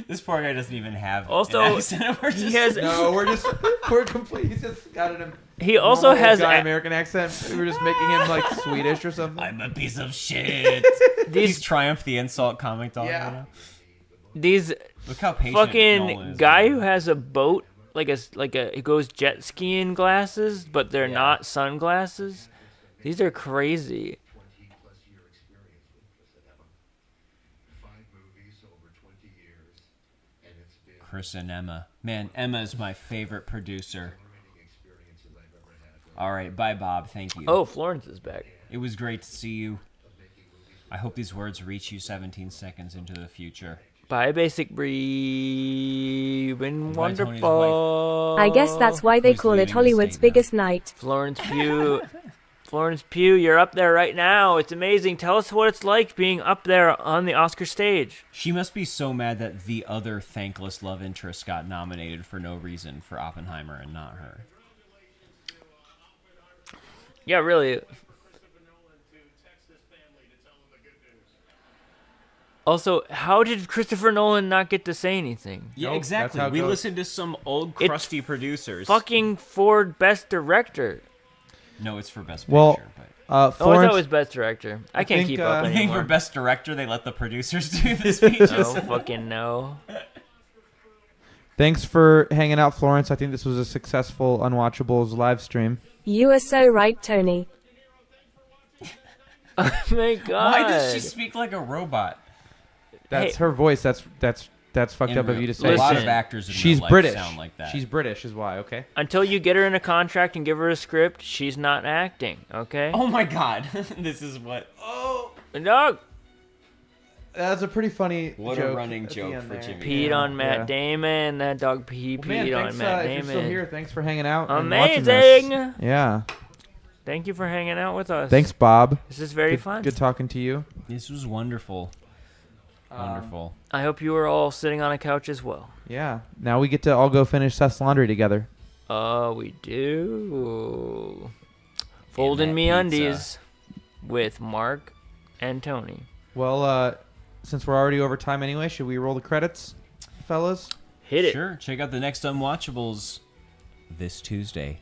This poor guy doesn't even have Also, an accent. We're he just- has. No, we're complete. He's just got an. He also has guy a- American accent. We were just making him like Swedish or something. I'm a piece of shit. He's Triumph the Insult comic dog. Yeah. Right now. These Look how patient Nolan fucking is guy with who has a boat, he goes jet skiing glasses, but they're not sunglasses. These are crazy. Chris and Emma. Man, Emma is my favorite producer. All right, bye, Bob. Thank you. Oh, Florence is back. It was great to see you. I hope these words reach you 17 seconds into the future. Bye, Basic Bree. You've been Bye, Tony's wonderful. I guess that's why they Who's call it leading the Hollywood's state now? biggest night. Florence Pugh. Florence Pugh, you're up there right now. It's amazing. Tell us what it's like being up there on the Oscar stage. She must be so mad that the other thankless love interest got nominated for no reason for Oppenheimer and not her. Yeah, really. Also, how did Christopher Nolan not get to say anything? Yeah, Nope, exactly. that's how it We goes. listened to some old It's crusty producers. Fucking Ford Best Director. No, it's for best Well, picture. But Oh, I Florence, thought it was Best Director. I can't think, keep up I think anymore. for best director, they let the producers do the speeches. No fucking no. thanks for hanging out, Florence. I think this was a successful Unwatchables live stream. You are so right, Tony. Oh my god. Why does she speak like a robot? That's Hey. her voice. That's fucked In up of real- you to A say. lot of Listen, actors in She's real life British. sound like that. She's British, is why. Okay. Until you get her in a contract and give her a script, she's not acting, okay? Oh my god, this is what. No, That's a pretty funny. What joke a running at the joke end for there. Jimmy. peed on Matt Yeah. Damon. That dog peed Well, man, on thanks, Matt if you're still Damon. here, thanks for hanging out. and watching this. Amazing. Yeah. Thank you for hanging out with us. Thanks, Bob. This is very Good- fun. Good talking to you. This was wonderful. Wonderful. I hope you were all sitting on a couch as well. Yeah. Now we get to all go finish Seth's laundry together. We do. Folding that Me pizza. Undies with Mark and Tony. Well, since we're already over time anyway, should we roll the credits, fellas? Hit it. Sure. Check out the next Unwatchables this Tuesday.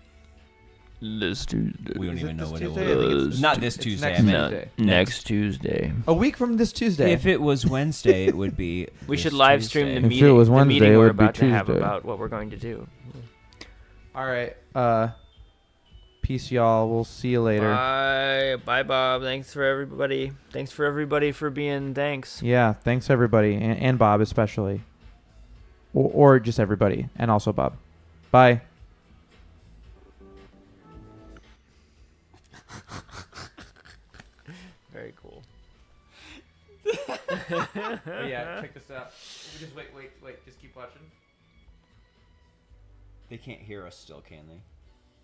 This Tuesday. We don't Is even it know this what Tuesday? it I think was. it's Not this it's Tuesday. next I meant Tuesday. Next Tuesday. A week from this Tuesday. if it was Wednesday, it would be. We this should live stream Tuesday. the If it meeting. was The Wednesday, meeting it we're would be about to have Tuesday. about what we're going to do. All right. Peace, y'all. We'll see you later. Bye, Bob. Thanks for everybody. Thanks for everybody for being thanks. Yeah. Thanks everybody, and Bob especially, or just everybody, and also Bob. Bye. Very cool. Yeah. Check this out. Just wait. Just keep watching. They can't hear us still, can they?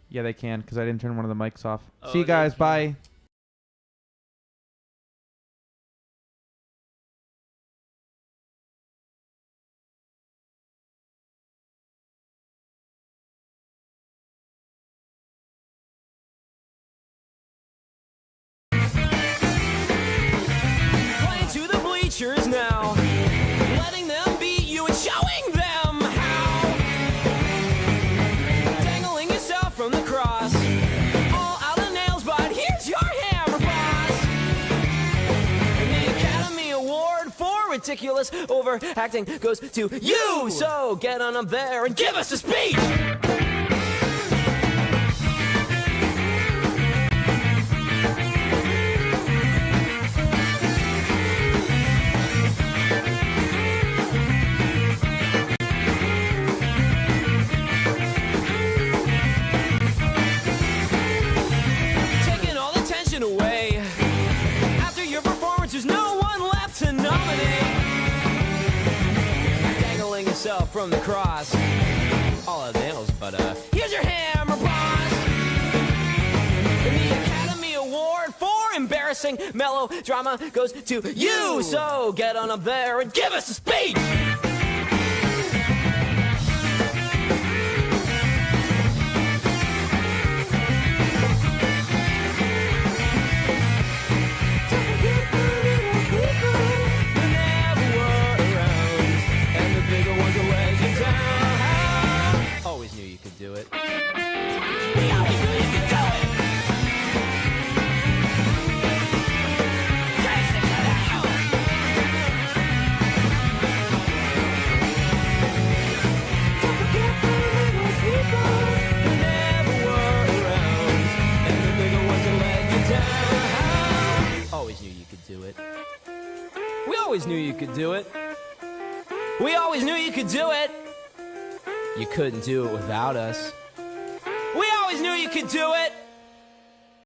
Yeah, they can because I didn't turn one of the mics off. Oh, See you they guys. can. Bye. Playing to the bleachers now, letting them beat you and showing them how. Dangling yourself from the cross, all out of nails, but here's your hammer boss. And the Academy Award for ridiculous overacting goes to you. So get on up there and give us a speech. Taking all the tension away. After your performance, there's no one left to nominate. Dangling yourself from the cross. All of nails, but here's your hammer boss. depressing melodrama goes to you. So get on up there and give us a speech. Always knew you could do it. We always knew you could do it. Taste it now. Don't forget the little people who never were around, and the bigger ones that let you down. Always knew you could do it. We always knew you could do it. We always knew you could do it. You couldn't do it without us. We always knew you could do it.